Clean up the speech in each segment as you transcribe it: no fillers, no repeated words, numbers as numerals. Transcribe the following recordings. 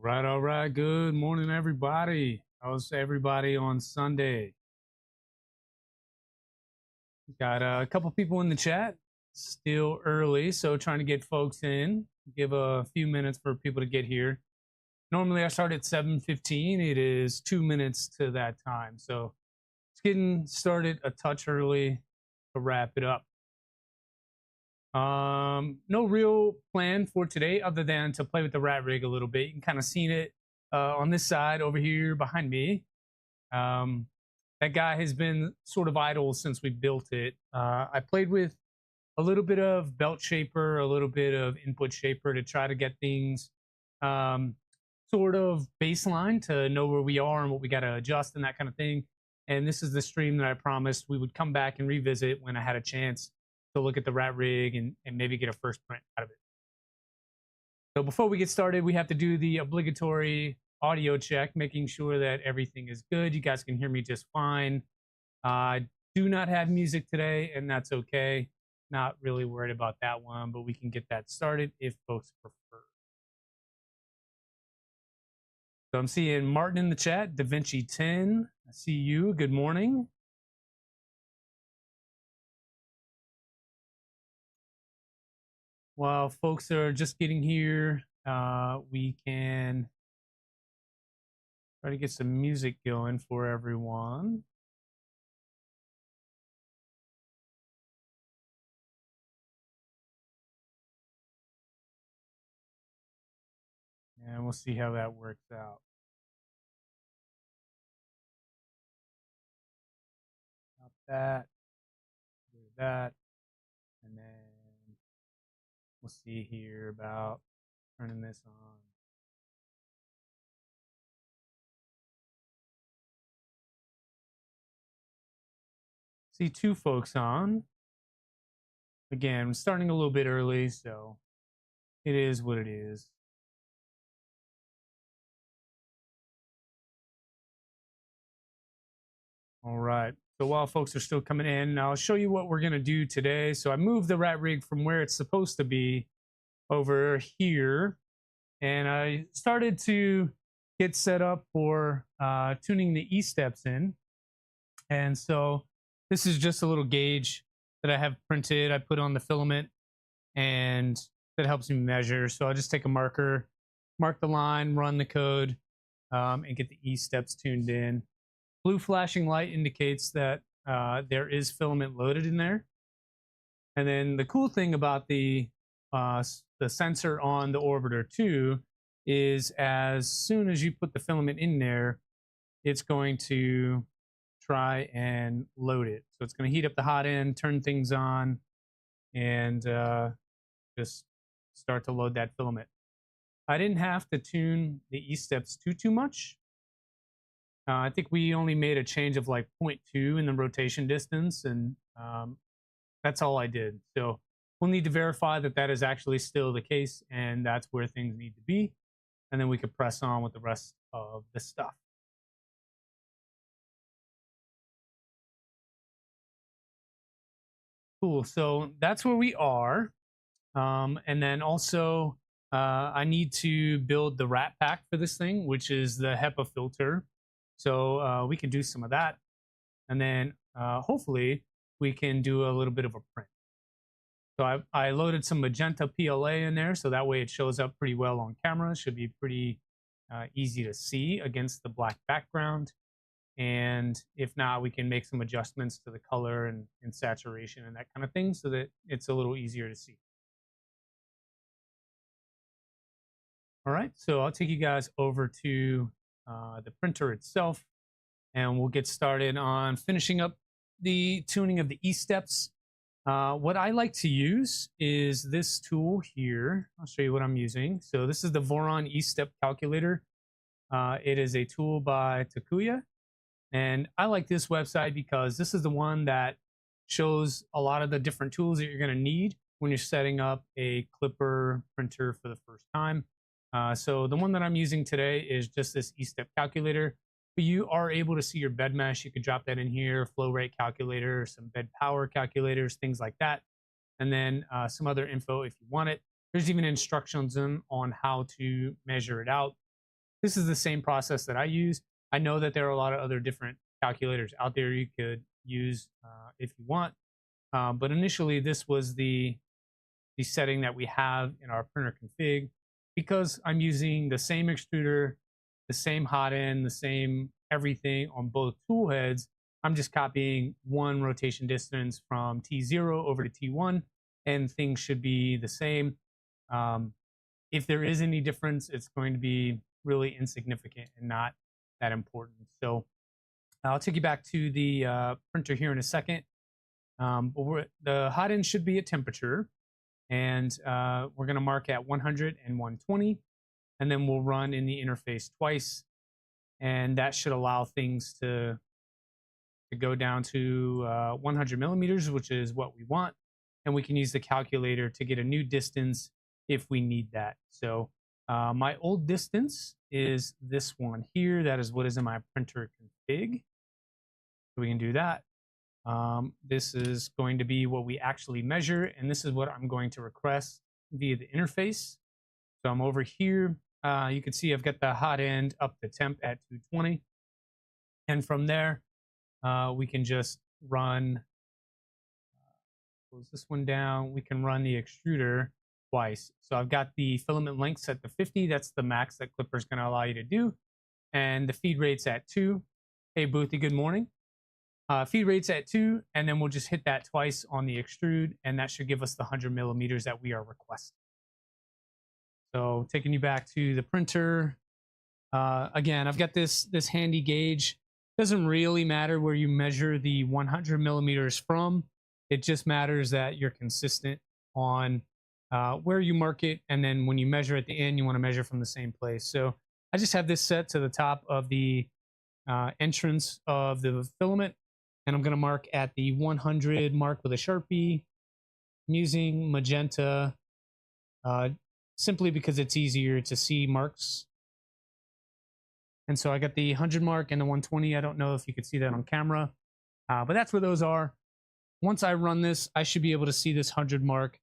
All right. Good morning, everybody. How's everybody on Sunday? Got a couple people in the chat. Still early, so trying to get folks in. Give a few minutes for people to get here. Normally, I start at 7:15. It is 2 minutes to that time, so it's getting started a touch early to wrap it up. No real plan for today other than to play with the RatRig a little bit. You can kind of see it on this side over here behind me. That guy has been sort of idle since we built it. I played with a little bit of belt shaper, a little bit of input shaper to try to get things sort of baseline to know where we are and what we got to adjust and that kind of thing. And this is the stream that I promised we would come back and revisit when I had a chance to look at the RatRig and maybe get a first print out of it. So before we get started, we have to do the obligatory audio check, making sure that everything is good. You guys can hear me just fine. I do not have music today, and that's okay. Not really worried about that one, but we can get that started if folks prefer. So I'm seeing Martin in the chat, DaVinci 10. I see you. Good morning. While folks are just getting here, we can try to get some music going for everyone. And we'll see how that works out. Stop that. Do that. And then we'll see here about turning this on. See two folks on. Again, I'm starting a little bit early, so it is what it is. All right. So while folks are still coming in, I'll show you what we're going to do today. So I moved the RatRig from where it's supposed to be over here, and I started to get set up for tuning the E-steps in. And so this is just a little gauge that I have printed. I put on the filament, and that helps me measure. So I'll just take a marker, mark the line, run the code, and get the E-steps tuned in. Blue flashing light indicates that there is filament loaded in there. And then the cool thing about the sensor on the orbiter too is as soon as you put the filament in there, it's going to try and load it. So it's going to heat up the hot end, turn things on, and just start to load that filament. I didn't have to tune the E-steps too much. I think we only made a change of like 0.2 in the rotation distance, and that's all I did. So we'll need to verify that that is actually still the case, and that's where things need to be. And then we could press on with the rest of the stuff. Cool. So that's where we are. And then also, I need to build the rat pack for this thing, which is the HEPA filter. So we can do some of that. And then hopefully we can do a little bit of a print. So I loaded some magenta PLA in there, so that way it shows up pretty well on camera. It should be pretty easy to see against the black background. And if not, we can make some adjustments to the color and saturation and that kind of thing so that it's a little easier to see. All right, so I'll take you guys over to the printer itself, and we'll get started on finishing up the tuning of the E-steps. What I like to use is this tool here. I'll show you what I'm using. So this is the Voron E-step calculator. It is a tool by Takuya. And I like this website because this is the one that shows a lot of the different tools that you're going to need when you're setting up a Clipper printer for the first time. So the one that I'm using today is just this E-step calculator. But you are able to see your bed mesh. You could drop that in here, flow rate calculator, some bed power calculators, things like that. And then some other info if you want it. There's even instructions on how to measure it out. this is the same process that I use. I know that there are a lot of other different calculators out there you could use if you want. But initially, this was the setting that we have in our printer config, because I'm using the same extruder, the same hot end, the same everything on both tool heads. I'm just copying one rotation distance from T0 over to T1, and things should be the same. If there is any difference, it's going to be really insignificant and not that important. So I'll take you back to the printer here in a second. But the hot end should be at temperature, and we're going to mark at 100 and 120, and then we'll run in the interface twice, and that should allow things to go down to 100 millimeters, which is what we want, and we can use the calculator to get a new distance if we need that. So my old distance is this one here. That is what is in my printer config. So we can do that. This is going to be what we actually measure, and this is what I'm going to request via the interface. So I'm over here. You can see I've got the hot end up to temp at 220. And from there, we can just run, close this one down. We can run the extruder twice. So I've got the filament length set to 50. That's the max that Clipper is going to allow you to do. And the feed rate's at 2. Hey, Boothie, good morning. Feed rate's at 2, and then we'll just hit that twice on the extrude, and that should give us the 100 millimeters that we are requesting. So taking you back to the printer, again, I've got this handy gauge. Doesn't really matter where you measure the 100 millimeters from. It just matters that you're consistent on where you mark it, and then when you measure at the end, you want to measure from the same place. So I just have this set to the top of the entrance of the filament, and I'm going to mark at the 100 mark with a Sharpie. I'm using magenta simply because it's easier to see marks. And so I got the 100 mark and the 120. I don't know if you could see that on camera, but that's where those are. Once I run this, I should be able to see this 100 mark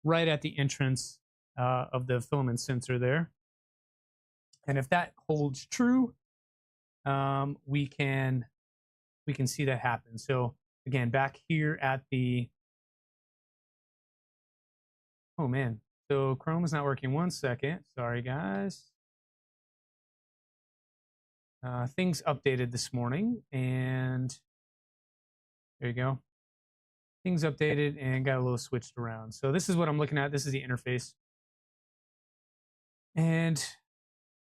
right at the entrance of the filament sensor there. And if that holds true, we can see that happen. So again, back here at the, oh man, so Chrome is not working. 1 second. Sorry, guys. Things updated this morning, and there you go. Things updated and got a little switched around. So this is what I'm looking at. This is the interface. And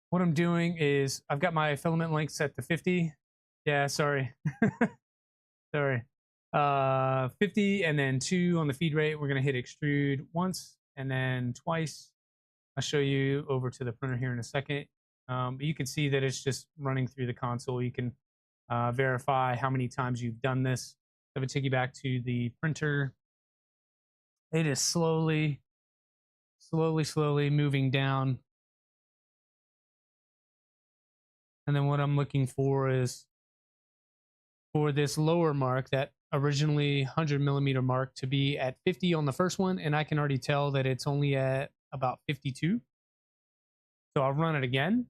what I'm doing is I've got my filament length set to 50. Yeah, sorry. Sorry. 50 and then 2 on the feed rate. We're going to hit extrude once and then twice. I'll show you over to the printer here in a second. But you can see that it's just running through the console. You can verify how many times you've done this. I would take you back to the printer. It is slowly moving down. And then what I'm looking for is for this lower mark, that originally 100 millimeter mark, to be at 50 on the first one, and I can already tell that it's only at about 52. So I'll run it again.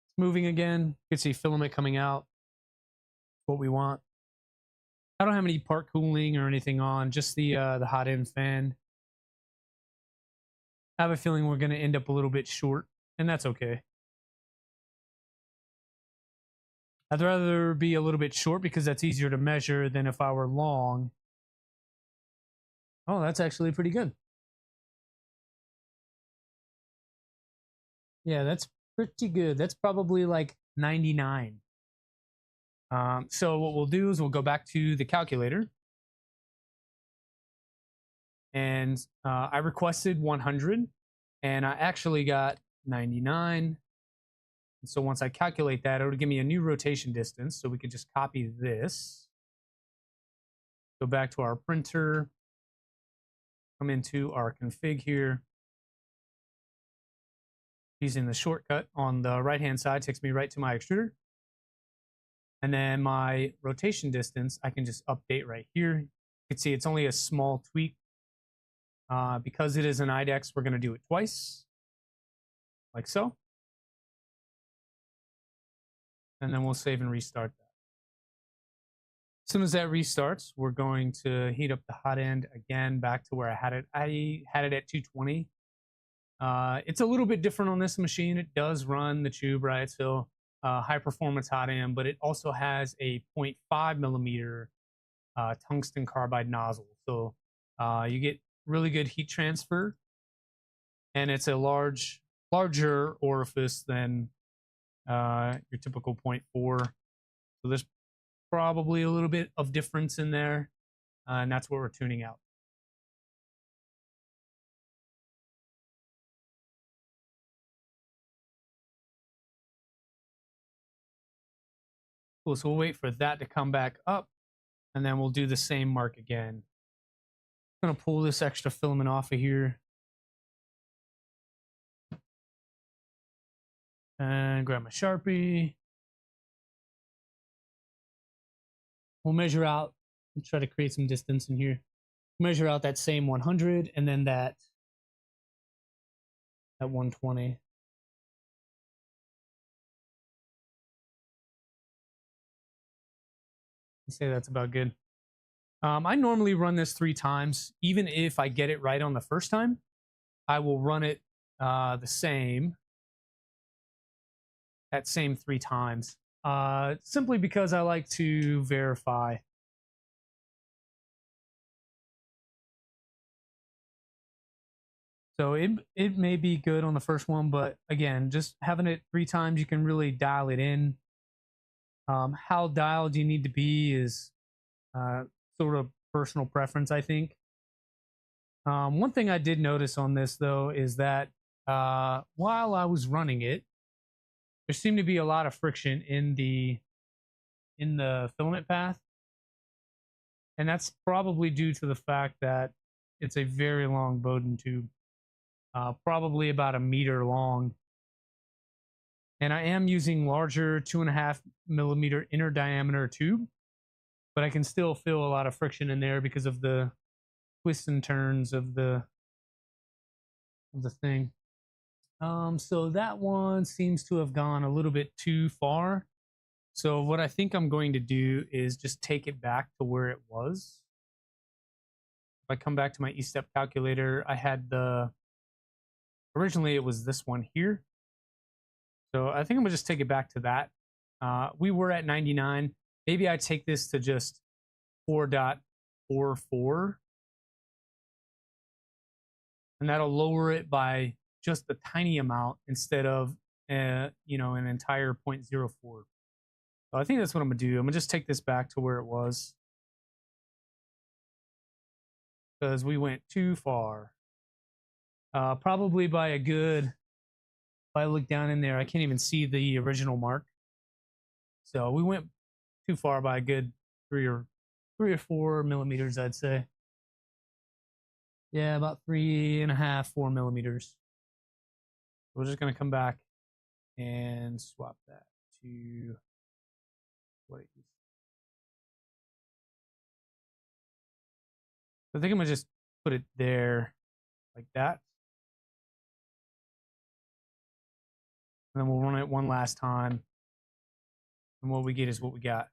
It's moving again. You can see filament coming out. What we want. I don't have any part cooling or anything on, just the hot end fan. I have a feeling we're going to end up a little bit short, and that's okay. I'd rather be a little bit short because that's easier to measure than if I were long. Oh, that's actually pretty good. Yeah, that's pretty good. That's probably like 99. So what we'll do is we'll go back to the calculator. And I requested 100, and I actually got 99. And so once I calculate that, it'll give me a new rotation distance. So we could just copy this, go back to our printer, come into our config here. Using the shortcut on the right-hand side takes me right to my extruder. And then my rotation distance, I can just update right here. You can see it's only a small tweak. Because it is an IDEX, we're going to do it twice, like so. And then we'll save and restart that. As soon as that restarts, we're going to heat up the hot end again back to where I had it. I had it at 220. It's a little bit different on this machine. It does run the tube, right? So high performance hot end, but it also has a 0.5 millimeter tungsten carbide nozzle. So you get really good heat transfer, and it's a larger orifice than your typical 0.4. So there's probably a little bit of difference in there, and that's what we're tuning out. Cool, so we'll wait for that to come back up, and then we'll do the same mark again. I'm gonna pull this extra filament off of here. And grab my Sharpie. We'll measure out and try to create some distance in here. Measure out that same 100 and then that 120. I'd say that's about good. I normally run this 3 times. Even if I get it right on the first time, I will run it the same. That same 3 times. Simply because I like to verify. So it may be good on the first one, but again, just having it 3 times, you can really dial it in. How dialed you need to be is sort of personal preference, I think. One thing I did notice on this, though, is that while I was running it, there seemed to be a lot of friction in the filament path. And that's probably due to the fact that it's a very long Bowden tube, probably about 1 meter long. And I am using larger 2.5 millimeter inner diameter tube, but I can still feel a lot of friction in there because of the twists and turns of the thing. So that one seems to have gone a little bit too far. So what I think I'm going to do is just take it back to where it was. If I come back to my E-step calculator, I had originally it was this one here. So I think I'm gonna just take it back to that. We were at 99. Maybe I take this to just 4.44. And that'll lower it by just a tiny amount instead of an entire 0.04. So I think that's what I'm gonna do. I'm gonna just take this back to where it was, because we went too far. Probably by a good, if I look down in there, I can't even see the original mark. So we went too far by a good 3 or 4 millimeters, I'd say. Yeah, about 3.5, 4 millimeters. We're just gonna come back and swap that to what it is. I think I'm gonna just put it there like that. And then we'll run it one last time. And what we get is what we got.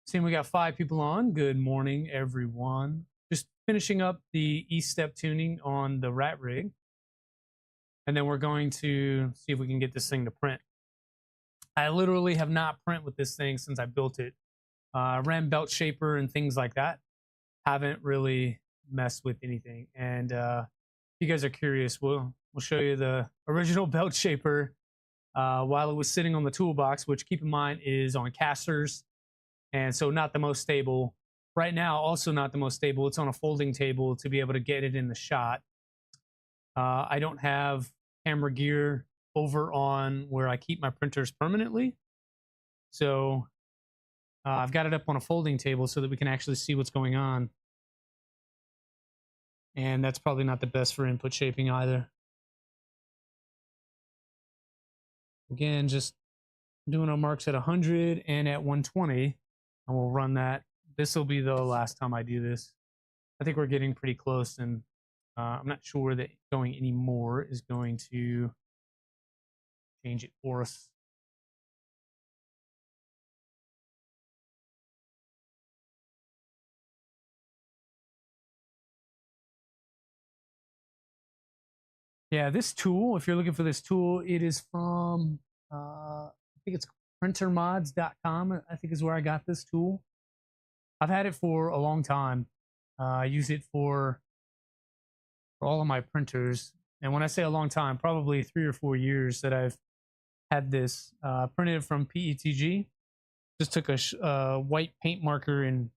Seeing we got 5 people on. Good morning, everyone. Just finishing up the E-step tuning on the RatRig. And then we're going to see if we can get this thing to print. I literally have not print with this thing since I built it. Ran belt shaper and things like that. Haven't really messed with anything. And if you guys are curious, we'll show you the original belt shaper while it was sitting on the toolbox, which, keep in mind, is on casters, and so not the most stable. Right now, also not the most stable. It's on a folding table to be able to get it in the shot. I don't have camera gear over on where I keep my printers permanently, so I've got it up on a folding table so that we can actually see what's going on. And that's probably not the best for input shaping either. Again, just doing our marks at 100 and at 120. and we'll run that. This will be the last time I do this. I think we're getting pretty close, and I'm not sure that going any more is going to change it for us. Yeah, this tool, if you're looking for this tool, it is from, I think it's printermods.com, I think is where I got this tool. I've had it for a long time. I use it for all of my printers. And when I say a long time, probably 3 or 4 years that I've had this. Printed it from PETG. Just took a white paint marker and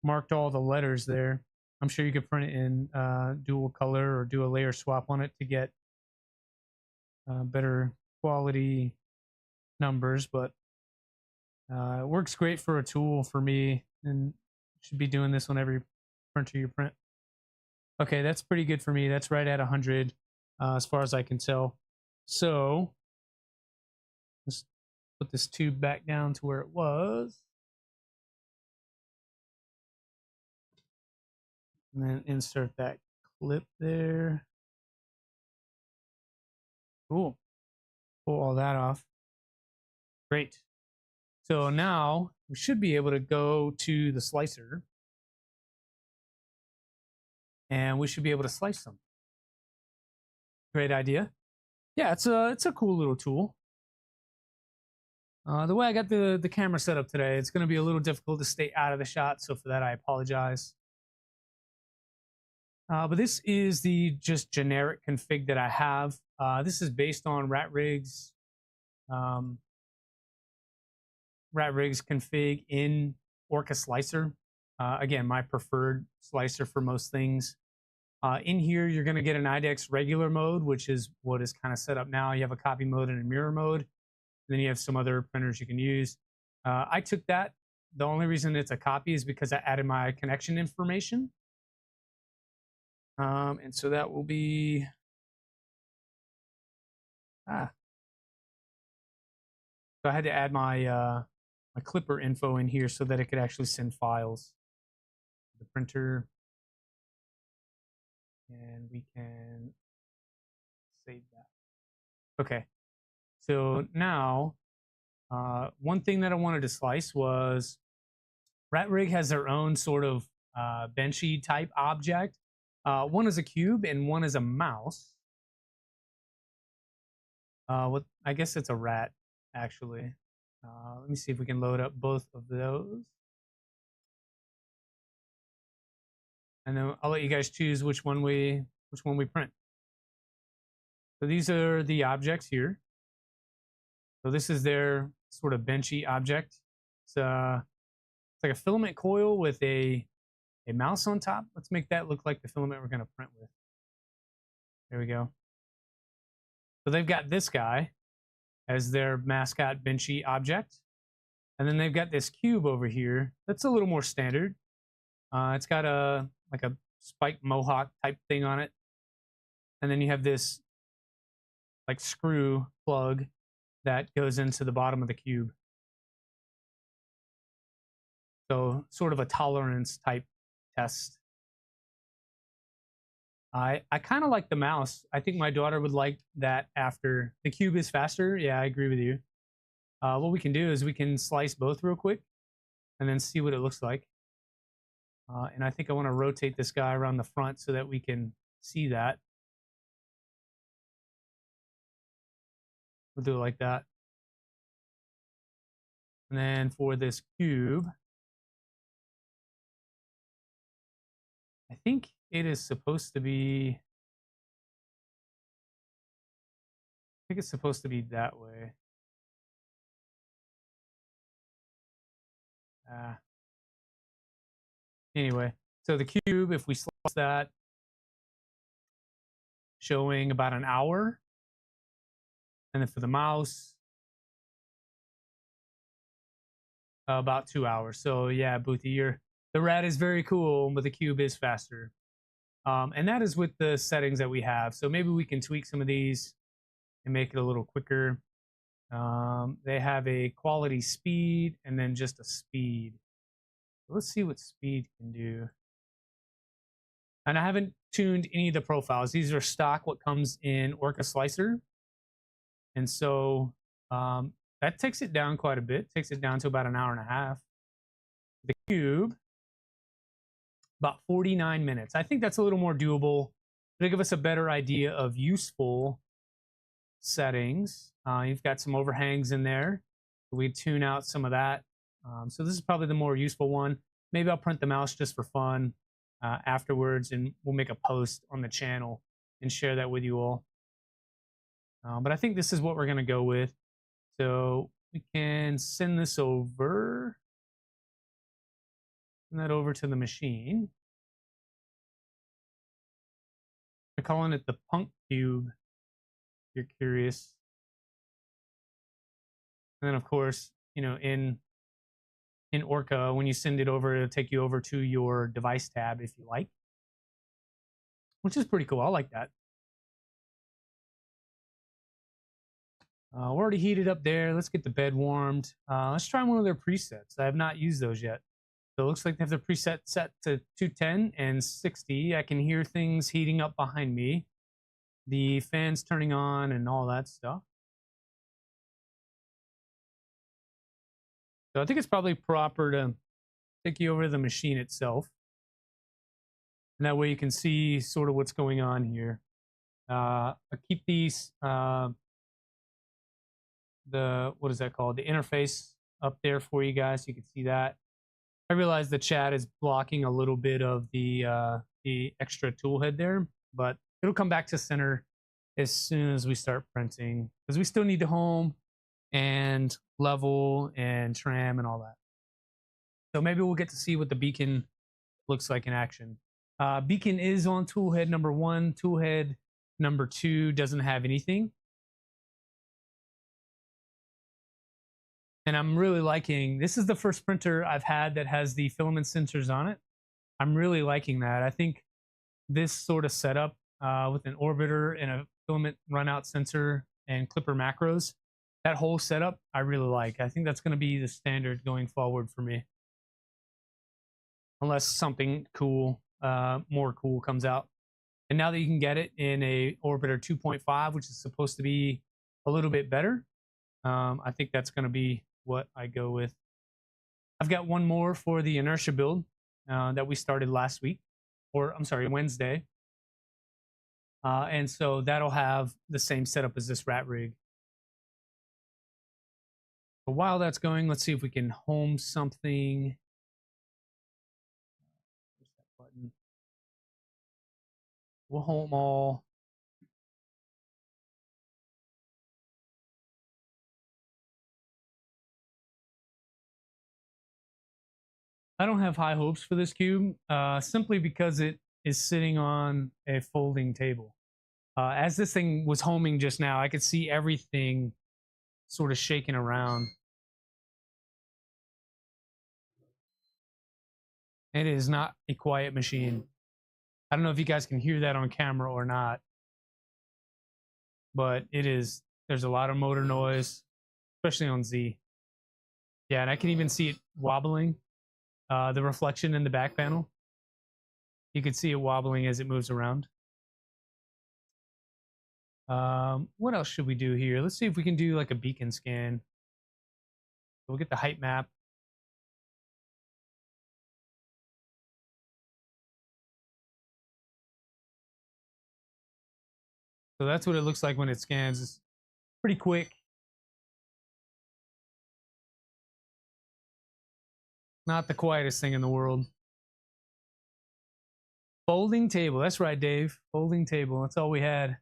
marked all the letters there. I'm sure you could print it in dual color or do a layer swap on it to get better quality numbers, but it works great for a tool for me, and you should be doing this on every printer you print. Okay, that's pretty good for me. That's right at 100 as far as I can tell. So let's put this tube back down to where it was. And then insert that clip there. Cool. Pull all that off. Great. So now we should be able to go to the slicer. And we should be able to slice them. Great idea. Yeah, it's a cool little tool. The way I got the camera set up today, it's going to be a little difficult to stay out of the shot. So for that, I apologize. But this is the just generic config that I have. This is based on RatRig's config in Orca Slicer. Again, my preferred slicer for most things. In here, you're going to get an IDEX regular mode, which is what is kind of set up now. You have a copy mode and a mirror mode. And then you have some other printers you can use. I took that. The only reason it's a copy is because I added my connection information. And so that will be so I had to add my my clipper info in here so that it could actually send files to the printer, and we can save that. Okay, so now one thing that I wanted to slice was RatRig has their own sort of benchy type object. One is a cube and one is a mouse. What I guess it's a rat, actually. Let me see if we can load up both of those. And then I'll let you guys choose which one we print. So these are the objects here. So this is their sort of benchy object. It's like a filament coil with a mouse on top. Let's make that look like the filament we're going to print with. There we go. So they've got this guy as their mascot benchy object. And then they've got this cube over here. That's a little more standard. It's got like a spike mohawk type thing on it. And then you have this like screw plug that goes into the bottom of the cube. So sort of a tolerance type test. I kind of like the mouse. I think my daughter would like that after. The cube is faster. Yeah, I agree with you. What we can do is we can slice both real quick and then see what it looks like. And I think I want to rotate this guy around the front so that we can see that. We'll do it like that. And then for this cube, I think it is supposed to be, I think it's supposed to be that way. Anyway, so the cube, if we slice that, showing about an hour. And then for the mouse, about 2 hours. So yeah, Boothie, the rat is very cool, but the cube is faster. And that is with the settings that we have. So maybe we can tweak some of these and make it a little quicker. They have a quality speed and then just a speed. Let's see what speed can do. And I haven't tuned any of the profiles. These are stock, what comes in Orca Slicer. And so that takes it down quite a bit, takes it down to about an hour and a half. The cube, about 49 minutes. I think that's a little more doable to give us a better idea of useful settings. You've got some overhangs in there. We tune out some of that. So this is probably the more useful one. Maybe I'll print the mouse just for fun afterwards, and we'll make a post on the channel and share that with you all. But I think this is what we're going to go with. So we can send this over. Send that over to the machine. They're calling it the Punk Cube, if you're curious. And then, of course, you know, in Orca, when you send it over, it'll take you over to your device tab if you like, which is pretty cool. I like that. We're already heated up there. Let's get the bed warmed. Let's try one of their presets. I have not used those yet. So it looks like they have the preset set to 210 and 60. I can hear things heating up behind me. The fans turning on and all that stuff. So I think it's probably proper to take you over to the machine itself. And that way you can see sort of what's going on here. I keep these, what is that called? The interface up there for you guys so you can see that. I realize the chat is blocking a little bit of the extra tool head there, but it'll come back to center as soon as we start printing, because we still need to home and level and tram and all that. So maybe we'll get to see what the beacon looks like in action. Beacon is on toolhead number 1. Toolhead number 2 doesn't have anything. And I'm really liking, this is the first printer I've had that has the filament sensors on it. I'm really liking that. I think this sort of setup with an orbiter and a filament runout sensor and clipper macros, that whole setup I really like. I think that's going to be the standard going forward for me. Unless something cool, more cool comes out. And now that you can get it in a Orbiter 2.5, which is supposed to be a little bit better, I think that's going to be what I go with. I've got one more for the inertia build that we started last week, or I'm sorry, Wednesday. And so that'll have the same setup as this RatRig. But while that's going, let's see if we can home something. Where's that button? We'll home all. I don't have high hopes for this cube, simply because it is sitting on a folding table. As this thing was homing just now, I could see everything sort of shaking around. It is not a quiet machine. I don't know if you guys can hear that on camera or not, but it is, there's a lot of motor noise, especially on Z. Yeah, and I can even see it wobbling. The reflection in the back panel, you can see it wobbling as it moves around. What else should we do here? Let's see if we can do like a beacon scan. We'll get the height map. So that's what it looks like when it scans. It's pretty quick. Not the quietest thing in the world. Folding table. That's right, Dave. Folding table. That's all we had.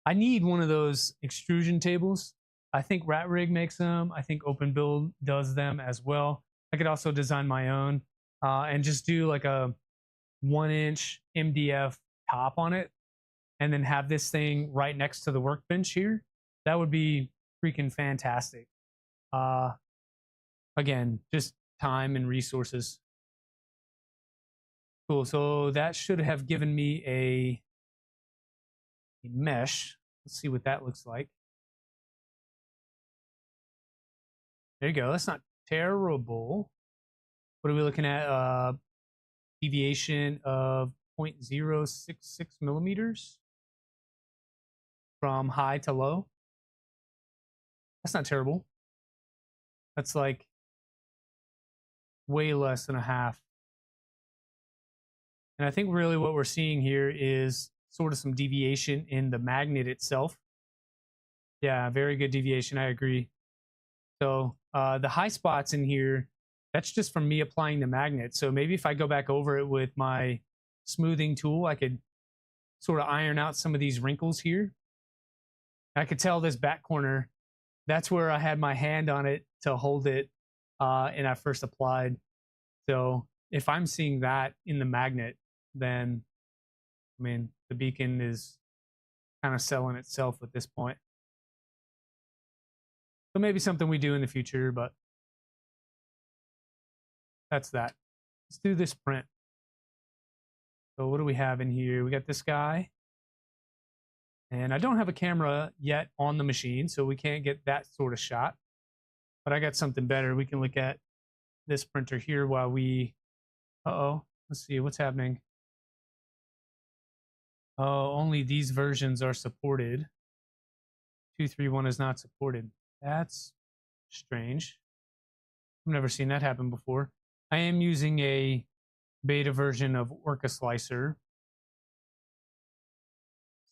I need one of those extrusion tables. I think RatRig makes them. I think OpenBuild does them as well. I could also design my own and just do like a 1-inch MDF top on it and then have this thing right next to the workbench here. That would be freaking fantastic. Again, just time and resources. Cool. So that should have given me a mesh. Let's see what that looks like. There you go. That's not terrible. What are we looking at? Deviation of 0.066 millimeters from high to low. That's not terrible. That's like way less than a half. And I think really what we're seeing here is sort of some deviation in the magnet itself. Yeah, very good deviation. I agree. So the high spots in here, that's just from me applying the magnet. So maybe if I go back over it with my smoothing tool, I could sort of iron out some of these wrinkles here. I could tell this back corner, that's where I had my hand on it to hold it and I first applied. So if I'm seeing that in the magnet, then, I mean, the beacon is kind of selling itself at this point. So maybe something we do in the future, but that's that. Let's do this print. So what do we have in here? We got this guy. And I don't have a camera yet on the machine, so we can't get that sort of shot. But I got something better. We can look at this printer here while we... Uh-oh. Let's see. What's happening? Oh, only these versions are supported. 231 is not supported. That's strange. I've never seen that happen before. I am using a beta version of Orca Slicer.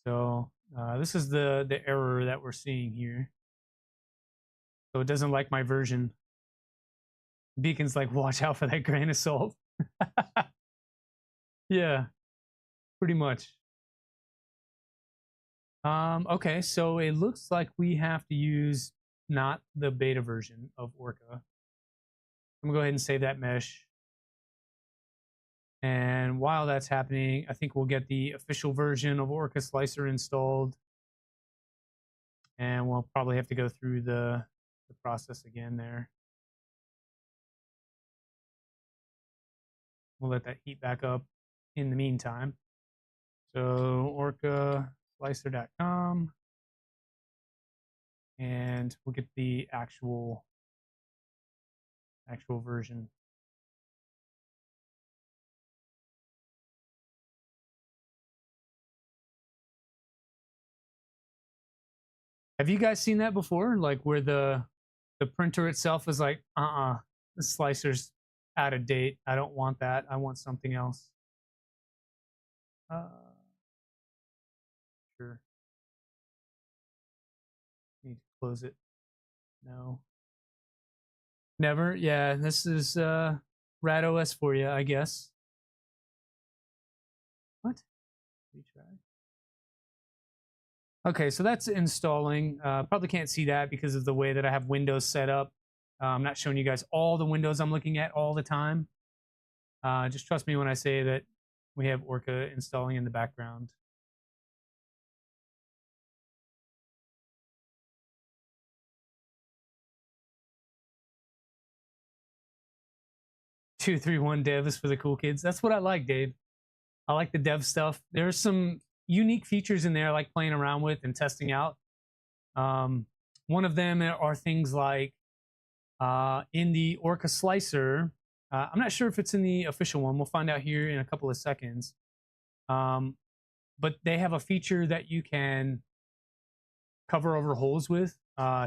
So this is the error that we're seeing here. So it doesn't like my version. Beacon's like, watch out for that grain of salt. Yeah, pretty much. Okay, so it looks like we have to use not the beta version of Orca. I'm gonna go ahead and save that mesh. And while that's happening, I think we'll get the official version of Orca Slicer installed. And we'll probably have to go through the process again there. We'll let that heat back up in the meantime. So orcaslicer.com. And we'll get the actual version. Have you guys seen that before? Like where the printer itself is like, the slicer's out of date. I don't want that. I want something else. Sure. Need to close it. No. Never. Yeah, this is Rat OS for you, I guess. What? Retry. Okay, so that's installing. Probably can't see that because of the way that I have Windows set up. I'm not showing you guys all the windows I'm looking at all the time. Just trust me when I say that we have Orca installing in the background. Two, 3, 1 dev is for the cool kids. That's what I like, Dave. I like the dev stuff. There's some unique features in there I like playing around with and testing out. One of them are things like in the Orca Slicer, I'm not sure if it's in the official one. We'll find out here in a couple of seconds. But they have a feature that you can cover over holes with.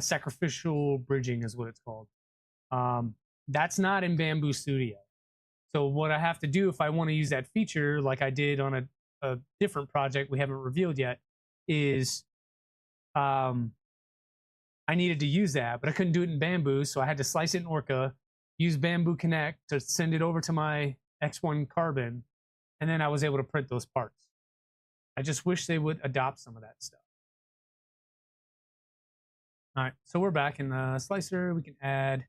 Sacrificial bridging is what it's called. That's not in Bamboo Studio. So what I have to do if I want to use that feature, like I did on a different project we haven't revealed yet, is I needed to use that, but I couldn't do it in Bamboo, so I had to slice it in Orca, use Bamboo Connect to send it over to my X1 Carbon, and then I was able to print those parts. I just wish they would adopt some of that stuff. All right, so we're back in the slicer. We can add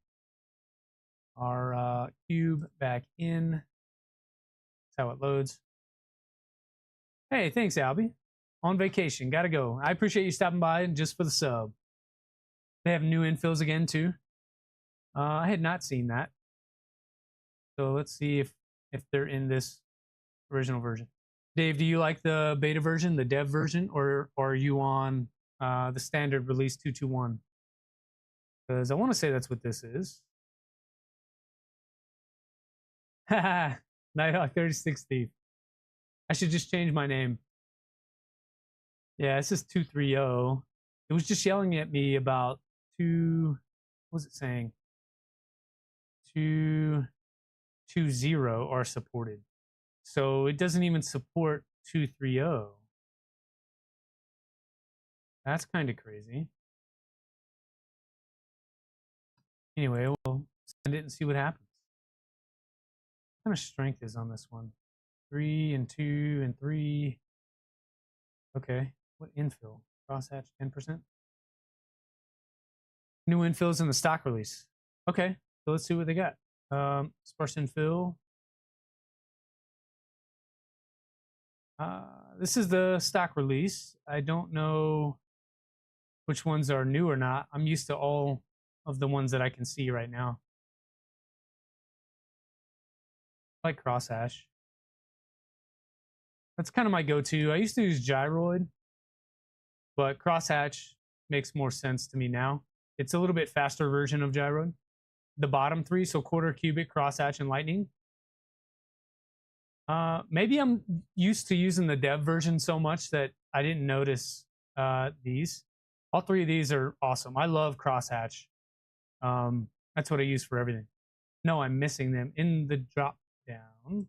our cube back in. That's how it loads. Hey, thanks, Albie. On vacation, gotta go. I appreciate you stopping by just for the sub. They have new infills again too. I had not seen that. So let's see if they're in this original version. Dave, do you like the beta version, the dev version, or are you on the standard release 221? Because I want to say that's what this is. Nighthawk 36 Thief. I should just change my name. Yeah, this is 230. It was just yelling at me about what was it saying? 220 are supported. So it doesn't even support 230. That's kind of crazy. Anyway, we'll send it and see what happens. What kind of strength is on this one? 3 and 2 and 3. Okay. What infill? Crosshatch 10%. New infills in the stock release. Okay. So let's see what they got. Sparse infill. This is the stock release. I don't know which ones are new or not. I'm used to all of the ones that I can see right now. I like crosshash. That's kind of my go-to. I used to use gyroid, but crosshatch makes more sense to me now. It's a little bit faster version of gyroid. The bottom three, so quarter, cubic, crosshatch, and lightning. Maybe I'm used to using the dev version so much that I didn't notice these. All three of these are awesome. I love crosshatch. That's what I use for everything. No, I'm missing them in the drop down.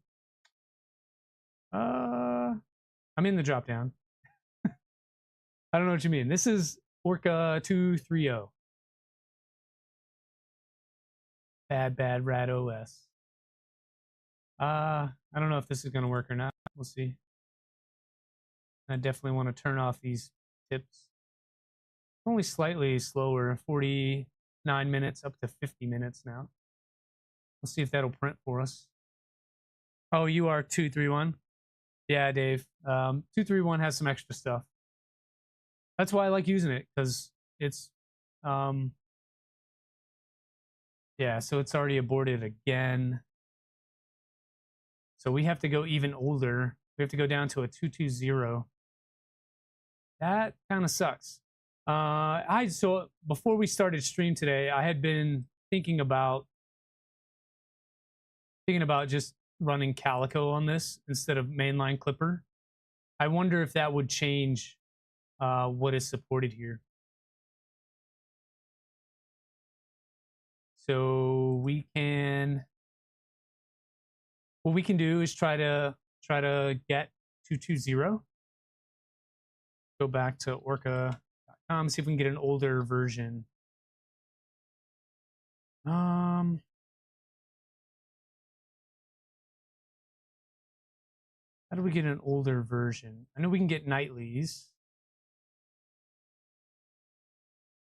I'm in the drop down. I don't know what you mean. This is Orca 230. Bad Rat OS. I don't know if this is going to work or not. We'll see. I definitely want to turn off these tips. Only slightly slower, 49 minutes up to 50 minutes now. We'll see if that'll print for us. Oh, you are 231. Yeah, Dave. 231 has some extra stuff. That's why I like using it, because it's yeah, so it's already aborted again. So we have to go even older. We have to go down to a 220. That kind of sucks. So before we started stream today, I had been thinking about just running Calico on this instead of mainline Clipper. I wonder if that would change what is supported here. So what we can do is try to get 220. Go back to orca.com, see if we can get an older version. How do we get an older version? I know we can get nightlies,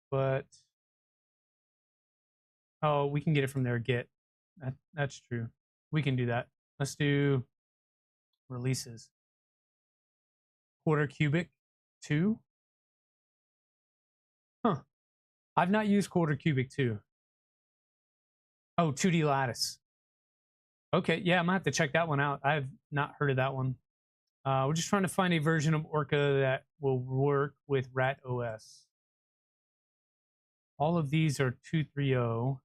but oh, we can get it from their Git. That's true. We can do that. Let's do releases. Quarter cubic 2. Huh. I've not used quarter cubic 2. Oh, 2D lattice. Okay, yeah, I'm gonna have to check that one out. I've not heard of that one. We're just trying to find a version of Orca that will work with Rat OS. All of these are 230.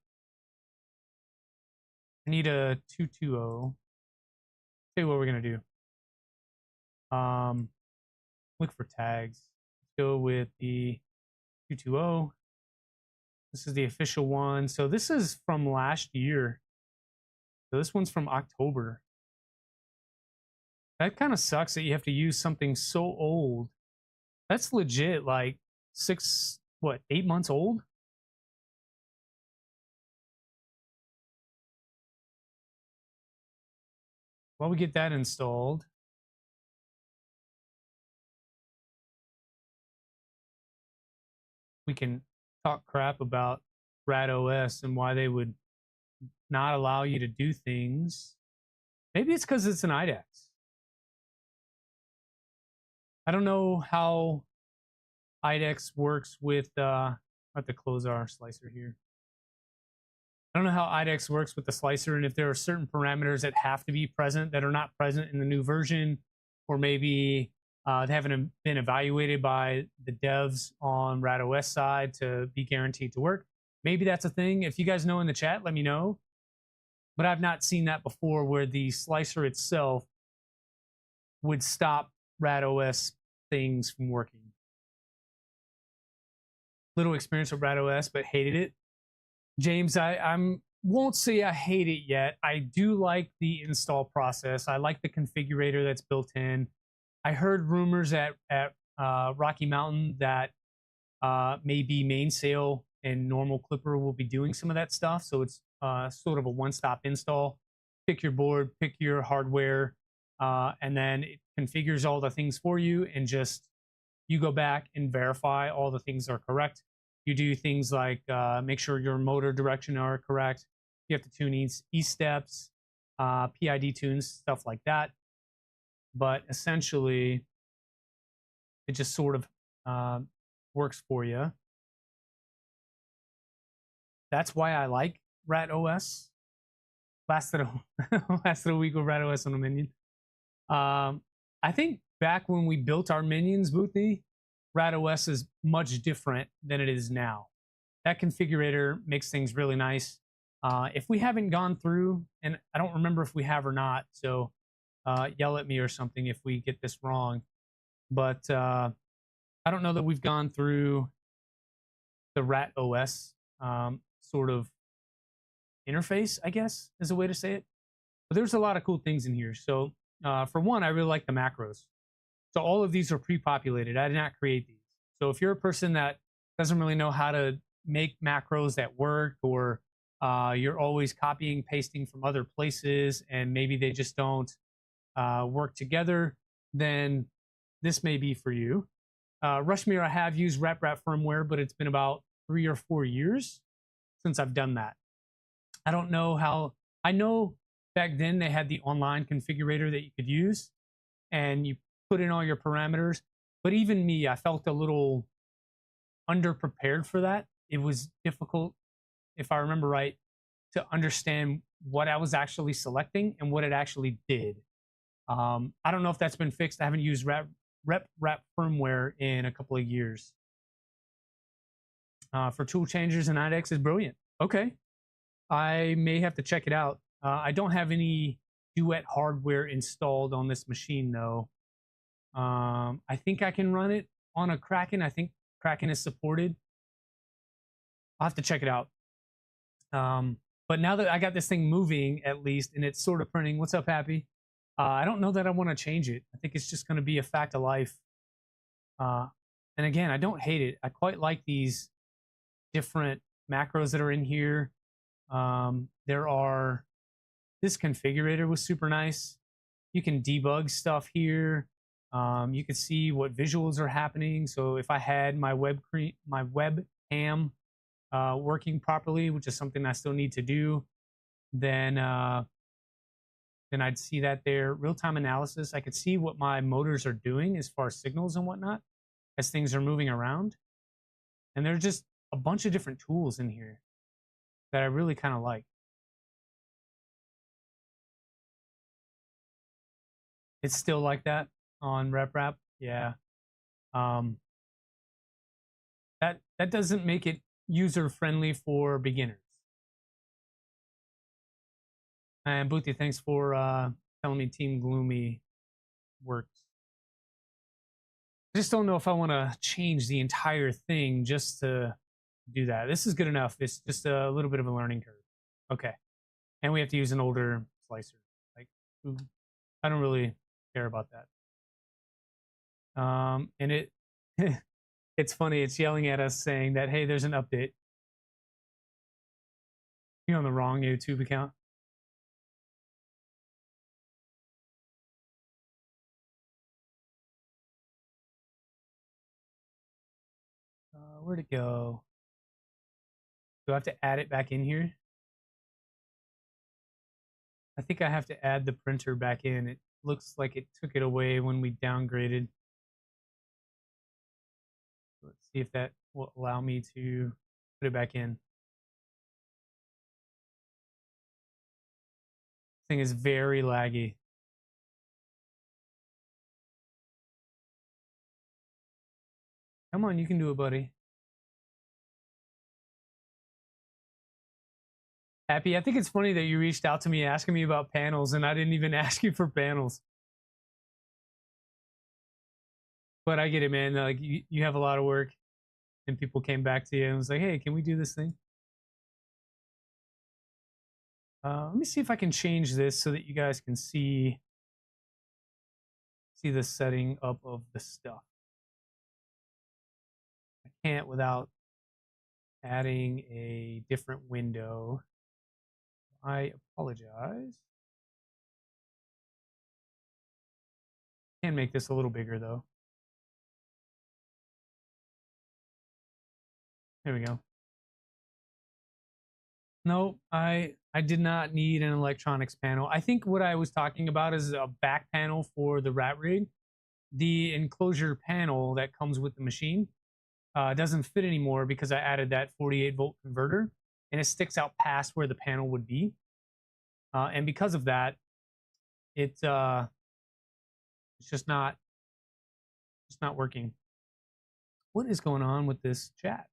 I need a 220. Tell you what we're gonna do. Look for tags. Let's go with the 220. This is the official one. So this is from last year. So this one's from October. That kind of sucks that you have to use something so old. That's legit like 8 months old? While we get that installed, we can talk crap about Rat OS and why they would not allow you to do things. Maybe it's because it's an IDEX. I don't know how IDEX works with I have to close our slicer here. I don't know how IDEX works with the slicer, and if there are certain parameters that have to be present that are not present in the new version, or maybe they haven't been evaluated by the devs on Rat OS side to be guaranteed to work. Maybe that's a thing. If you guys know in the chat, let me know. but I've not seen that before where the slicer itself would stop Rat OS things from working. Little experience with Rat OS, but hated it. James, I won't say I hate it yet. I do like the install process. I like the configurator that's built in. I heard rumors at Rocky Mountain that maybe Mainsail and normal Clipper will be doing some of that stuff. So it's sort of a one-stop install. Pick your board, pick your hardware, and then it configures all the things for you, and just you go back and verify all the things are correct. You do things like make sure your motor direction are correct. You have to tune E-steps, PID tunes, stuff like that. But essentially, it just sort of works for you. That's why I like Rat OS. Lasted a week with Rat OS on a Minion. I think back when we built our Minions, Boothie, Rat OS is much different than it is now. That configurator makes things really nice. If we haven't gone through, and I don't remember if we have or not, so yell at me or something if we get this wrong. But I don't know that we've gone through the Rat OS sort of interface, I guess is a way to say it. But there's a lot of cool things in here. So for one, I really like the macros. So all of these are pre-populated. I did not create these. So if you're a person that doesn't really know how to make macros that work, or you're always copying, pasting from other places, and maybe they just don't work together, then this may be for you. Rushmere, I have used RatRig firmware, but it's been about 3 or 4 years since I've done that. I don't know how. I know back then they had the online configurator that you could use, and you put in all your parameters. But even me, I felt a little underprepared for that. It was difficult, if I remember right, to understand what I was actually selecting and what it actually did. I don't know if that's been fixed. I haven't used Rat firmware in a couple of years. For tool changers, and IDEX is brilliant. Okay, I may have to check it out. I don't have any Duet hardware installed on this machine though. I think I can run it on a Kraken. I think Kraken is supported. I'll have to check it out. But now that I got this thing moving, at least, and it's sort of printing, what's up, Happy? I don't know that I want to change it. I think it's just going to be a fact of life. And again, I don't hate it. I quite like these different macros that are in here. There are, this configurator was super nice. You can debug stuff here. You can see what visuals are happening. So if I had my webcam working properly, which is something I still need to do, then I'd see that there. Real-time analysis, I could see what my motors are doing as far as signals and whatnot as things are moving around. And there's just a bunch of different tools in here that I really kind of like. It's still like that on RepRap, yeah. That doesn't make it user-friendly for beginners. And Booty, thanks for telling me Team Gloomy works. I just don't know if I want to change the entire thing just to do that. This is good enough. It's just a little bit of a learning curve. Okay. And we have to use an older slicer. Like, I don't really care about that. And it it's funny, it's yelling at us saying that, hey, there's an update. You're on the wrong YouTube account. Where'd it go? Do I have to add it back in here? I think I have to add the printer back in. It looks like it took it away when we downgraded. Let's see if that will allow me to put it back in. This thing is very laggy. Come on, you can do it, buddy. Happy, I think it's funny that you reached out to me asking me about panels and I didn't even ask you for panels. But I get it, man. Like you have a lot of work and people came back to you and was like, hey, can we do this thing? Let me see if I can change this so that you guys can see the setting up of the stuff. I can't without adding a different window. I apologize. Can make this a little bigger though. There we go. No, I did not need an electronics panel. I think what I was talking about is a back panel for the RatRig. The enclosure panel that comes with the machine doesn't fit anymore because I added that 48-volt converter, and it sticks out past where the panel would be. And because of that, it's just not working. What is going on with this chat?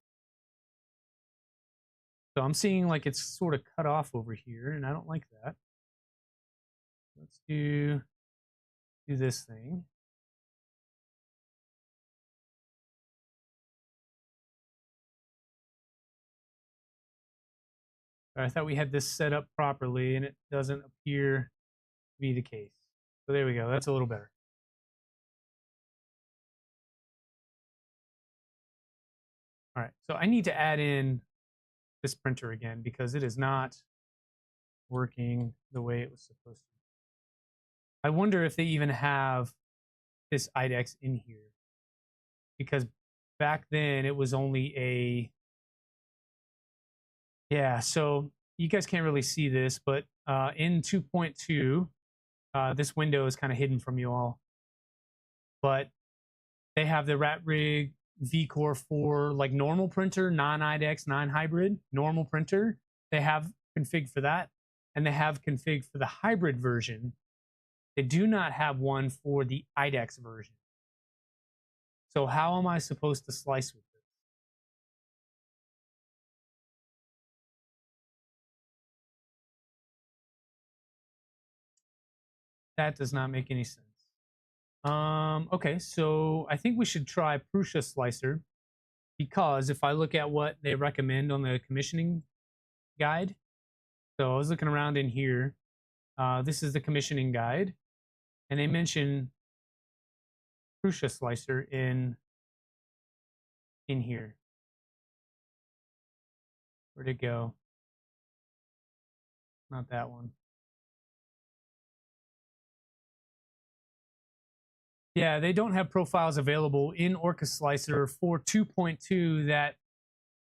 So I'm seeing like it's sort of cut off over here, and I don't like that. Let's do this thing. I thought we had this set up properly, and it doesn't appear to be the case. So there we go. That's a little better. All right. So I need to add in this printer again because it is not working the way it was supposed to. I wonder if they even have this IDEX in here, because back then it was only a, yeah, so you guys can't really see this, but in 2.2, this window is kind of hidden from you all, but they have the RatRig V-Core4 like normal printer, non-IDEX, non-hybrid, normal printer. They have config for that, and they have config for the hybrid version. They do not have one for the IDEX version. So how am I supposed to slice with this? That does not make any sense. Okay, so I think we should try Prusa Slicer, because if I look at what they recommend on the commissioning guide, so I was looking around in here, this is the commissioning guide, and they mention Prusa Slicer in here. Where'd it go? Not that one. Yeah, they don't have profiles available in Orca Slicer for 2.2 that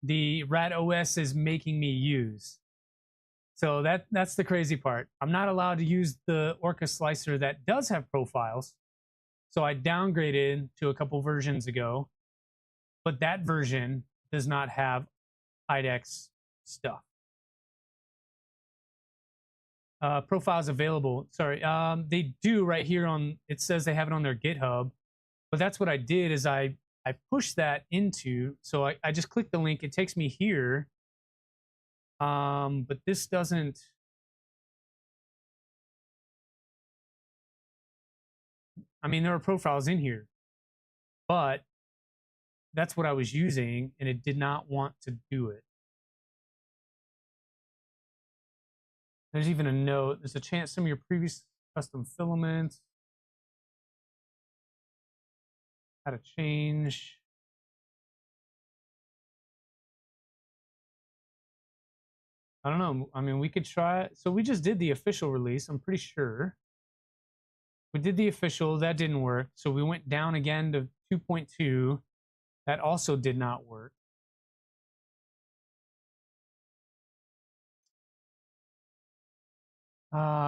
the Rat OS is making me use. So that's the crazy part. I'm not allowed to use the Orca Slicer that does have profiles. So I downgraded to a couple versions ago, but that version does not have IDEX stuff. Profiles available. Sorry, they do right here on. It says they have it on their GitHub, but that's what I did. Is I pushed that into. So I just clicked the link. It takes me here. But this doesn't. I mean, there are profiles in here, but that's what I was using, and it did not want to do it. There's even a note. There's a chance some of your previous custom filaments had a change. I don't know. I mean, we could try it. So we just did the official release, I'm pretty sure. We did the official. That didn't work. So we went down again to 2.2. That also did not work.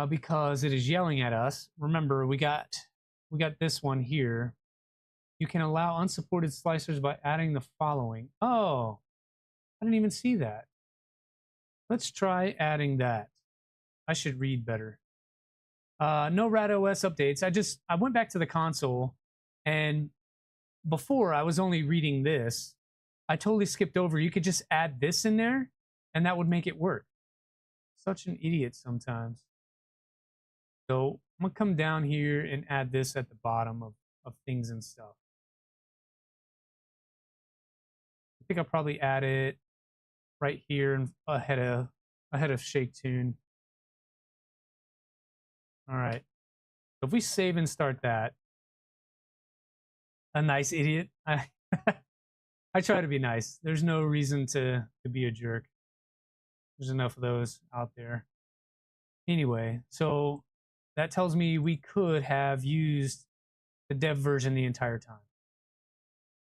Because it is yelling at us. Remember, we got this one here. You can allow unsupported slicers by adding the following. Oh, I didn't even see that. Let's try adding that. I should read better. No Rat OS updates. I went back to the console, and before I was only reading this. I totally skipped over. You could just add this in there, and that would make it work. such an idiot sometimes. So I'm gonna come down here and add this at the bottom of things and stuff. I think I'll probably add it right here and ahead of Shake Tune. All right. So if we save and start that, a nice idiot. I try to be nice. There's no reason to be a jerk. There's enough of those out there. Anyway, so that tells me we could have used the dev version the entire time.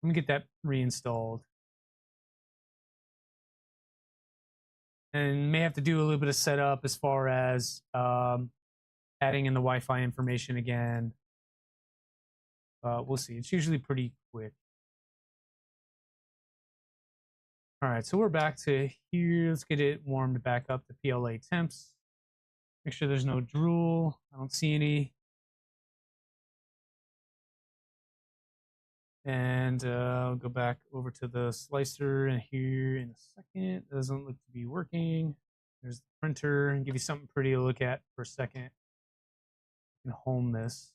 Let me get that reinstalled. And may have to do a little bit of setup as far as adding in the Wi-Fi information again. We'll see. It's usually pretty quick. All right, so we're back to here. Let's get it warmed back up to PLA temps. Make sure there's no drool. I don't see any. And I'll go back over to the slicer and here in a second. It doesn't look to be working. There's the printer and give you something pretty to look at for a second. You can home this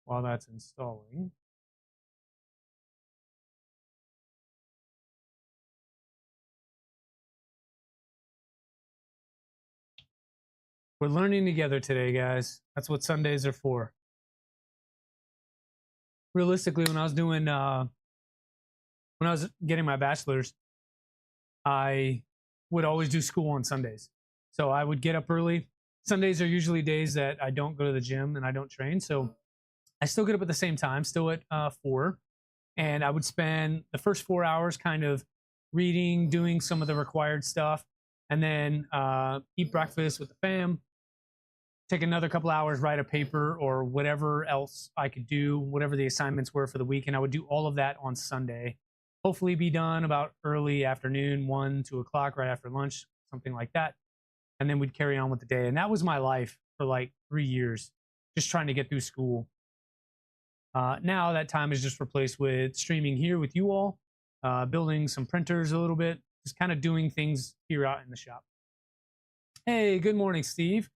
while that's installing. We're learning together today, guys. That's what Sundays are for. Realistically, when I was doing, when I was getting my bachelor's, I would always do school on Sundays. So I would get up early. Sundays are usually days that I don't go to the gym and I don't train. So I still get up at the same time, still at 4. And I would spend the first 4 hours kind of reading, doing some of the required stuff, and then eat breakfast with the fam, take another couple hours, write a paper or whatever else I could do, whatever the assignments were for the week. And I would do all of that on Sunday. Hopefully be done about early afternoon, 1, 2 o'clock, right after lunch, something like that. And then we'd carry on with the day. And that was my life for like 3 years, just trying to get through school. Now that time is just replaced with streaming here with you all, building some printers a little bit, just kind of doing things here out in the shop. Hey, good morning, Steve.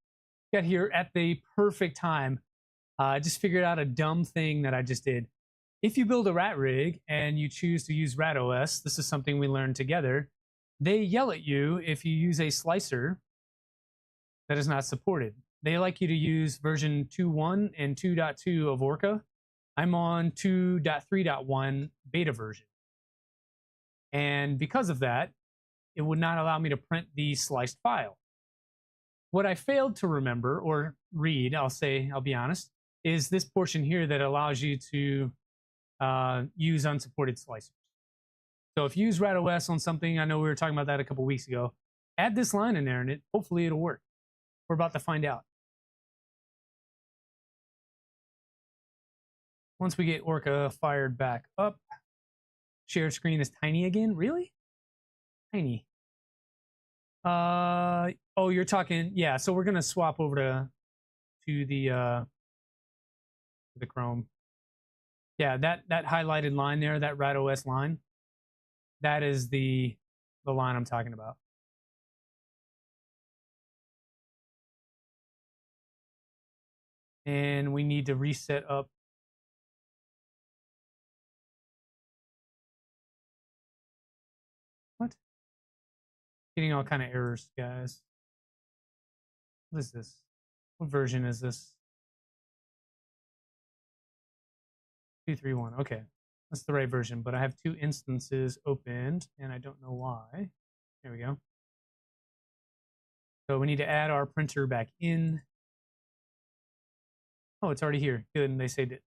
Got here at the perfect time. I just figured out a dumb thing that I just did. If you build a RatRig and you choose to use Rat OS, this is something we learned together. They yell at you if you use a slicer that is not supported. They like you to use version 2.1 and 2.2 of Orca. I'm on 2.3.1 beta version. And because of that, it would not allow me to print the sliced file. What I failed to remember or read, I'll be honest, is this portion here that allows you to use unsupported slicers. So if you use Rat OS on something, I know we were talking about that a couple weeks ago, add this line in there and hopefully it'll work. We're about to find out. Once we get Orca fired back up, shared screen is tiny again. Really? Tiny. Oh, you're talking, yeah. So we're gonna swap over to the Chrome. Yeah, that highlighted line there, that Rat OS line, that is the line I'm talking about. And we need to reset up. What? Getting all kind of errors, guys. What is this? What version is this? 2.3.1. Okay, that's the right version, but I have 2 instances opened and I don't know why. There we go. So we need to add our printer back in. Oh, it's already here. Good, and they saved it.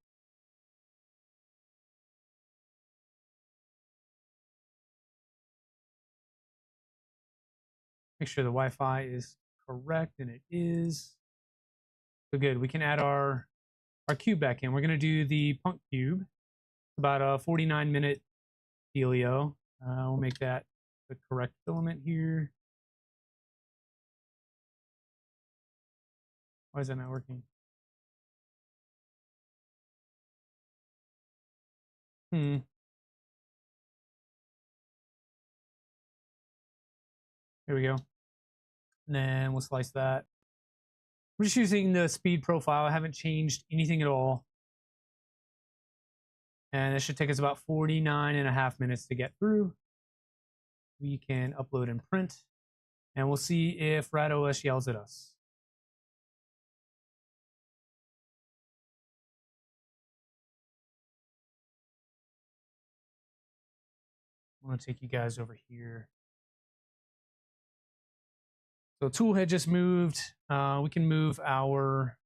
Make sure the Wi-Fi is correct, and it is. So good. We can add our cube back in. We're going to do the Punk Cube. About a 49-minute dealio. We'll make that the correct filament here. Why is that not working? There we go. And then we'll slice that. We're just using the speed profile. I haven't changed anything at all. And it should take us about 49.5 minutes to get through. We can upload and print. And we'll see if Rat OS yells at us. I want to take you guys over here. So toolhead just moved. We can move our,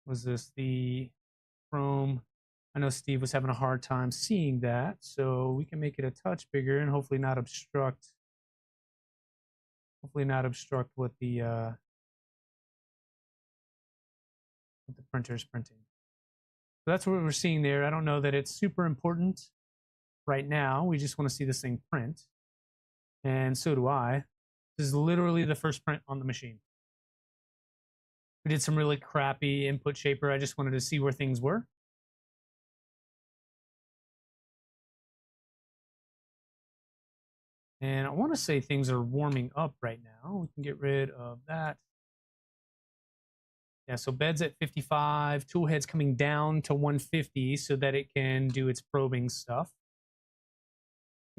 was this the Chrome? I know Steve was having a hard time seeing that, so we can make it a touch bigger and hopefully not obstruct. Hopefully not obstruct what the printer is printing. So that's what we're seeing there. I don't know that it's super important right now. We just want to see this thing print. And so do I. This is literally the first print on the machine. We did some really crappy input shaper. I just wanted to see where things were. And I want to say things are warming up right now. We can get rid of that. Yeah, so bed's at 55. Toolhead's coming down to 150 so that it can do its probing stuff.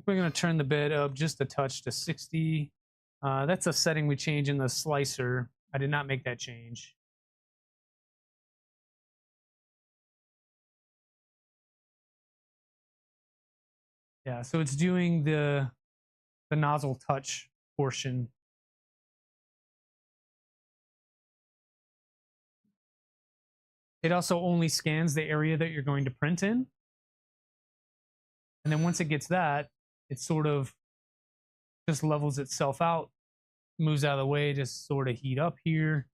We're going to turn the bed up just a touch to 60. That's a setting we change in the slicer. I did not make that change. Yeah, so it's doing the nozzle touch portion. It also only scans the area that you're going to print in. And then once it gets that, it sort of just levels itself out, moves out of the way, just sort of heat up here.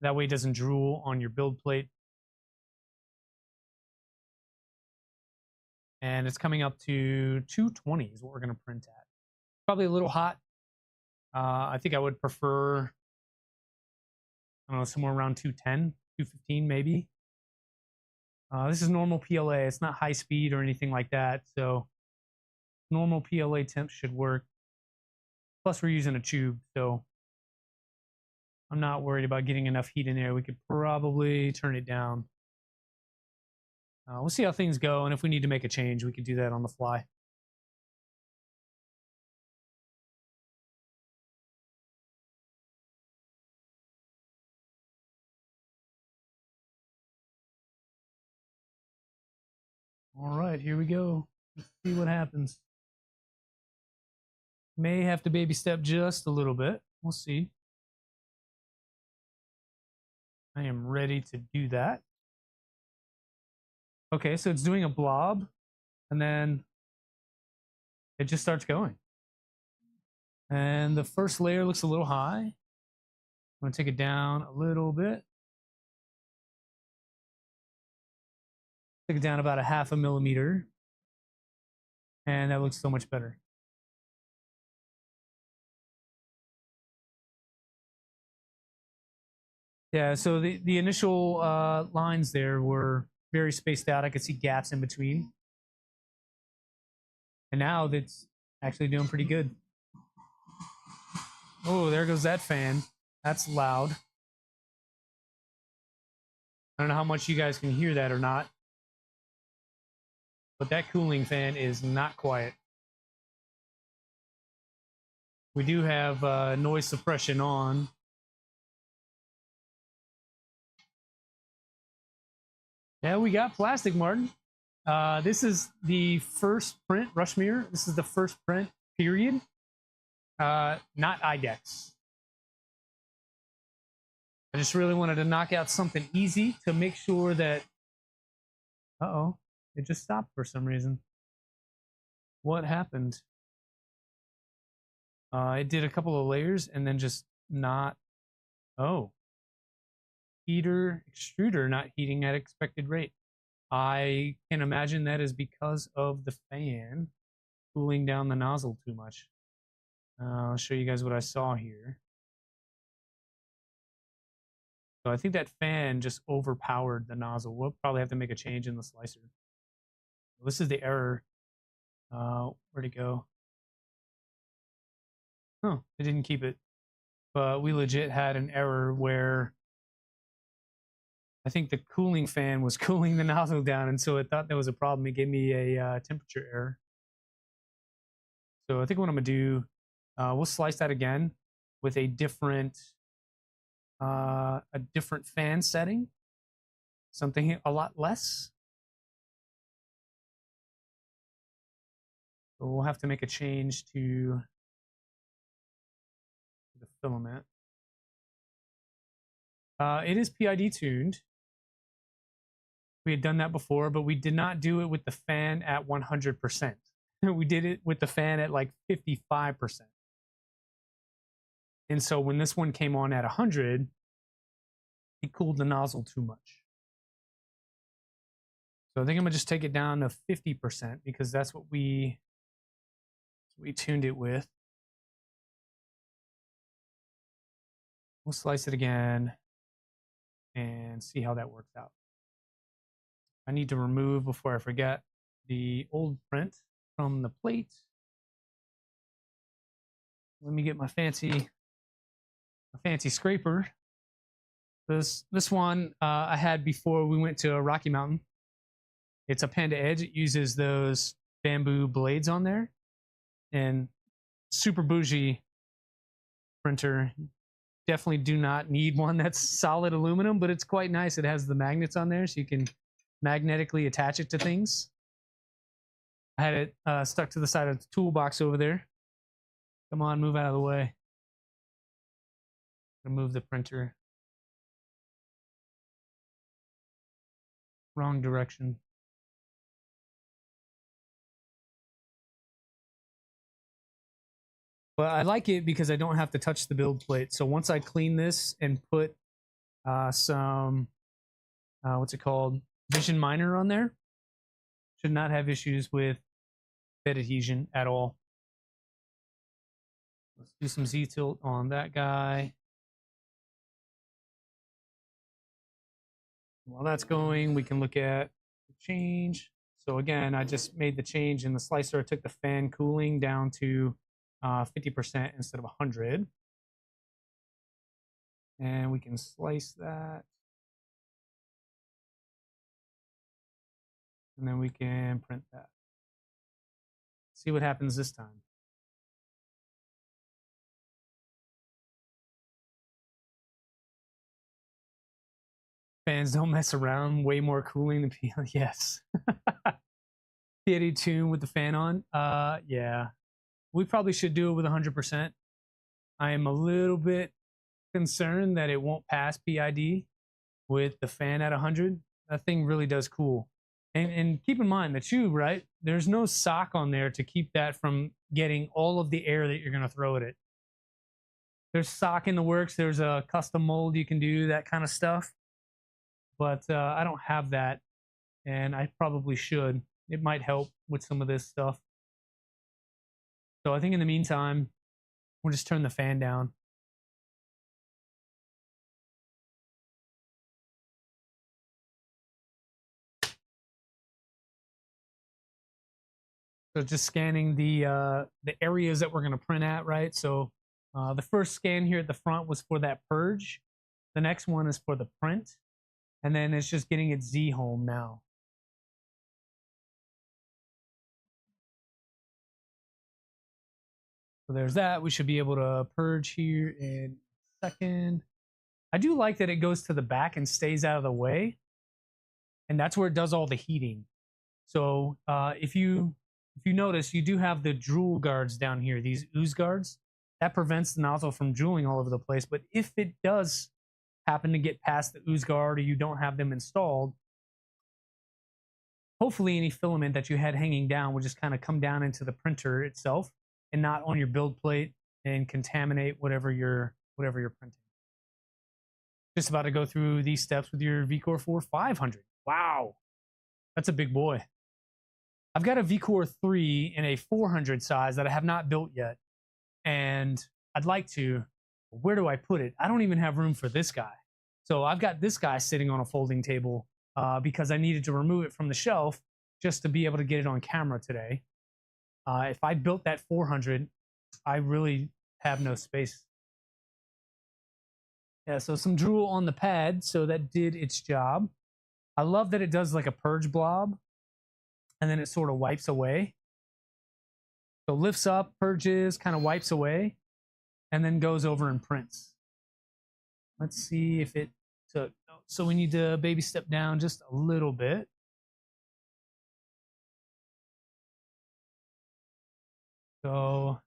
That way it doesn't drool on your build plate. And it's coming up to 220 is what we're going to print at. Probably a little hot. I think I would prefer, I don't know, somewhere around 210, 215 maybe. This is normal PLA. It's not high speed or anything like that. So normal PLA temp should work. Plus we're using a tube, so I'm not worried about getting enough heat in there. We could probably turn it down. We'll see how things go, and if we need to make a change, we could do that on the fly. All right, here we go. Let's see what happens. May have to baby step just a little bit. We'll see. I am ready to do that. Okay, so it's doing a blob, and then it just starts going. And the first layer looks a little high. I'm going to take it down a little bit. Take it down about 0.5 millimeter. And that looks so much better. Yeah, so the initial lines there were very spaced out. I could see gaps in between. And now that's actually doing pretty good. Oh, there goes that fan. That's loud. I don't know how much you guys can hear that or not. But that cooling fan is not quiet. We do have noise suppression on. Yeah, we got plastic, Martin. This is the first print, Rushmere. This is the first print, period. Not IDEX. I just really wanted to knock out something easy to make sure that... Uh-oh, it just stopped for some reason. What happened? It did a couple of layers and then just not... Oh. Heater, extruder not heating at expected rate. I can imagine that is because of the fan cooling down the nozzle too much. I'll show you guys what I saw here. So I think that fan just overpowered the nozzle. We'll probably have to make a change in the slicer. This is the error. Where'd it go? Oh, it didn't keep it. But we legit had an error where I think the cooling fan was cooling the nozzle down, and so it thought there was a problem. It gave me a temperature error. So I think what I'm gonna do, we'll slice that again with a different fan setting, something a lot less. So we'll have to make a change to the filament. It is PID tuned. We had done that before, but we did not do it with the fan at 100%. We did it with the fan at like 55%. And so when this one came on at 100, it cooled the nozzle too much. So I think I'm gonna just take it down to 50% because that's what we tuned it with. We'll slice it again and see how that works out. I need to remove, before I forget, the old print from the plate. Let me get my fancy scraper. This one I had before we went to Rocky Mountain. It's a Panda Edge. It uses those bamboo blades on there, and super bougie printer. Definitely do not need one that's solid aluminum, but it's quite nice. It has the magnets on there, so you can magnetically attach it to things. I had it stuck to the side of the toolbox over there. Come on, move out of the way. Move the printer. Wrong direction. But I like it because I don't have to touch the build plate. So once I clean this and put some, what's it called? Vision Miner on there, should not have issues with bed adhesion at all. Let's do some Z-tilt on that guy. While that's going, we can look at the change. So again, I just made the change in the slicer. I took the fan cooling down to 50% instead of 100. And we can slice that. And then we can print that. See what happens this time. Fans don't mess around. Way more cooling than PID. Yes. PID tune with the fan on. Yeah. We probably should do it with 100%. I am a little bit concerned that it won't pass PID with the fan at 100. That thing really does cool. And keep in mind the tube, right? There's no sock on there to keep that from getting all of the air that you're going to throw at it. There's sock in the works. There's a custom mold you can do, that kind of stuff. But I don't have that, and I probably should. It might help with some of this stuff. So I think in the meantime, we'll just turn the fan down. So just scanning the areas that we're going to print at, right? So the first scan here at the front was for that purge. The next one is for the print. And then it's just getting its Z home now. So there's that. We should be able to purge here in a second. I do like that it goes to the back and stays out of the way. And that's where it does all the heating. So if you notice, you do have the drool guards down here, these ooze guards. That prevents the nozzle from drooling all over the place. But if it does happen to get past the ooze guard or you don't have them installed, hopefully any filament that you had hanging down will just kind of come down into the printer itself and not on your build plate and contaminate whatever you're printing. Just about to go through these steps with your V-Core4 500. Wow, that's a big boy. I've got a V-Core 3 in a 400 size that I have not built yet, and I'd like to. Where do I put it? I don't even have room for this guy. So I've got this guy sitting on a folding table because I needed to remove it from the shelf just to be able to get it on camera today. If I built that 400, I really have no space. Yeah, so some drool on the pad, so that did its job. I love that it does like a purge blob, and then it sort of wipes away. So lifts up, purges, kind of wipes away, and then goes over and prints. Let's see if it took. So we need to baby step down just a little bit. So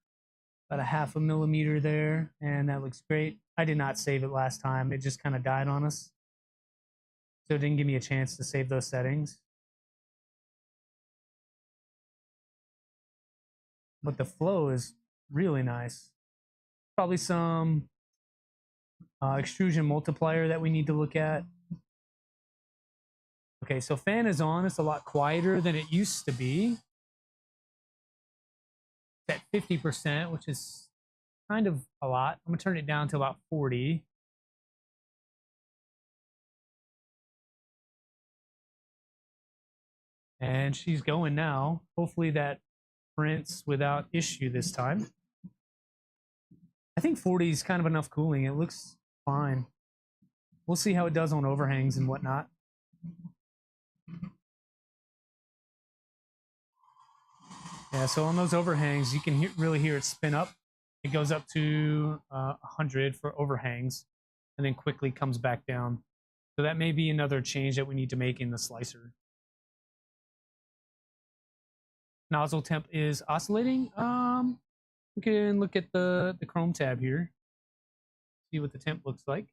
about a 0.5 millimeter there, and that looks great. I did not save it last time. It just kind of died on us. So it didn't give me a chance to save those settings. But the flow is really nice. Probably some extrusion multiplier that we need to look at. Okay, so fan is on. It's a lot quieter than it used to be. It's at 50%, which is kind of a lot. I'm gonna turn it down to about 40. And she's going now. Hopefully that prints without issue this time. I think 40 is kind of enough cooling. It looks fine. We'll see how it does on overhangs and whatnot. Yeah, so on those overhangs, you can really hear it spin up. It goes up to 100 for overhangs and then quickly comes back down. So that may be another change that we need to make in the slicer. Nozzle temp is oscillating. We can look at the Chrome tab here. See what the temp looks like.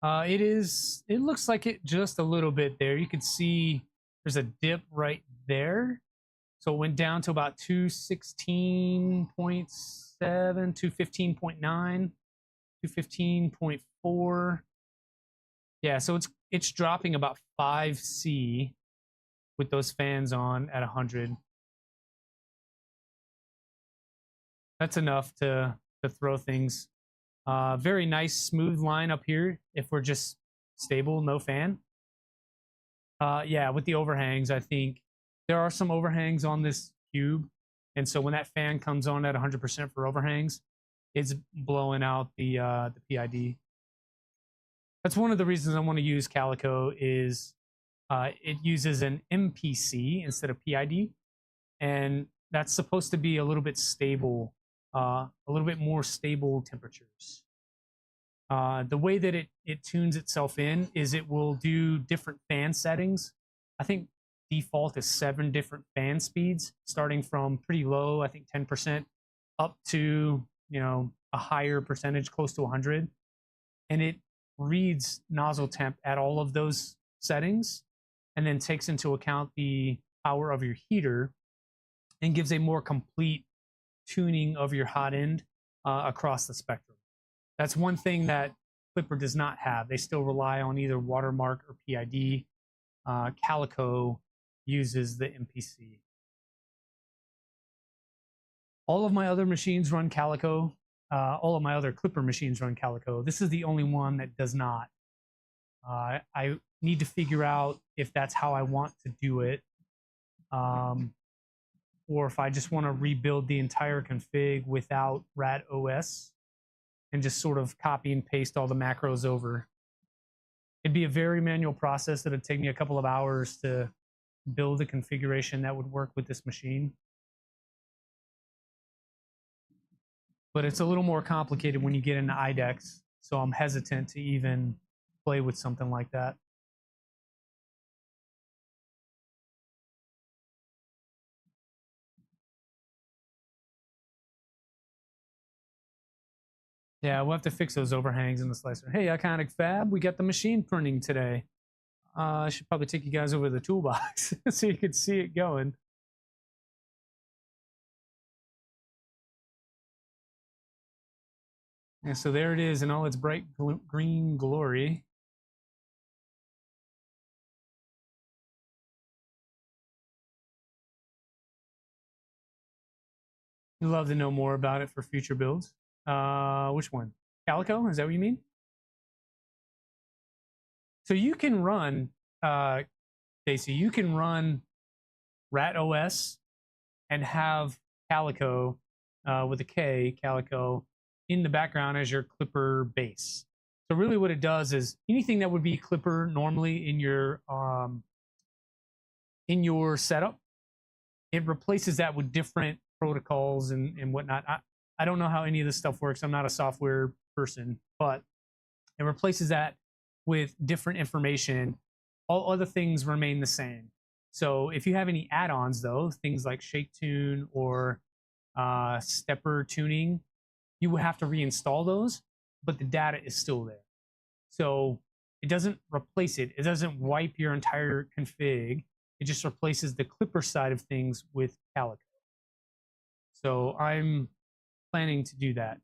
It looks like it just a little bit there. You can see there's a dip right there. So it went down to about 216.7, 215.9, 215.4. Yeah, so it's dropping about 5C with those fans on at 100. That's enough to throw things. Very nice smooth line up here if we're just stable, no fan. Yeah, with the overhangs, I think there are some overhangs on this cube. And so when that fan comes on at 100% for overhangs, it's blowing out the PID. That's one of the reasons I want to use Calico is it uses an MPC instead of PID. And that's supposed to be a little bit stable, a little bit more stable temperatures. The way that it tunes itself in is it will do different fan settings. I think default is 7 different fan speeds, starting from pretty low, I think 10%, up to, you know, a higher percentage, close to 100. And it reads nozzle temp at all of those settings and then takes into account the power of your heater and gives a more complete tuning of your hot end across the spectrum. That's one thing that Clipper does not have. They still rely on either watermark or PID. Calico uses the MPC. All of my other machines run Calico. All of my other Clipper machines run Calico. This is the only one that does not. I need to figure out if that's how I want to do it, or if I just want to rebuild the entire config without Rat OS and just sort of copy and paste all the macros over. It'd be a very manual process that would take me a couple of hours to build a configuration that would work with this machine. But it's a little more complicated when you get into IDEX, so I'm hesitant to even play with something like that. Yeah, we'll have to fix those overhangs in the slicer. Hey, Iconic Fab, we got the machine printing today. I should probably take you guys over to the toolbox so you can see it going. And so there it is in all its bright green glory. I'd love to know more about it for future builds. Which one? Calico? Is that what you mean? So you can run, Stacy, you can run Rat OS and have Calico with a K, Calico, in the background as your Clipper base. So really what it does is anything that would be Clipper normally in your setup, it replaces that with different protocols and whatnot. I don't know how any of this stuff works. I'm not a software person, but it replaces that with different information. All other things remain the same. So if you have any add-ons, though, things like Shake Tune or Stepper tuning, you will have to reinstall those, but the data is still there. So it doesn't replace it. It doesn't wipe your entire config. It just replaces the Clipper side of things with Calico. So I'm planning to do that.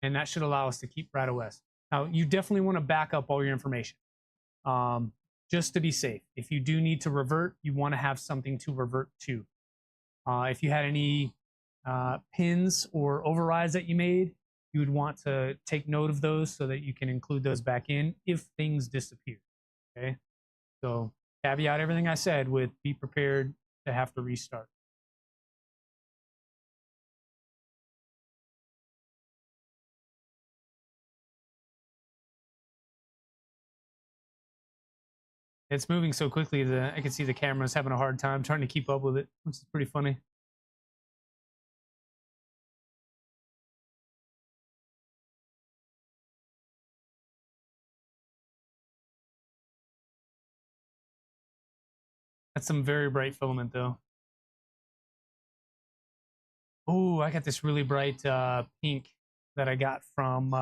And that should allow us to keep Rat OS. Now, you definitely want to back up all your information just to be safe. If you do need to revert, you want to have something to revert to. If you had any pins or overrides that you made, you would want to take note of those so that you can include those back in if things disappear. Okay, so caveat everything I said with be prepared to have to restart. It's moving so quickly that I can see the camera's having a hard time trying to keep up with it, which is pretty funny. That's some very bright filament, though. Oh, I got this really bright pink that I got from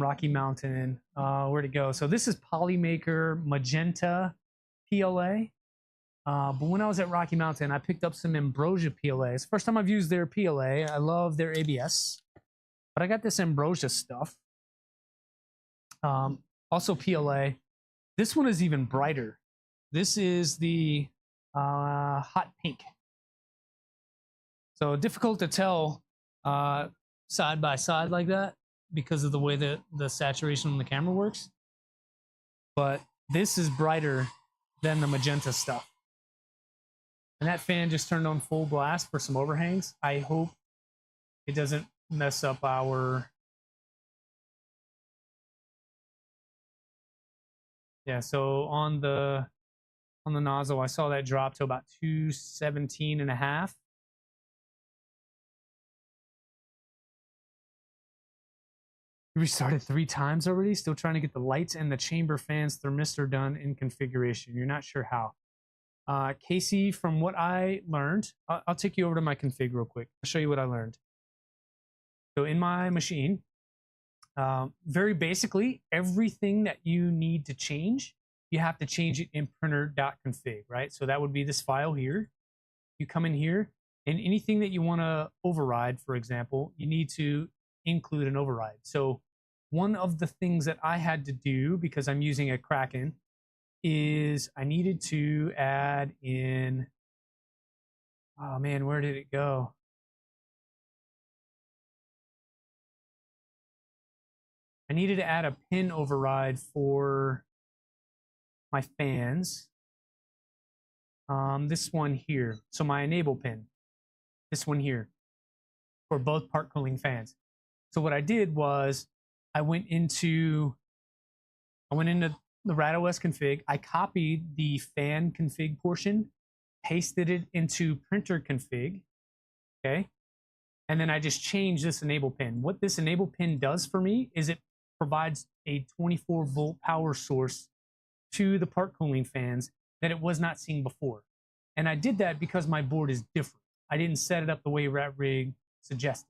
Rocky Mountain. Where'd it go? So this is Polymaker Magenta PLA. But when I was at Rocky Mountain, I picked up some Ambrosia PLAs. First time I've used their PLA. I love their ABS. But I got this Ambrosia stuff. Also PLA. This one is even brighter. This is the hot pink. So difficult to tell side by side like that because of the way that the saturation on the camera works. But this is brighter than the magenta stuff. And that fan just turned on full blast for some overhangs. I hope it doesn't mess up our... Yeah, so on the nozzle, I saw that drop to about 217.5. Restarted 3 times already. Still trying to get the lights and the chamber fans thermistor done in configuration. You're not sure how. Casey, from what I learned, I'll take you over to my config real quick. I'll show you what I learned. So in my machine, very basically, everything that you need to change, you have to change it in printer.config, right? So that would be this file here. You come in here, and anything that you want to override, for example, you need to include an override. So one of the things that I had to do, because I'm using a Kraken, is I needed to add in, oh man, where did it go? I needed to add a pin override for my fans. This one here. So my enable pin, this one here, for both part cooling fans. So what I did was I went into the Rat OS config. I copied the fan config portion, pasted it into printer config, okay? And then I just changed this enable pin. What this enable pin does for me is it provides a 24-volt power source to the part cooling fans that it was not seeing before. And I did that because my board is different. I didn't set it up the way RatRig suggested.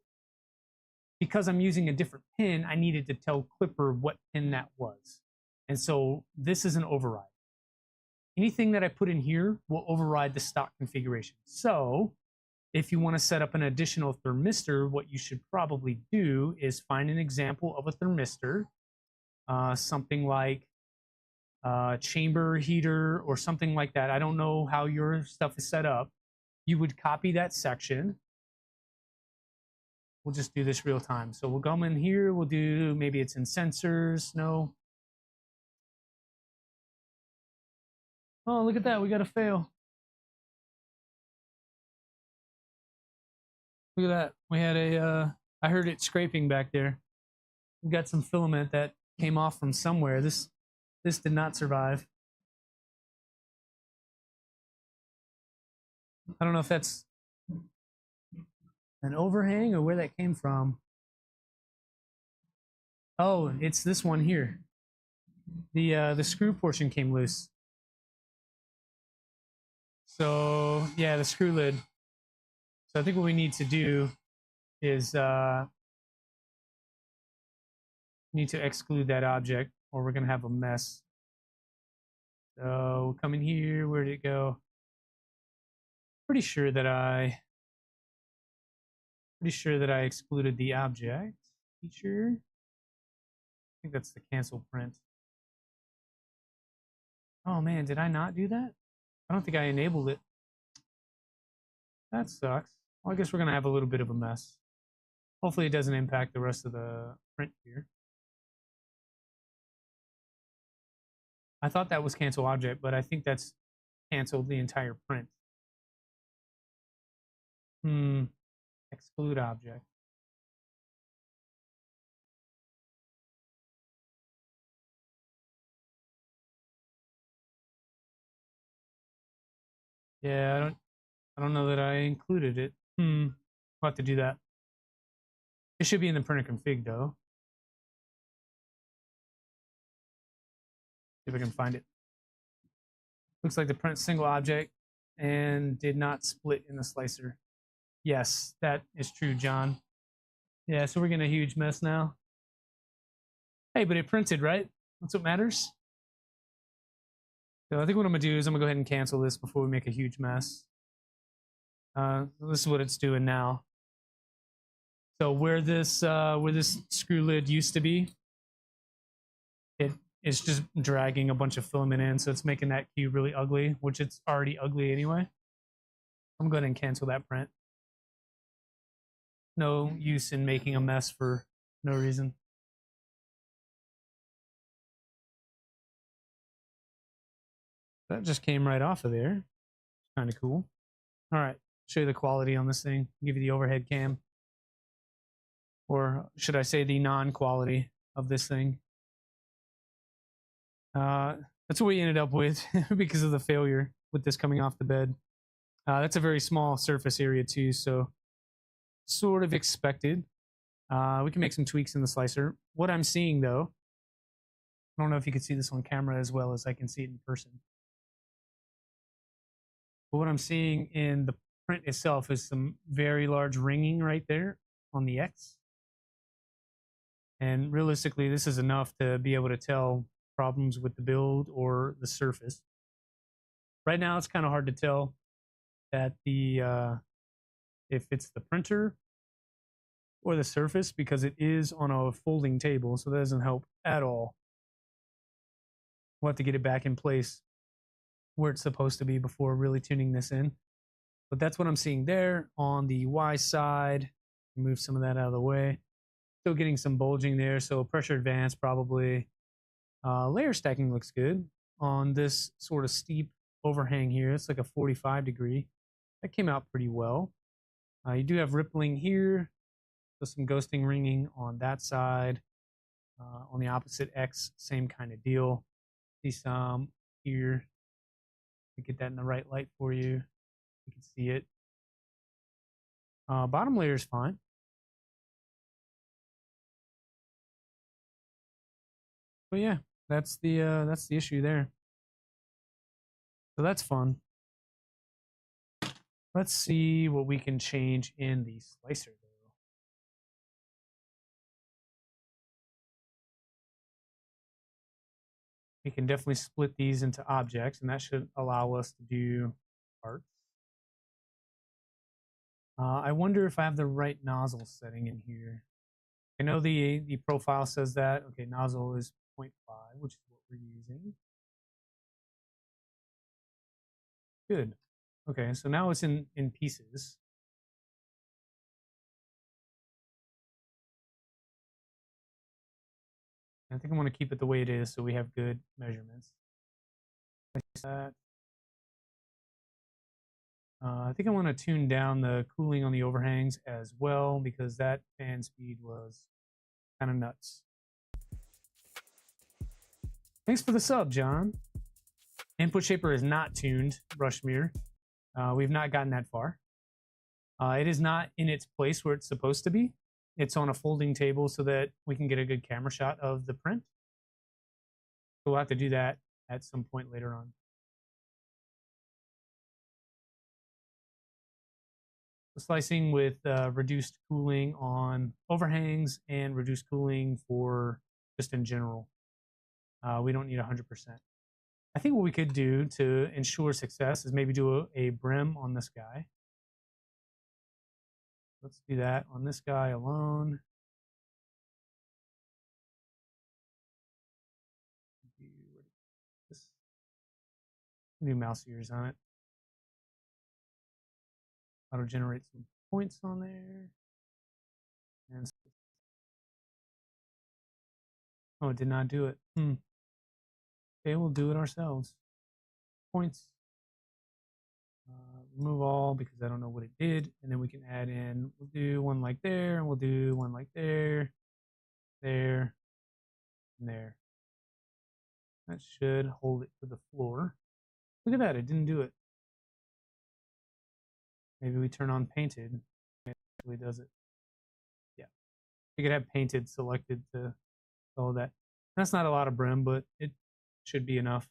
Because I'm using a different pin, I needed to tell Clipper what pin that was. And so this is an override. Anything that I put in here will override the stock configuration. So if you want to set up an additional thermistor, what you should probably do is find an example of a thermistor, something like chamber heater or something like that. I don't know how your stuff is set up. You would copy that section. We'll just do this real time. So we'll come in here. We'll do, maybe it's in sensors. No. Oh, look at that. We got a fail. Look at that. We had a, I heard it scraping back there. We got some filament that came off from somewhere. This did not survive. I don't know if that's an overhang or where that came from. Oh, it's this one here. The screw portion came loose. So yeah, the screw lid. So I think what we need to do is need to exclude that object, or we're gonna have a mess. So come in here. Where did it go? Pretty sure that I excluded the object feature. I think that's the cancel print. Oh man, did I not do that? I don't think I enabled it. That sucks. Well, I guess we're gonna have a little bit of a mess. Hopefully it doesn't impact the rest of the print here. I thought that was cancel object, but I think that's canceled the entire print. Exclude object. Yeah, I don't know that I included it. I'll have to do that. It should be in the printer config though. See if I can find it. Looks like the print single object and did not split in the slicer. Yes, that is true, John. Yeah, so we're getting a huge mess now. Hey, but it printed, right? That's what matters. So I think what I'm gonna do is I'm gonna go ahead and cancel this before we make a huge mess. This is what it's doing now. So where this screw lid used to be, it's just dragging a bunch of filament in, so it's making that cube really ugly, which it's already ugly anyway. I'm going to cancel that print. No use in making a mess for no reason. That just came right off of there. Kind of cool. All right, show you the quality on this thing. Give you the overhead cam. Or should I say the non-quality of this thing. That's what we ended up with because of the failure with this coming off the bed. That's a very small surface area too, so sort of expected. We can make some tweaks in the slicer. What I'm seeing though, I don't know if you can see this on camera as well as I can see it in person. But what I'm seeing in the print itself is some very large ringing right there on the X. And realistically, this is enough to be able to tell problems with the build or the surface. Right now, it's kind of hard to tell that if it's the printer or the surface because it is on a folding table, so that doesn't help at all. We'll have to get it back in place where it's supposed to be before really tuning this in. But that's what I'm seeing there on the Y side. Move some of that out of the way. Still getting some bulging there, so pressure advance probably. Layer stacking looks good on this sort of steep overhang here. It's like a 45 degree. That came out pretty well. You do have rippling here, so some ghosting ringing on that side. On the opposite X, same kind of deal. See some here. To get that in the right light for you. You can see it. Bottom layer is fine. But yeah, that's the issue there. So that's fun. Let's see what we can change in the slicer though. We can definitely split these into objects, and that should allow us to do parts. I wonder if I have the right nozzle setting in here. I know the profile says that. Okay, nozzle is 0.5, which is what we're using. Good. Okay, so now it's in pieces. I think I want to keep it the way it is so we have good measurements. Like that. I think I want to tune down the cooling on the overhangs as well because that fan speed was kind of nuts. Thanks for the sub, John. Input shaper is not tuned, brush mirror. We've not gotten that far. It is not in its place where it's supposed to be. It's on a folding table so that we can get a good camera shot of the print. So we'll have to do that at some point later on. Slicing with reduced cooling on overhangs and reduced cooling for just in general. We don't need 100%. I think what we could do to ensure success is maybe do a brim on this guy. Let's do that on this guy alone. New mouse ears on it. Auto generate some points on there. And oh, it did not do it. Okay, we'll do it ourselves. Points. Remove all because I don't know what it did. And then we can add in, we'll do one like there, and we'll do one like there, there, and there. That should hold it to the floor. Look at that, it didn't do it. Maybe we turn on painted. It actually does it. Yeah. You could have painted selected to all that. That's not a lot of brim, but it should be enough.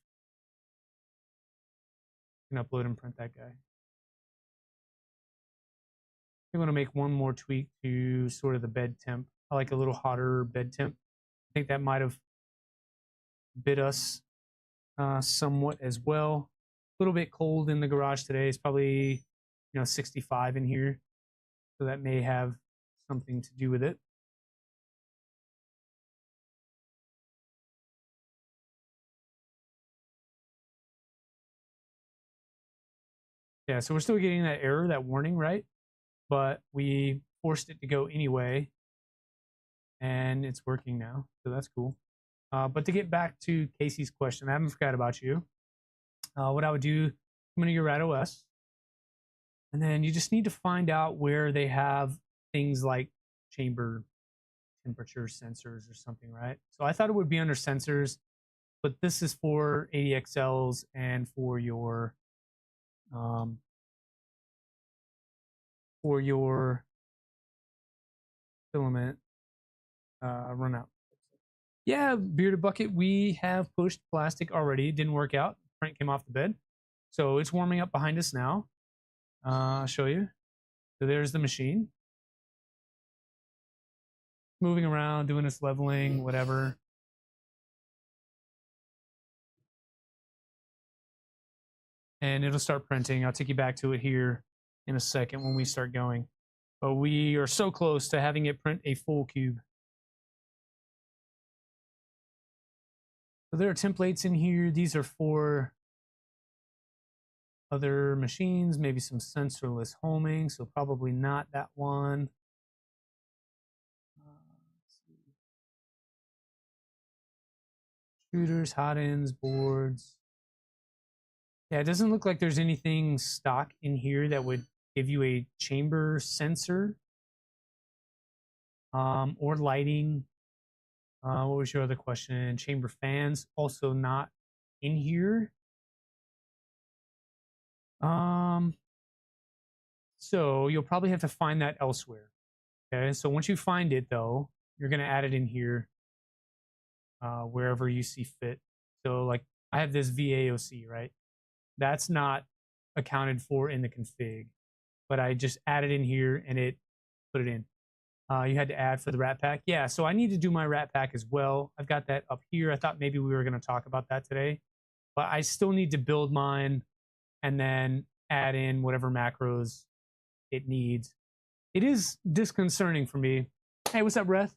You can upload and print that guy. I'm going to make one more tweak to sort of the bed temp. I like a little hotter bed temp. I think that might have bit us somewhat as well. A little bit cold in the garage today. It's probably 65 in here, so that may have something to do with it. Yeah, so we're still getting that error, that warning, right? But we forced it to go anyway, and it's working now, so that's cool. But to get back to Casey's question, I haven't forgot about you. What I would do, come into your Rat OS, and then you just need to find out where they have things like chamber temperature sensors or something, right? So I thought it would be under sensors, but this is for ADXLs and for your filament run out. Yeah, bearded bucket, we have pushed plastic already. It didn't work out. Print came off the bed. So it's warming up behind us now. I'll show you. So there's the machine. Moving around, doing its leveling, whatever. And it'll start printing. I'll take you back to it here in a second when we start going. But we are so close to having it print a full cube. So there are templates in here. These are for other machines, maybe some sensorless homing, so probably not that one. Shooters, hot ends, boards. Yeah, it doesn't look like there's anything stock in here that would give you a chamber sensor or lighting. What was your other question? Chamber fans, also not in here. So you'll probably have to find that elsewhere. Okay, so once you find it though, you're gonna add it in here wherever you see fit. So like I have this VAOC, right? That's not accounted for in the config, but I just added in here and it put it in. You had to add for the rat pack. Yeah, so I need to do my rat pack as well. I've got that up here. I thought maybe we were going to talk about that today, but I still need to build mine and then add in whatever macros it needs. It is disconcerting for me. Hey, what's up, Reth?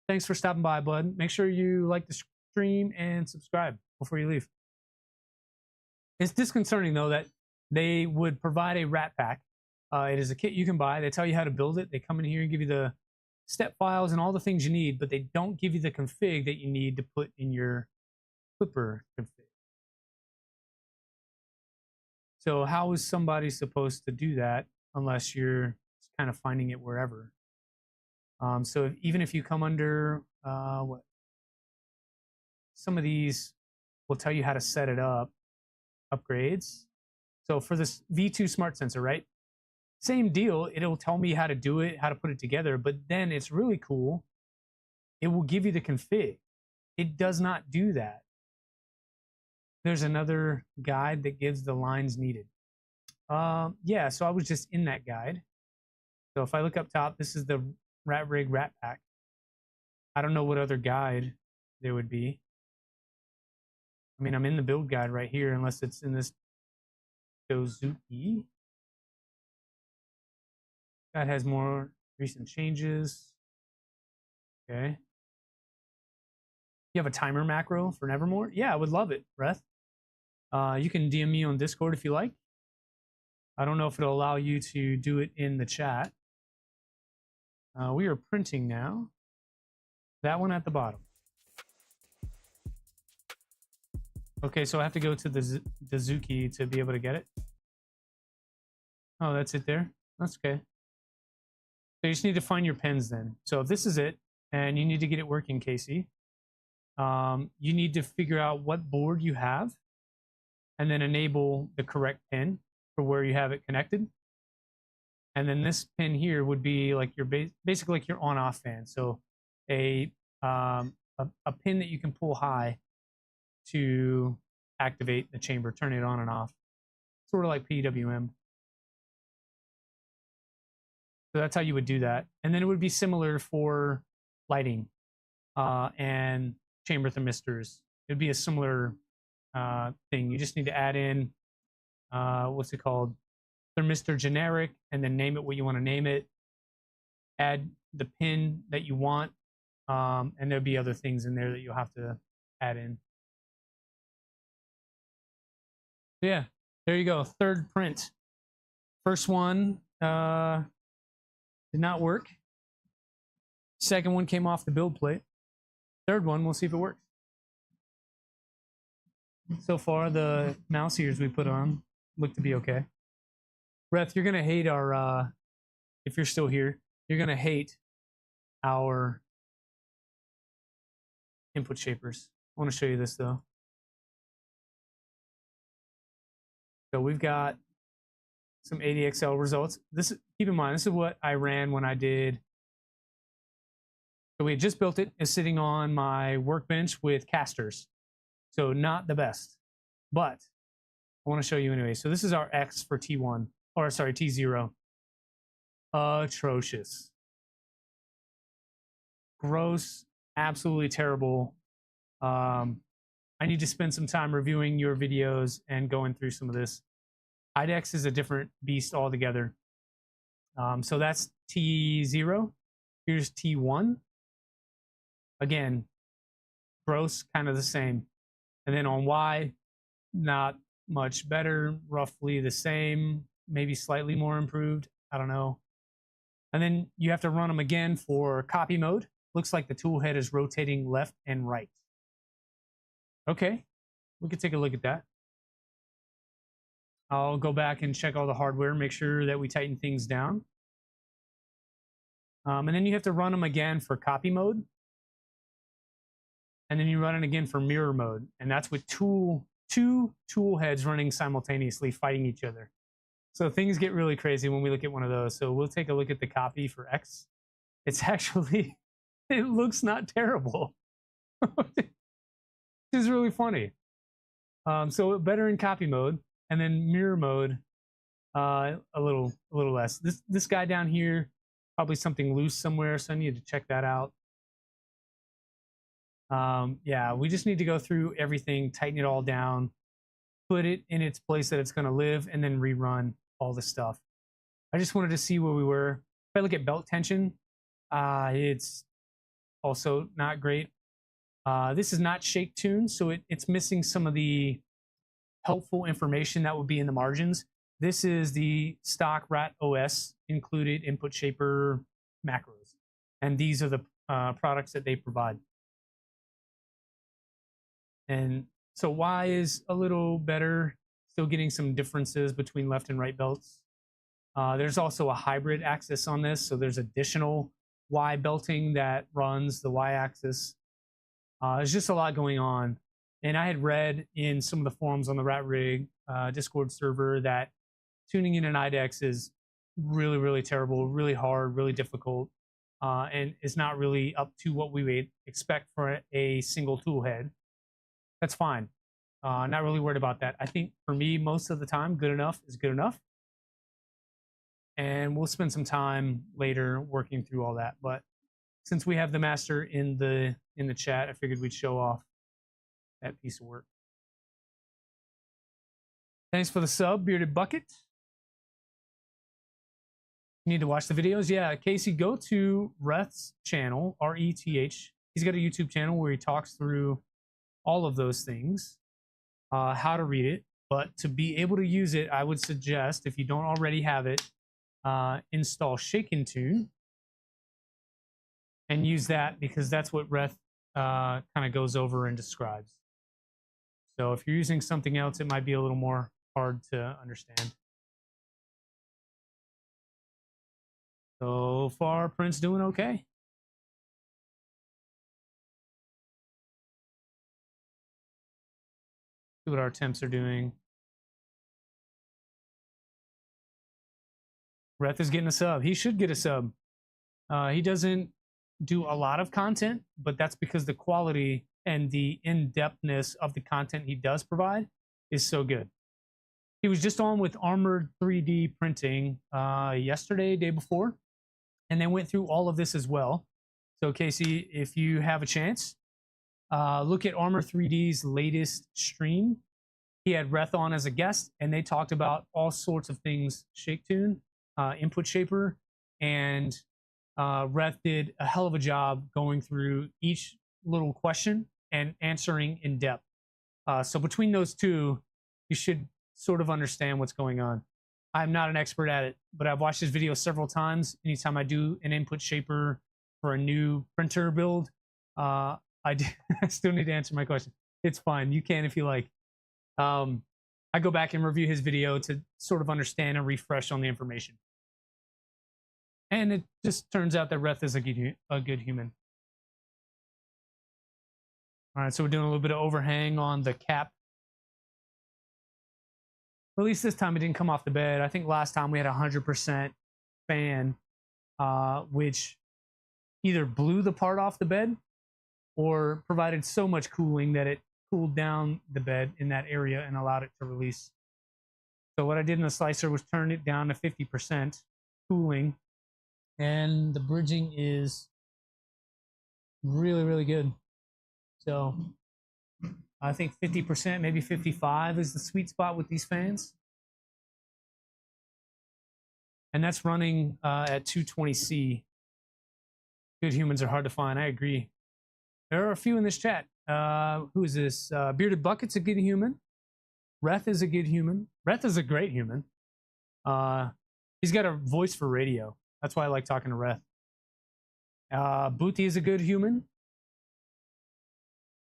Thanks for stopping by, bud. Make sure you like the stream and subscribe before you leave. It's disconcerting, though, that they would provide a rat pack. It is a kit you can buy. They tell you how to build it. They come in here and give you the step files and all the things you need, but they don't give you the config that you need to put in your Clipper config. So how is somebody supposed to do that unless you're kind of finding it wherever? So even if you come under what some of these will tell you how to set it up, upgrades. So for this V2 smart sensor, right? Same deal. It'll tell me how to do it, how to put it together, but then it's really cool. It will give you the config. It does not do that. There's another guide that gives the lines needed. Yeah, so I was just in that guide. So if I look up top, this is the RatRig Rat Pack. I don't know what other guide there would be. I mean, I'm in the build guide right here, unless it's in this Dozuki. That has more recent changes. Okay. You have a timer macro for Nevermore? Yeah, I would love it, Breath. You can DM me on Discord if you like. I don't know if it'll allow you to do it in the chat. We are printing now. That one at the bottom. Okay, so I have to go to the Dozuki to be able to get it. Oh, that's it there. That's okay. So you just need to find your pins then. So if this is it, and you need to get it working, Casey, you need to figure out what board you have, and then enable the correct pin for where you have it connected. And then this pin here would be like your basically like your on-off fan. So a pin that you can pull high to activate the chamber, turn it on and off, sort of like PWM. So that's how you would do that. And then it would be similar for lighting and chamber thermistors. It'd be a similar thing. You just need to add in, what's it called? Thermistor generic, and then name it what you want to name it. Add the pin that you want, and there'll be other things in there that you'll have to add in. Yeah, there you go. Third print. First one did not work. Second one came off the build plate. Third one, we'll see if it works. So far, the mouse ears we put on look to be okay. Reth, you're gonna hate our, if you're still here, you're gonna hate our input shapers. I want to show you this though. So we've got some ADXL results. This, keep in mind, this is what I ran when I did. So we had just built it. It's sitting on my workbench with casters. So not the best, but I want to show you anyway. So this is our X for T1, or sorry, T0. Atrocious. Gross, absolutely terrible. I need to spend some time reviewing your videos and going through some of this. IDEX is a different beast altogether. So that's T0. Here's T1. Again, gross, kind of the same. And then on Y, not much better, roughly the same, maybe slightly more improved. I don't know. And then you have to run them again for copy mode. Looks like the tool head is rotating left and right. Okay, we can take a look at that. I'll go back and check all the hardware, make sure that we tighten things down. And then you have to run them again for copy mode. And then you run it again for mirror mode. And that's with two tool heads running simultaneously, fighting each other. So things get really crazy when we look at one of those. So we'll take a look at the copy for X. It's actually, it looks not terrible. This is really funny. So better in copy mode, and then mirror mode, a little less. This guy down here, probably something loose somewhere, so I need to check that out. Yeah, we just need to go through everything, tighten it all down, put it in its place that it's going to live, and then rerun all the stuff. I just wanted to see where we were. If I look at belt tension, it's also not great. This is not shake tuned, so it's missing some of the helpful information that would be in the margins. This is the stock Rat OS included input shaper macros, and these are the products that they provide. And so Y is a little better. Still getting some differences between left and right belts. There's also a hybrid axis on this, so there's additional Y belting that runs the Y axis. There's just a lot going on. And I had read in some of the forums on the RatRig Discord server that tuning in an IDEX is really, really terrible, really hard, really difficult, and is not really up to what we would expect for a single tool head. That's fine. Not really worried about that. I think for me, most of the time, good enough is good enough. And we'll spend some time later working through all that. But since we have the master in the chat, I figured we'd show off that piece of work. Thanks for the sub, Bearded Bucket. You need to watch the videos? Yeah, Casey, go to Reth's channel, R-E-T-H. He's got a YouTube channel where he talks through all of those things, how to read it. But to be able to use it, I would suggest, if you don't already have it, install Shake and Tune and use that, because that's what Reth kind of goes over and describes. So if you're using something else, it might be a little more hard to understand. So far, Prince doing okay. See what our temps are doing. Reth is getting a sub. He should get a sub. He doesn't do a lot of content, but that's because the quality and the in-depthness of the content he does provide is so good. He was just on with Armored 3D Printing yesterday, day before, and they went through all of this as well. So Casey, if you have a chance, look at Armor 3D's latest stream. He had Reth on as a guest, and they talked about all sorts of things, ShakeTune, Input Shaper, and Reth did a hell of a job going through each little question and answering in depth. So between those two, you should sort of understand what's going on. I'm not an expert at it, but I've watched his video several times. Anytime I do an Input Shaper for a new printer build, I still need to answer my question. It's fine. You can if you like. I go back and review his video to sort of understand and refresh on the information. And it just turns out that Reth is a good human. All right, so we're doing a little bit of overhang on the cap. At least this time it didn't come off the bed. I think last time we had 100% fan, which either blew the part off the bed or provided so much cooling that it cooled down the bed in that area and allowed it to release. So what I did in the slicer was turn it down to 50% cooling, and the bridging is really, really good. So I think 50%, maybe 55 is the sweet spot with these fans. And that's running at 220C. Good humans are hard to find. I agree. There are a few in this chat. Who is this? Bearded Bucket's a good human. Reth is a good human. Reth is a great human. He's got a voice for radio. That's why I like talking to Reth. Booty is a good human.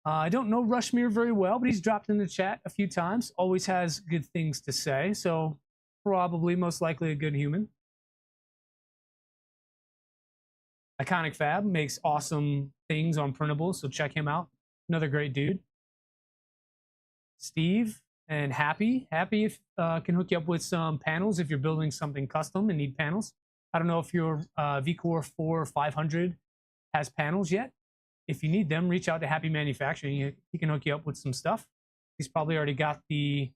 I don't know Rushmere very well, but he's dropped in the chat a few times. Always has good things to say, so probably most likely a good human. Iconic Fab makes awesome things on printables, so check him out. Another great dude. Steve and Happy. Happy can hook you up with some panels if you're building something custom and need panels. I don't know if your V-Core4 500 has panels yet. If you need them, reach out to Happy Manufacturing. He can hook you up with some stuff. He's probably already got the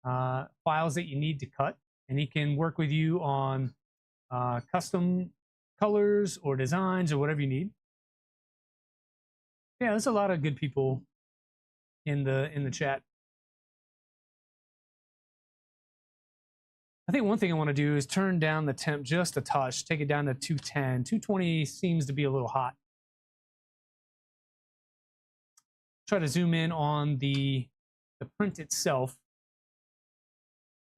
files that you need to cut, and he can work with you on custom colors or designs or whatever you need. Yeah, there's a lot of good people in the chat. I think one thing I want to do is turn down the temp just a touch, take it down to 210. 220 seems to be a little hot. Try to zoom in on the print itself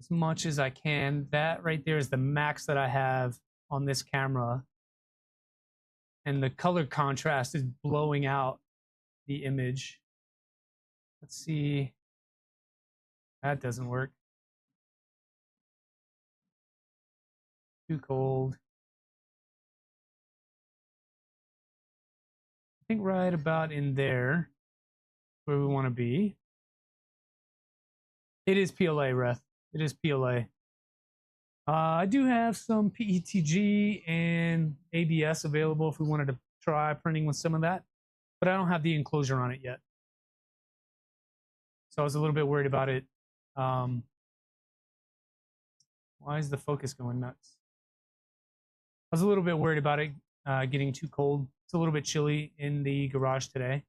as much as I can. That right there is the max that I have on this camera. And the color contrast is blowing out the image. Let's see. That doesn't work. Too cold. I think right about in there where we want to be. It is PLA, Reth. It is PLA. I do have some PETG and ABS available if we wanted to try printing with some of that, but I don't have the enclosure on it yet. So I was a little bit worried about it. Why is the focus going nuts? I was a little bit worried about it getting too cold. It's a little bit chilly in the garage today.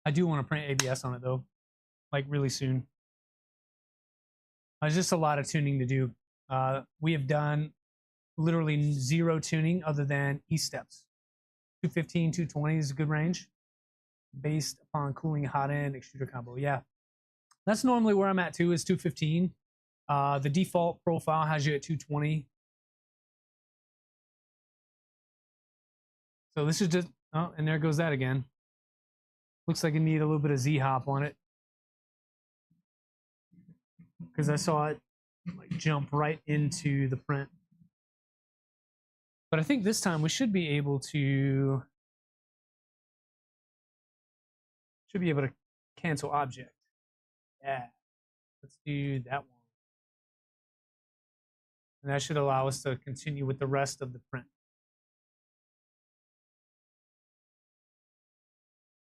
I do want to print ABS on it though, like really soon. There's just a lot of tuning to do. We have done literally zero tuning other than E-steps. 215, 220 is a good range based upon cooling hot end extruder combo. Yeah, that's normally where I'm at too, is 215. The default profile has you at 220. So this is just, oh, and there goes that again. Looks like I need a little bit of Z-hop on it, because I saw it like jump right into the print. But I think this time we should be able to cancel object. Yeah, let's do that one. And that should allow us to continue with the rest of the print.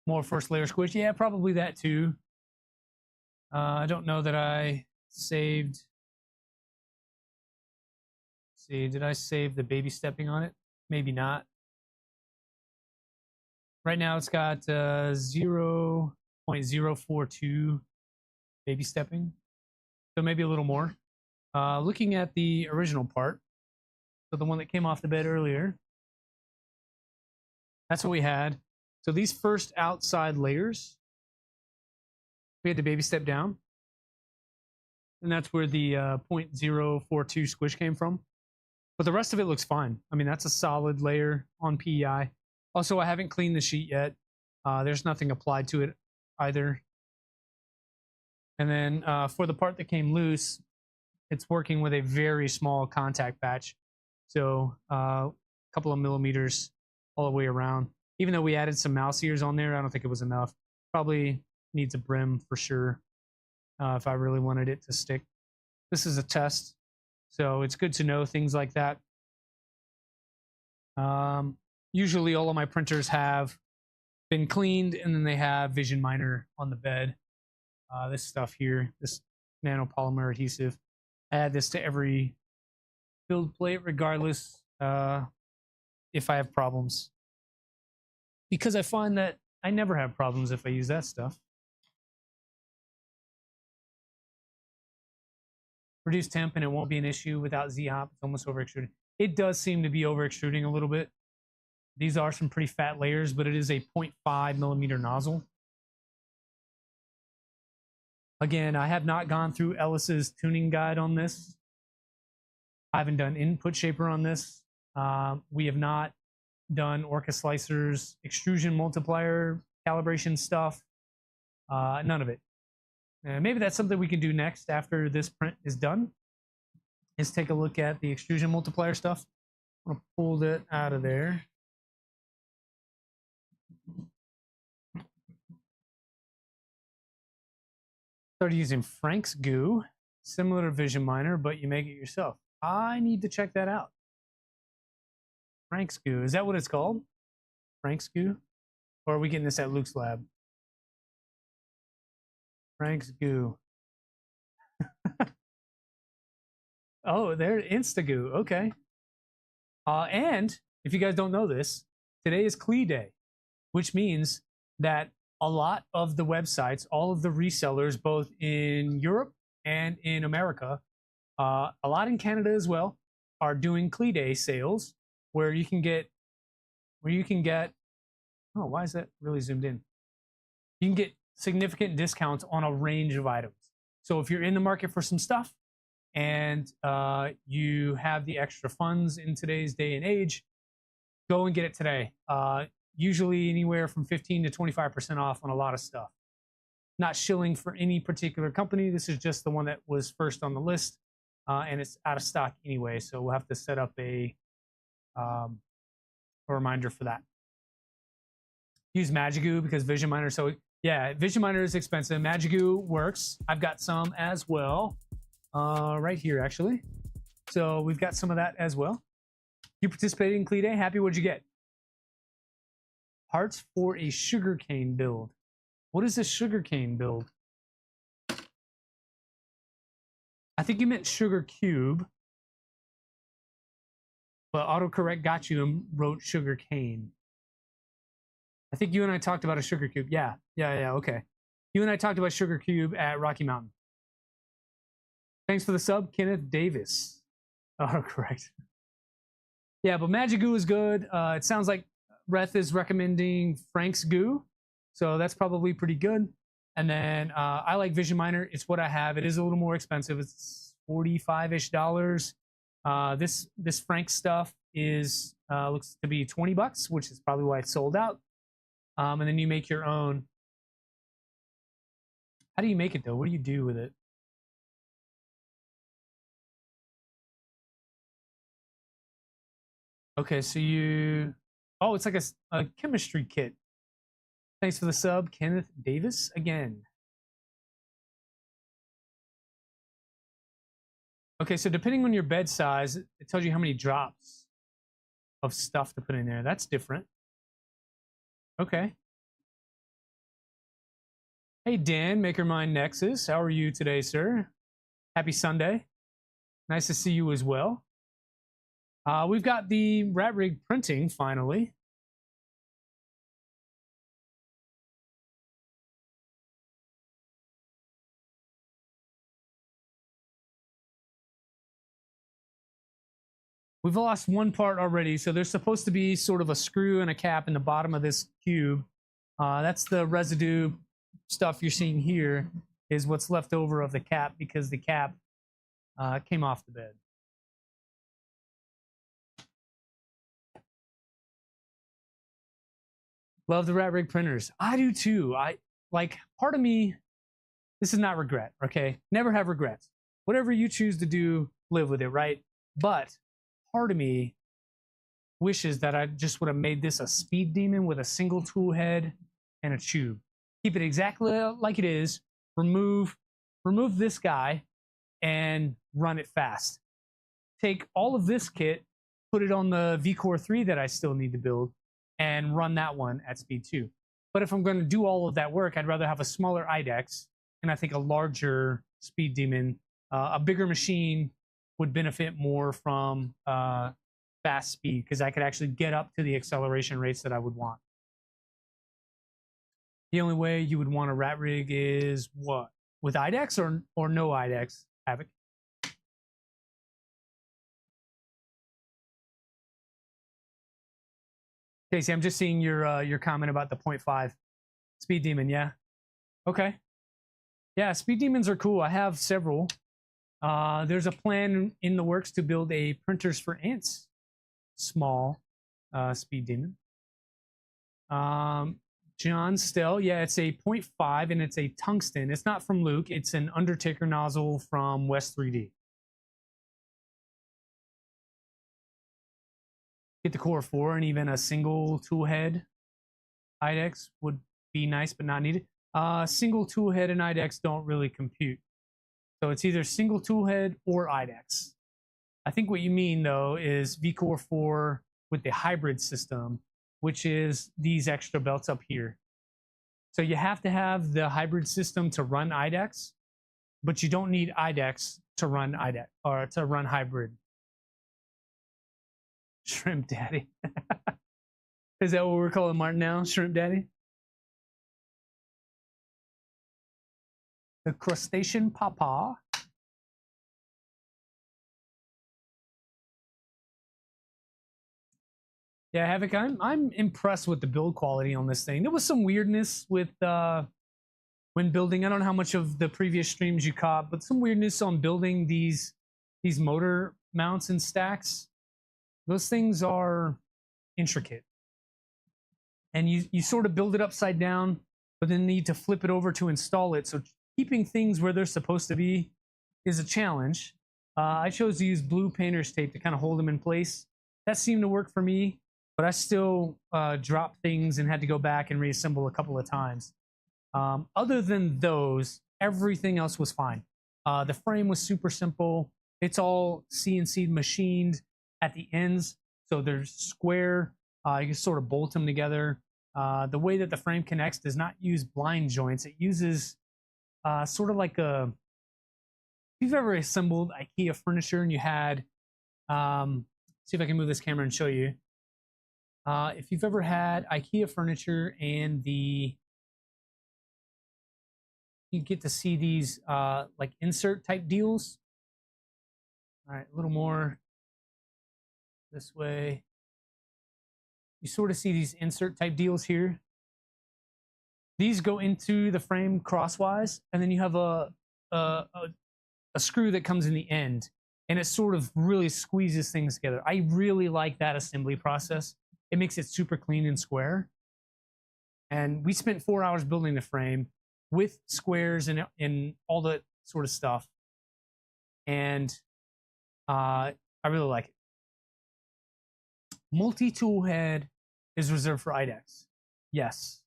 More first layer squish. Yeah, probably that too. I don't know that I saved. Let's see, did I save the baby stepping on it? Maybe not. Right now it's got 0.042 baby stepping. So maybe a little more. Looking at the original part, so the one that came off the bed earlier, that's what we had. So these first outside layers, we had to baby step down. And that's where the 0.042 squish came from. But the rest of it looks fine. I mean, that's a solid layer on PEI. Also, I haven't cleaned the sheet yet. There's nothing applied to it either. And then for the part that came loose, it's working with a very small contact patch. So a couple of millimeters all the way around. Even though we added some mouse ears on there, I don't think it was enough. Probably needs a brim for sure if I really wanted it to stick. This is a test, so it's good to know things like that. Usually all of my printers have been cleaned, and then they have Vision Miner on the bed. This stuff here, this nanopolymer adhesive, I add this to every build plate regardless if I have problems. Because I find that I never have problems if I use that stuff. Reduce temp and it won't be an issue without Z-hop. It's almost over extruding. It does seem to be over extruding a little bit. These are some pretty fat layers, but it is a 0.5 millimeter nozzle. Again, I have not gone through Ellis's tuning guide on this. I haven't done input shaper on this. We have not done Orca Slicer's extrusion multiplier calibration stuff. None of it. Maybe that's something we can do next after this print is done, is take a look at the extrusion multiplier stuff. I'm going to pull that out of there. Started using Frank's Goo, similar to Vision Miner, but you make it yourself. I need to check that out. Frank's Goo, is that what it's called? Frank's Goo? Or are we getting this at Luke's lab? Frank's Goo. Oh, there, Instagoo. Okay. And if you guys don't know this, today is CLE Day, which means that a lot of the websites, all of the resellers, both in Europe and in America, a lot in Canada as well, are doing CLE Day sales where you can get, oh, why is that really zoomed in? You can get significant discounts on a range of items. So if you're in the market for some stuff and you have the extra funds in today's day and age, go and get it today. Usually anywhere from 15 to 25% off on a lot of stuff. Not shilling for any particular company. This is just the one that was first on the list, and it's out of stock anyway. So we'll have to set up a reminder for that. Use Magigoo because Vision Miner. So yeah, Vision Miner is expensive. Magigoo works. I've got some as well, right here actually. So we've got some of that as well. You participated in Clee Day. Happy. What'd you get? Parts for a sugarcane build. What is a sugarcane build? I think you meant sugar cube, but autocorrect got you and wrote sugar cane. I think you and I talked about a sugar cube. Yeah, okay. You and I talked about sugar cube at Rocky Mountain. Thanks for the sub, Kenneth Davis. Autocorrect. Yeah, but Magigoo is good. It sounds like Reth is recommending Frank's Goo, so that's probably pretty good. And then I like Vision Miner. It's what I have. It is a little more expensive. It's $45-ish. This Frank stuff is looks to be $20, which is probably why it's sold out. And then you make your own. How do you make it though? What do you do with it? Okay, so you. Oh, it's like a chemistry kit. Thanks for the sub, Kenneth Davis again. Okay, so depending on your bed size, it tells you how many drops of stuff to put in there. That's different. Okay. Hey, Dan, MakerMind Nexus. How are you today, sir? Happy Sunday. Nice to see you as well. We've got the RatRig printing, finally. We've lost one part already, so there's supposed to be sort of a screw and a cap in the bottom of this cube. That's the residue stuff you're seeing here is what's left over of the cap because the cap came off the bed. Love the RatRig printers. I do too. Part of me, this is not regret, okay? Never have regrets. Whatever you choose to do, live with it, right? But part of me wishes that I just would have made this a speed demon with a single tool head and a tube. Keep it exactly like it is. Remove this guy and run it fast. Take all of this kit, put it on the V-Core4 that I still need to build, and run that one at speed 2. But if I'm going to do all of that work, I'd rather have a smaller IDEX and I think a larger speed demon. A bigger machine would benefit more from fast speed because I could actually get up to the acceleration rates that I would want. The only way you would want a RatRig is what? With IDEX or no IDEX, Havoc? Casey, I'm just seeing your comment about the 0.5 speed demon. Yeah. Okay. Yeah, speed demons are cool. I have several. There's a plan in the works to build a printers for ants small speed demon. John Stell, yeah, it's a 0.5 and it's a tungsten. It's not from Luke. It's an Undertaker nozzle from West 3D. Get the Core 4 and even a single tool head IDEX would be nice, but not needed. Single tool head and IDEX don't really compute. So it's either single tool head or IDEX. I think what you mean though is V-Core4 with the hybrid system, which is these extra belts up here. So you have to have the hybrid system to run IDEX, but you don't need IDEX to run IDEX or to run hybrid. Shrimp Daddy. Is that what we're calling Martin now? Shrimp Daddy? The crustacean papa. Yeah, Havoc, I'm impressed with the build quality on this thing. There was some weirdness with when building. I don't know how much of the previous streams you caught, but some weirdness on building these motor mounts and stacks. Those things are intricate. And you sort of build it upside down, but then need to flip it over to install it. So keeping things where they're supposed to be is a challenge. I chose to use blue painter's tape to kind of hold them in place. That seemed to work for me, but I still dropped things and had to go back and reassemble a couple of times. Other than those, everything else was fine. The frame was super simple. It's all CNC machined at the ends, so they're square. You can sort of bolt them together. The way that the frame connects does not use blind joints. It uses sort of like a, if you've ever assembled IKEA furniture and you had, see if I can move this camera and show you. If you've ever had IKEA furniture and you get to see these like insert type deals. All right, a little more this way. You sort of see these insert type deals here. These go into the frame crosswise, and then you have a screw that comes in the end, and it sort of really squeezes things together. I really like that assembly process. It makes it super clean and square. And we spent 4 hours building the frame with squares and all that sort of stuff. And I really like it. Multi-tool head is reserved for IDEX. Yes.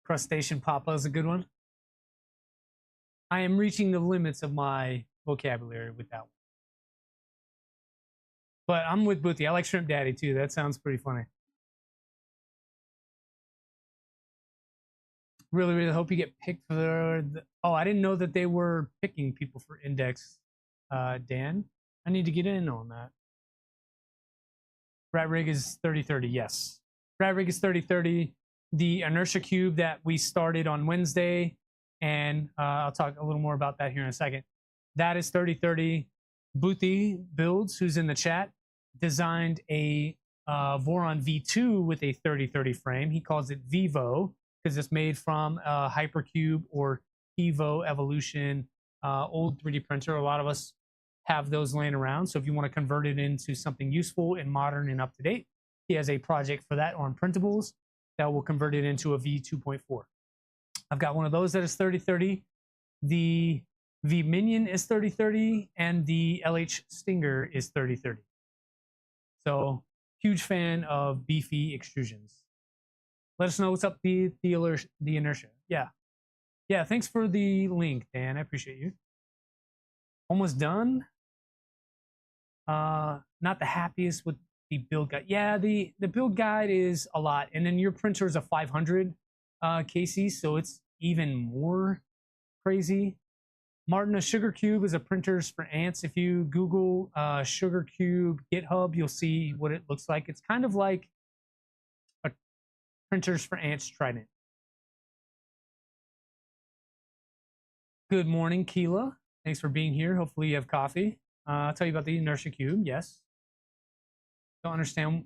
Crustacean Papa is a good one. I am reaching the limits of my vocabulary with that one. But I'm with Boothie. I like Shrimp Daddy too. That sounds pretty funny. Really, really hope you get picked for the... Oh, I didn't know that they were picking people for Index, Dan. I need to get in on that. RatRig is 3030, yes. RatRig is 3030. The inertia cube that we started on Wednesday, and I'll talk a little more about that here in a second. That is 3030. Boothie Builds, who's in the chat, designed a Voron V2 with a 3030 frame. He calls it Vivo because it's made from a Hypercube or Evo Evolution old 3D printer. A lot of us have those laying around. So if you want to convert it into something useful and modern and up to date, he has a project for that on printables that will convert it into a V2.4. I've got one of those that is 3030. The V Minion is 3030, and the LH Stinger is 3030. So huge fan of beefy extrusions. Let us know what's up the inertia. Yeah, thanks for the link, Dan. I appreciate you. Almost done. Not the happiest with the build guide. Yeah, the build guide is a lot, and then your printer is a 500 KC, so it's even more crazy. Martin, a Sugar Cube is a printers for ants. If you Google Sugar Cube GitHub, you'll see what it looks like. It's kind of like a printers for ants Trident. Good morning, Keela. Thanks for being here. Hopefully you have coffee. I'll tell you about the inertia cube. Yes. Don't understand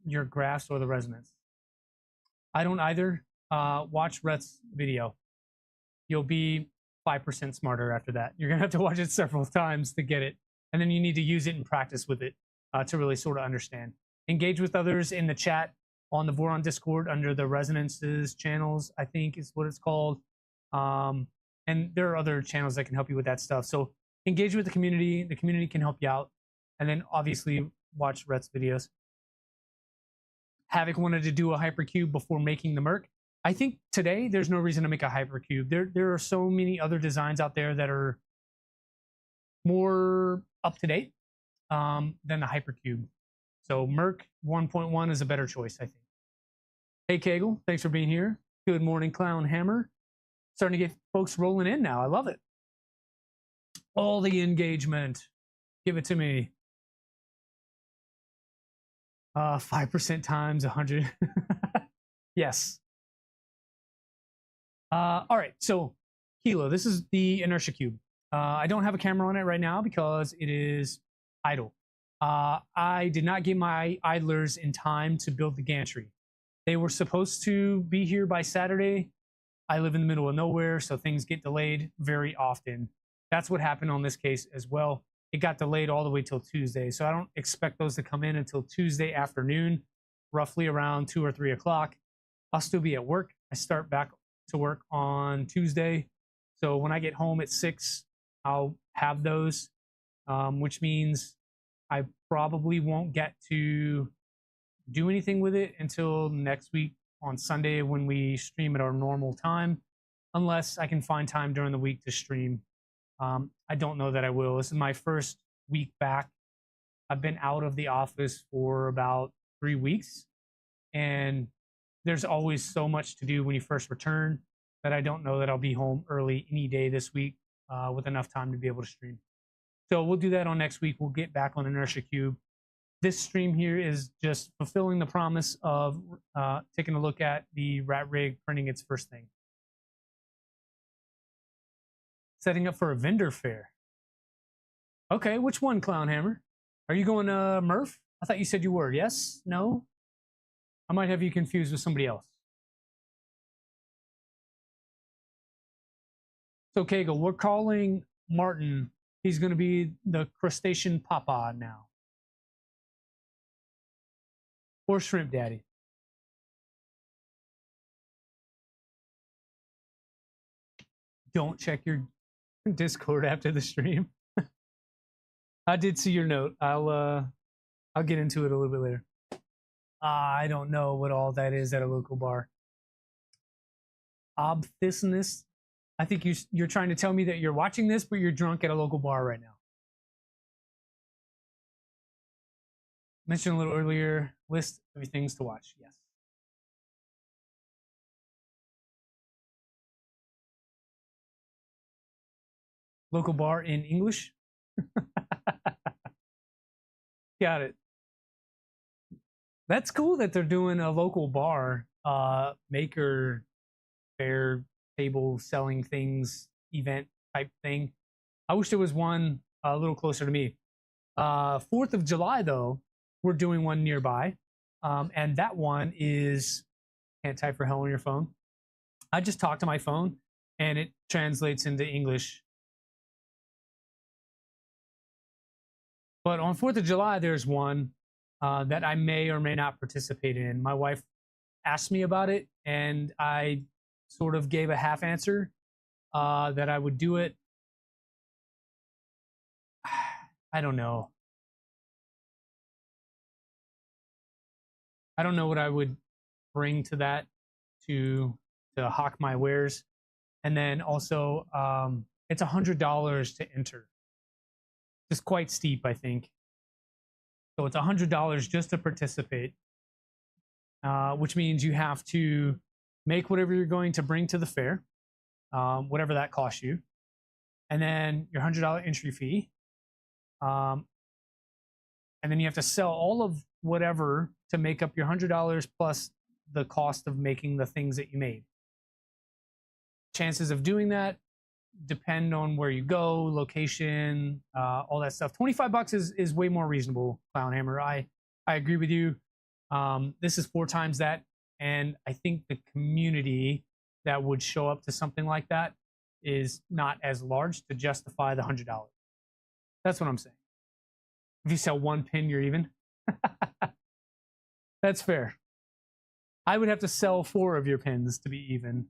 your graphs or the resonance. I don't either. Watch Rhett's video. You'll be 5% smarter after that. You're going to have to watch it several times to get it. And then you need to use it and practice with it to really sort of understand. Engage with others in the chat on the Voron Discord under the Resonances channels, I think is what it's called. And there are other channels that can help you with that stuff. So engage with the community. The community can help you out. And then obviously watch Rhett's videos. Havoc wanted to do a hypercube before making the Merc. I think today there's no reason to make a hypercube. There are so many other designs out there that are more up to date than the hypercube. So Merc 1.1 is a better choice, I think. Hey Kegel, thanks for being here. Good morning, Clown Hammer. Starting to get folks rolling in now. I love it. All the engagement. Give it to me. 5% times 100. Yes. All right, so Kilo, this is the inertia cube. I don't have a camera on it right now because it is idle. I did not get my idlers in time to build the gantry. They were supposed to be here by Saturday. I live in the middle of nowhere, so things get delayed very often. That's what happened on this case as well. it got delayed all the way till Tuesday. So I don't expect those to come in until Tuesday afternoon, roughly around 2 or 3 o'clock. I'll still be at work. I start back to work on Tuesday. So when I get home at 6, I'll have those, which means I probably won't get to do anything with it until next week on Sunday when we stream at our normal time, unless I can find time during the week to stream. I don't know that I will. This is my first week back. I've been out of the office for about 3 weeks, and there's always so much to do when you first return that I don't know that I'll be home early any day this week with enough time to be able to stream. So we'll do that on next week. We'll get back on Inertia Cube. This stream here is just fulfilling the promise of taking a look at the RatRig printing its first thing. Setting up for a vendor fair. Okay, which one, Clownhammer? Are you going to Murph? I thought you said you were. Yes? No? I might have you confused with somebody else. So, Kegel, we're calling Martin. He's going to be the crustacean papa now. Or shrimp daddy. Don't check your Discord after the stream. I did see your note. I'll get into it a little bit later. I don't know what all that is at a local bar. Obthisness. I think you're trying to tell me that you're watching this, but you're drunk at a local bar right now. Mentioned a little earlier, list of things to watch. Yes. Local bar in English. Got it. That's cool that they're doing a local bar maker fair table selling things event type thing. I wish there was one a little closer to me. 4th of July though, we're doing one nearby, and that one is, can't type for hell on your phone. I just talk to my phone and it translates into English. But on 4th of July, there's one that I may or may not participate in. My wife asked me about it, and I sort of gave a half answer that I would do it. I don't know. I don't know what I would bring to that to hawk my wares. And then also, it's $100 to enter. Just quite steep, I think. So it's $100 just to participate, which means you have to make whatever you're going to bring to the fair, whatever that costs you, and then your $100 entry fee, and then you have to sell all of whatever to make up your $100 plus the cost of making the things that you made. Chances of doing that depend on where you go, location, all that stuff. $25 is way more reasonable, Clownhammer. I agree with you. This is 4 times that, and I think the community that would show up to something like that is not as large to justify the $100. That's what I'm saying. If you sell 1 pin, you're even. That's fair. I would have to sell 4 of your pins to be even,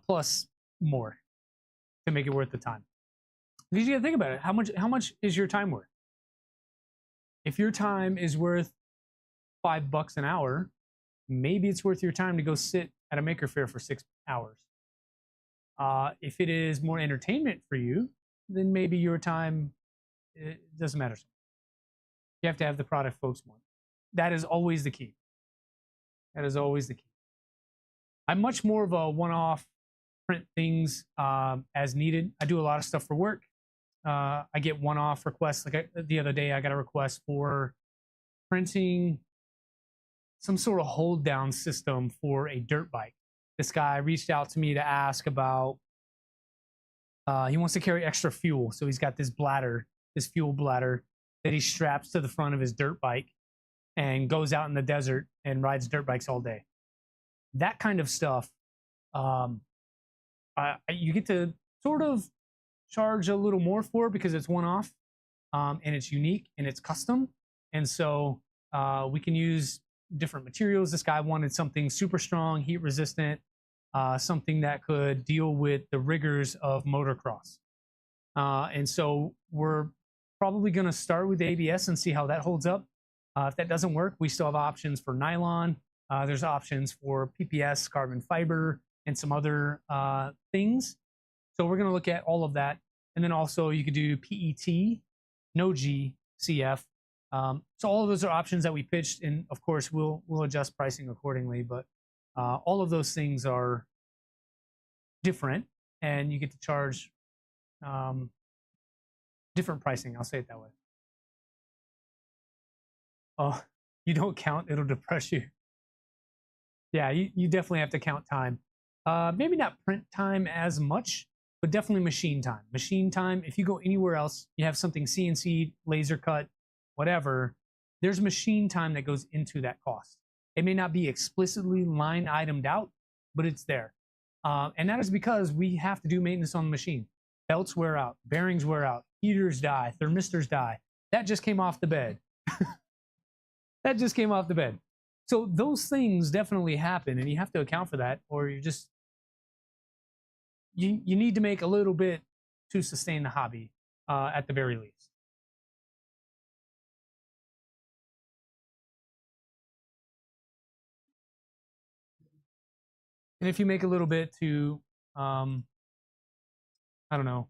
plus more to make it worth the time. Because you gotta think about it. How much is your time worth? If your time is worth $5 an hour, maybe it's worth your time to go sit at a maker fair for 6 hours. If it is more entertainment for you, then maybe your time, it doesn't matter. You have to have the product folks want. That is always the key. That is always the key. I'm much more of a one-off, print things as needed. I do a lot of stuff for work. I get one-off requests. Like the other day, I got a request for printing some sort of hold-down system for a dirt bike. This guy reached out to me to ask about, he wants to carry extra fuel. So he's got this bladder, this fuel bladder that he straps to the front of his dirt bike and goes out in the desert and rides dirt bikes all day. That kind of stuff, you get to sort of charge a little more for because it's one-off. and it's unique and it's custom. And so we can use different materials. This guy wanted something super strong, heat resistant, something that could deal with the rigors of motocross. And so we're probably going to start with ABS and see how that holds up. If that doesn't work, we still have options for nylon. There's options for PPS, carbon fiber, and some other things. So we're going to look at all of that. And then also you could do PET, no G, CF. So all of those are options that we pitched, and of course we'll adjust pricing accordingly. But all of those things are different, and you get to charge different pricing. I'll say it that way. Oh, you don't count, it'll depress you. Yeah, you definitely have to count time. Maybe not print time as much, but definitely machine time. Machine time, if you go anywhere else, you have something CNC, laser cut, whatever, there's machine time that goes into that cost. It may not be explicitly line itemed out, but it's there. And that is because we have to do maintenance on the machine. Belts wear out, bearings wear out, heaters die, thermistors die. That just came off the bed. That just came off the bed. So those things definitely happen, and you have to account for that, or you just you need to make a little bit to sustain the hobby at the very least. And if you make a little bit to, I don't know,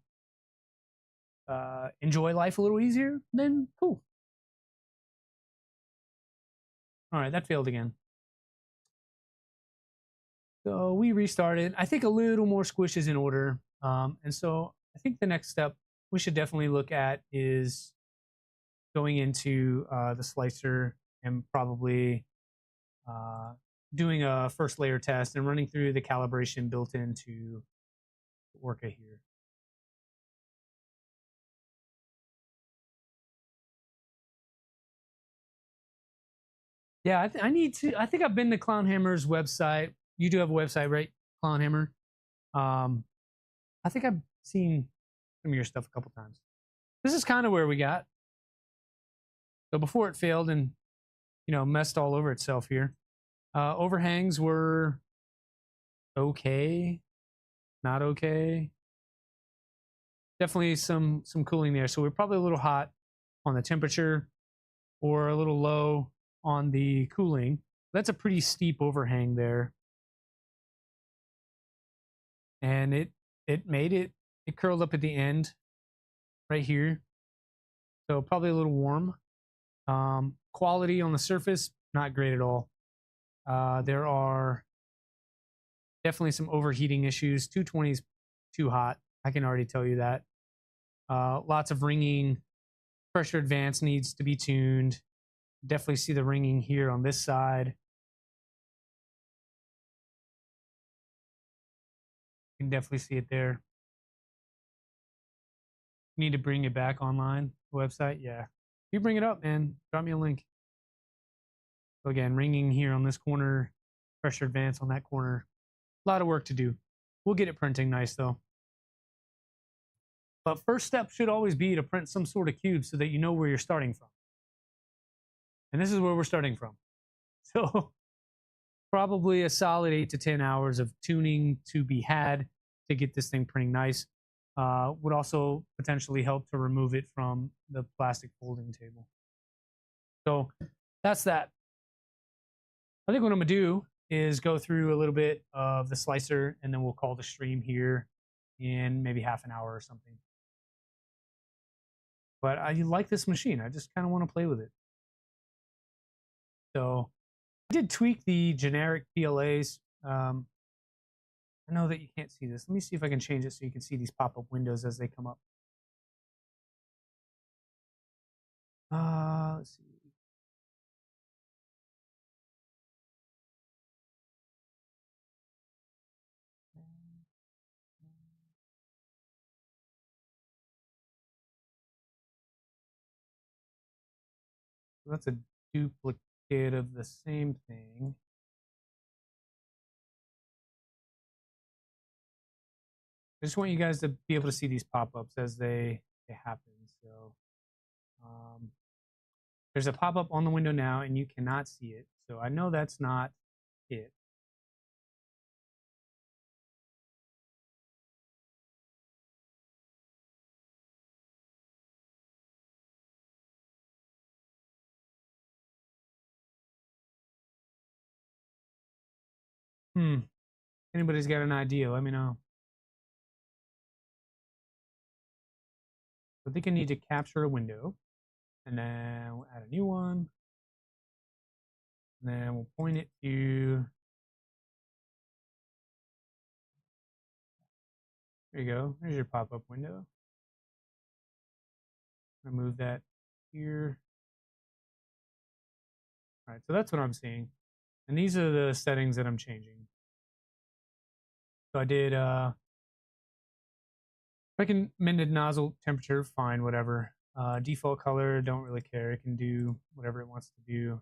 enjoy life a little easier, then cool. All right, that failed again. So we restarted. I think a little more squish is in order. And so I think the next step we should definitely look at is going into the slicer and probably doing a first layer test and running through the calibration built into Orca here. Yeah, I need to. I think I've been to Clownhammer's website. You do have a website, right, Clownhammer? I think I've seen some of your stuff a couple times. This is kind of where we got. So before it failed and messed all over itself here. Overhangs were okay, not okay. Definitely some cooling there. So we're probably a little hot on the temperature or a little low on the cooling. That's a pretty steep overhang there. And it made it curled up at the end right here. So probably a little warm. Quality on the surface, not great at all. There are definitely some overheating issues. 220 is too hot. I can already tell you that. Lots of ringing. Pressure advance needs to be tuned. Definitely see the ringing here on this side. You can definitely see it there. Need to bring it back online, the website. Yeah. If you bring it up, man, drop me a link. So again, ringing here on this corner, pressure advance on that corner. A lot of work to do. We'll get it printing nice though. But first step should always be to print some sort of cube so that you know where you're starting from. And this is where we're starting from. So probably a solid 8 to 10 hours of tuning to be had to get this thing printing nice. Would also potentially help to remove it from the plastic folding table. So that's that. I think what I'm gonna do is go through a little bit of the slicer, and then we'll call the stream here in maybe half an hour or something. But I like this machine. I just kind of want to play with it. So I did tweak the generic PLAs. I know that you can't see this. Let me see if I can change it so you can see these pop-up windows as they come up. Let's see. So that's a duplicate of the same thing. I just want you guys to be able to see these pop-ups as they happen. So There's a pop-up on the window now, and you cannot see it. So I know that's not it. Anybody's got an idea, let me know. I think I need to capture a window, and then we'll add a new one, and then we'll point it to, there you go, there's your pop-up window. Remove that here. All right, so that's what I'm seeing. And these are the settings that I'm changing. So I did recommended nozzle temperature, fine, whatever. Default color, don't really care. It can do whatever it wants to do.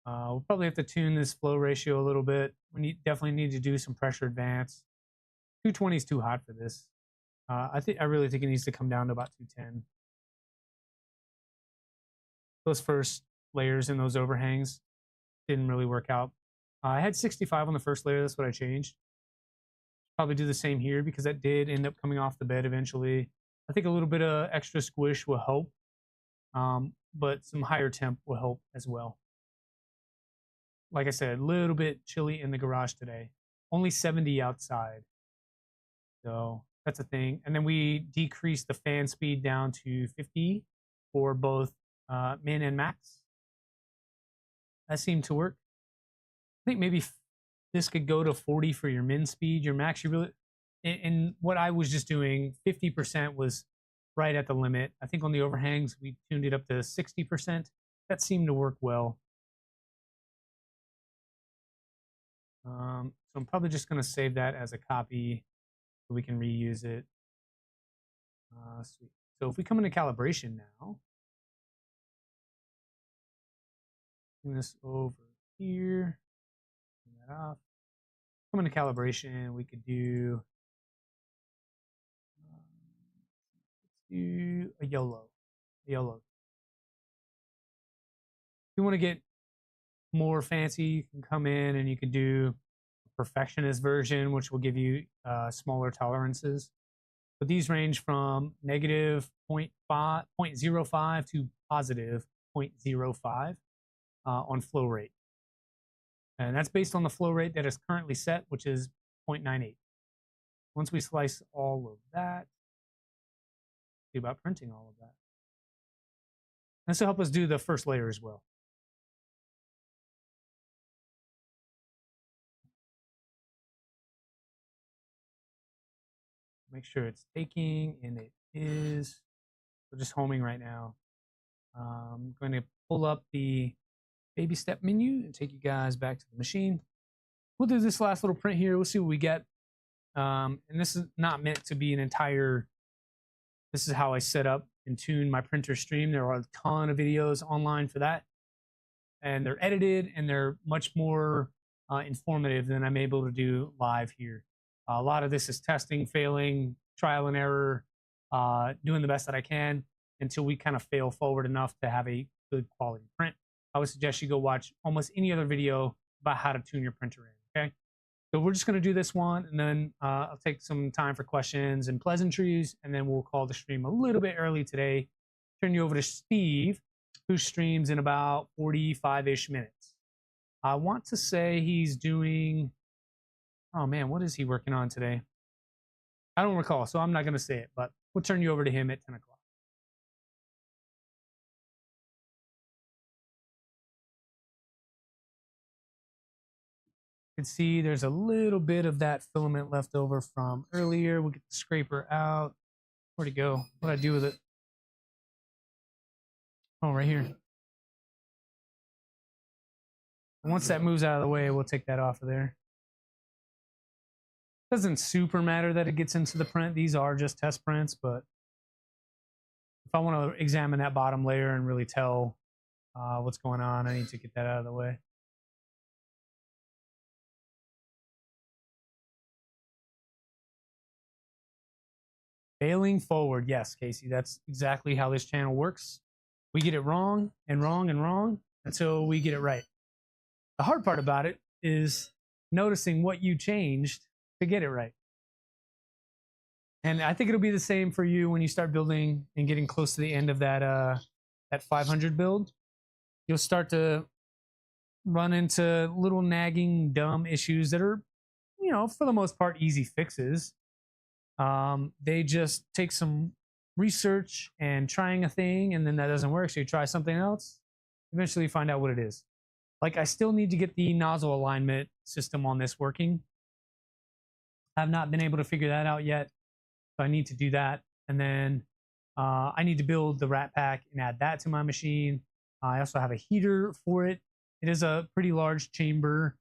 We'll probably have to tune this flow ratio a little bit. We definitely need to do some pressure advance. 220 is too hot for this. I really think it needs to come down to about 210. Those first layers and those overhangs didn't really work out. I had 65 on the first layer. That's what I changed. Probably do the same here because that did end up coming off the bed eventually. I think a little bit of extra squish will help, but some higher temp will help as well. Like I said, a little bit chilly in the garage today. Only 70 outside. So that's a thing. And then we decreased the fan speed down to 50 for both min and max. That seemed to work. I think maybe this could go to 40 for your min speed. Your max, you really, and what I was just doing, 50% was right at the limit. I think on the overhangs, we tuned it up to 60%. That seemed to work well. So I'm probably just going to save that as a copy so we can reuse it. Sweet. So if we come into calibration now, bring this over here, turn that off. Come into calibration, we could do, let's do a YOLO. If you want to get more fancy, you can come in and you can do a perfectionist version, which will give you smaller tolerances. But these range from negative 0.05 to positive 0.05 on flow rate. And that's based on the flow rate that is currently set, which is 0.98. Once we slice all of that, see about printing all of that. This will help us do the first layer as well. Make sure it's taking, and it is. We're just homing right now. I'm going to pull up the baby step menu and take you guys back to the machine. We'll do this last little print here. We'll see what we get. And this is not meant to be an entire, this is how I set up and tune my printer stream. There are a ton of videos online for that. And they're edited and they're much more informative than I'm able to do live here. A lot of this is testing, failing, trial and error, doing the best that I can until we kind of fail forward enough to have a good quality print. I would suggest you go watch almost any other video about how to tune your printer in, okay? So we're just gonna do this one, and then I'll take some time for questions and pleasantries, and then we'll call the stream a little bit early today. Turn you over to Steve, who streams in about 45-ish minutes. I want to say he's doing, oh man, what is he working on today? I don't recall, so I'm not gonna say it, but we'll turn you over to him at 10 o'clock. You can see there's a little bit of that filament left over from earlier. We'll get the scraper out. Where'd it go? What'd I do with it? Oh, right here. Once that moves out of the way, we'll take that off of there. Doesn't super matter that it gets into the print. These are just test prints, but if I want to examine that bottom layer and really tell what's going on, I need to get that out of the way. Failing forward. Yes, Casey, that's exactly how this channel works. We get it wrong and wrong and wrong until we get it right. The hard part about it is noticing what you changed to get it right. And I think it'll be the same for you when you start building and getting close to the end of that 500 build. You'll start to run into little nagging, dumb issues that are, you know, for the most part, easy fixes. They just take some research and trying a thing, and then that doesn't work, so you try something else. Eventually, you find out what it is. Like, I still need to get the nozzle alignment system on this working. I've not been able to figure that out yet, so I need to do that. And then I need to build the rat pack and add that to my machine. I also have a heater for it. It is a pretty large chamber,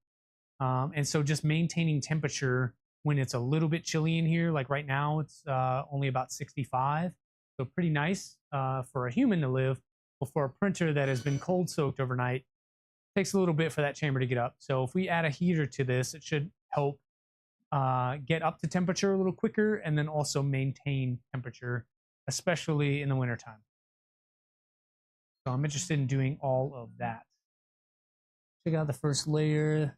and so just maintaining temperature when it's a little bit chilly in here, like right now it's only about 65, so pretty nice for a human to live. But for a printer that has been cold soaked overnight, it takes a little bit for that chamber to get up. So if we add a heater to this, it should help get up to temperature a little quicker, and then also maintain temperature, especially in the wintertime. So I'm interested in doing all of that. Check out the first layer.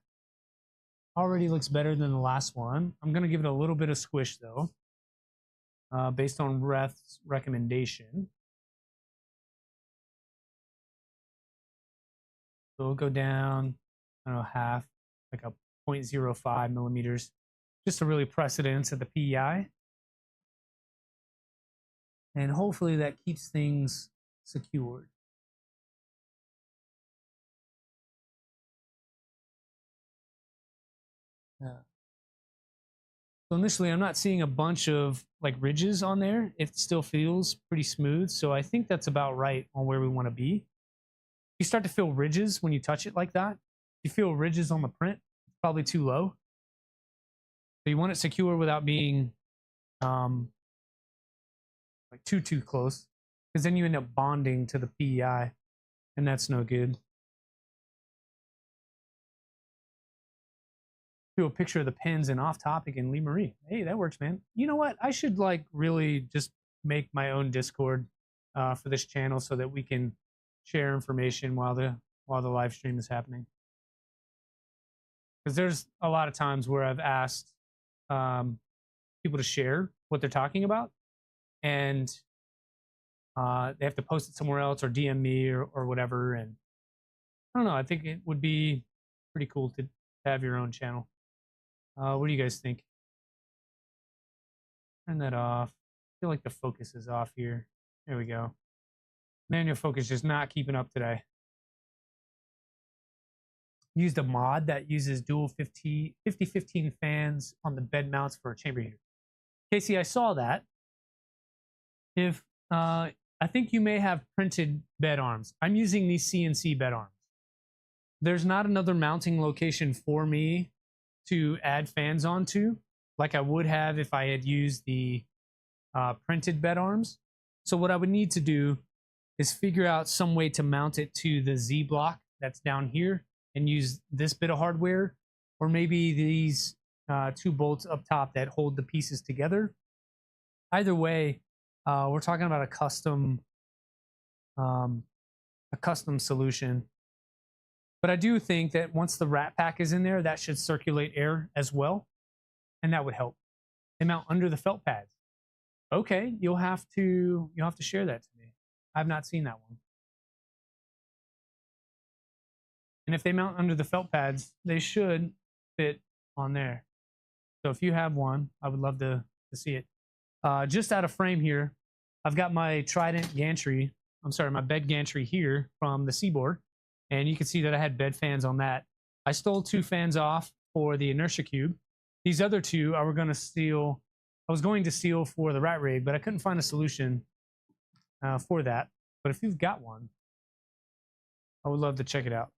Already looks better than the last one. I'm going to give it a little bit of squish, though, based on Reth's recommendation. So we'll go down, I don't know, half, like a 0.05 millimeters, just to really press it into the PEI. And hopefully that keeps things secured. Yeah. So initially, I'm not seeing a bunch of like ridges on there. It still feels pretty smooth. So I think that's about right on where we want to be. You start to feel ridges when you touch it like that. You feel ridges on the print, it's probably too low. So you want it secure without being like too close, because then you end up bonding to the PEI, and that's no good. Do a picture of the pins and off topic in Lee Marie. Hey, that works, man. You know what? I should like really just make my own Discord for this channel so that we can share information while the live stream is happening. Because there's a lot of times where I've asked people to share what they're talking about, and they have to post it somewhere else or DM me or whatever. And I don't know. I think it would be pretty cool to have your own channel. What do you guys think? Turn that off. I feel like the focus is off here. There we go. Manual focus just not keeping up today. Used a mod that uses dual 50-15 fans on the bed mounts for a chamber heater. Casey, I saw that. If I think you may have printed bed arms. I'm using these CNC bed arms. There's not another mounting location for me to add fans onto, like I would have if I had used the printed bed arms. So what I would need to do is figure out some way to mount it to the Z block that's down here and use this bit of hardware, or maybe these 2 bolts up top that hold the pieces together. Either way, we're talking about a custom solution. But I do think that once the rat pack is in there, that should circulate air as well, and that would help. They mount under the felt pads. Okay, you'll have to share that to me. I've not seen that one. And if they mount under the felt pads, they should fit on there. So if you have one, I would love to see it. Just out of frame here, I've got my Trident gantry. I'm sorry, my bed gantry here from the Seaboard. And you can see that I had bed fans on that. I stole 2 fans off for the inertia cube. These other 2 I was going to steal for the RatRig, but I couldn't find a solution for that. But if you've got one, I would love to check it out.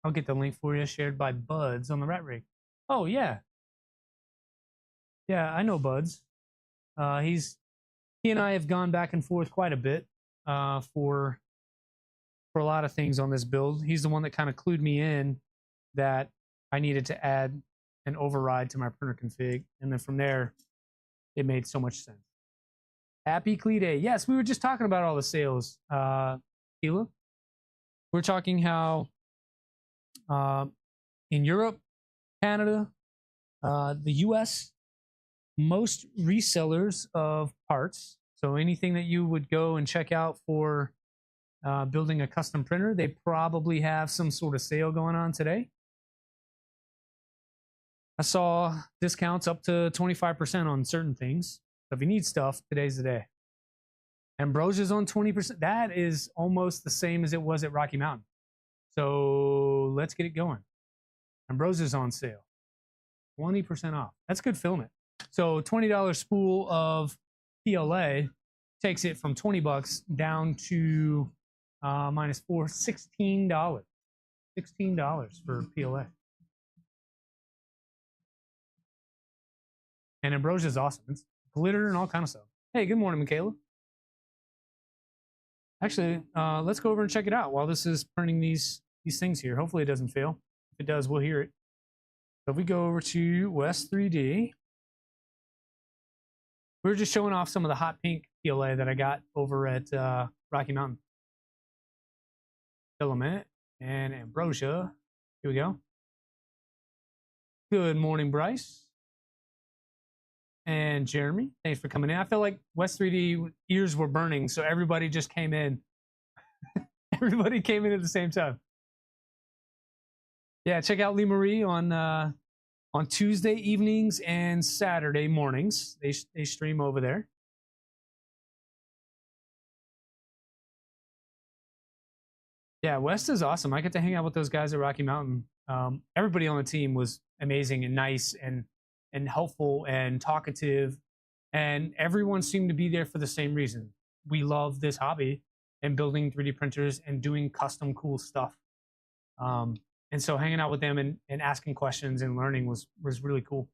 I'll get the link for you, shared by Buds on the RatRig. Oh, yeah. Yeah, I know Buds. He and I have gone back and forth quite a bit for a lot of things on this build. He's the one that kind of clued me in that I needed to add an override to my printer config. And then from there, it made so much sense. Happy Clee Day. Yes, we were just talking about all the sales, Hila. We're talking how in Europe, Canada, the US, most resellers of parts, so anything that you would go and check out for building a custom printer, they probably have some sort of sale going on today. I saw discounts up to 25% on certain things. So if you need stuff, today's the day. Ambrosia's on 20%. That is almost the same as it was at Rocky Mountain. So let's get it going. Ambrosia's on sale. 20% off. That's good filament. So $20 spool of PLA takes it from 20 bucks down to minus $4, $16. $16 for PLA. And Ambrosia's awesome. It's glitter and all kind of stuff. Hey, good morning, Michaela. Actually, let's go over and check it out while this is printing these things here. Hopefully it doesn't fail. If it does, we'll hear it. So if we go over to West 3D, we were just showing off some of the hot pink PLA that I got over at Rocky Mountain. Filament and Ambrosia. Here we go. Good morning, Bryce. And Jeremy, thanks for coming in. I feel like West 3D ears were burning, so everybody just came in. Everybody came in at the same time. Yeah, check out Lee Marie on Tuesday evenings and Saturday mornings. They stream over there. Yeah, West is awesome. I get to hang out with those guys at Rocky Mountain. Everybody on the team was amazing and nice and helpful and talkative, and everyone seemed to be there for the same reason. We love this hobby and building 3D printers and doing custom cool stuff. And so hanging out with them and asking questions and learning was really cool.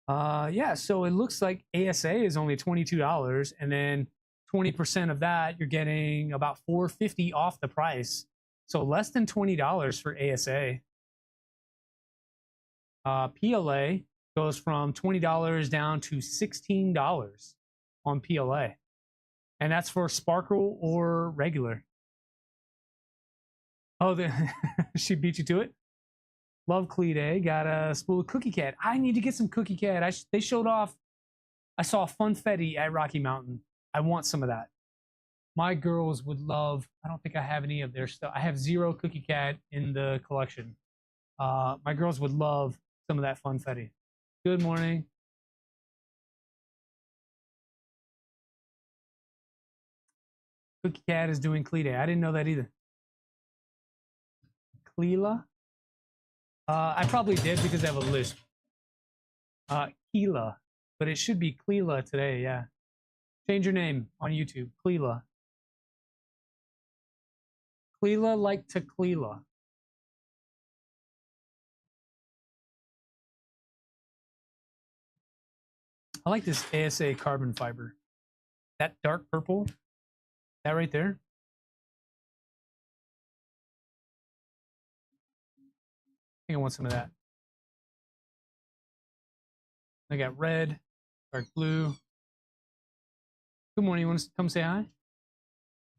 Yeah, so it looks like ASA is only $22, and then 20% of that, you're getting about $4.50 off the price. So less than $20 for ASA. PLA goes from $20 down to $16 on PLA. And that's for sparkle or regular. Oh, she beat you to it? Love Clee Day. Got a spool of Cookie Cat. I need to get some Cookie Cat. They showed off. I saw Funfetti at Rocky Mountain. I want some of that. My girls would love. I don't think I have any of their stuff. I have 0 Cookie Cat in the collection. My girls would love some of that Funfetti. Good morning. Cookie Cat is doing Clee Day. I didn't know that either. Cleela? I probably did because I have a lisp. Keela, but it should be Cleela today, yeah. Change your name on YouTube, Cleela. Cleela like to Cleela. I like this ASA carbon fiber. That dark purple, that right there. I think I want some of that. I got red, dark blue. Good morning. You want to come say hi?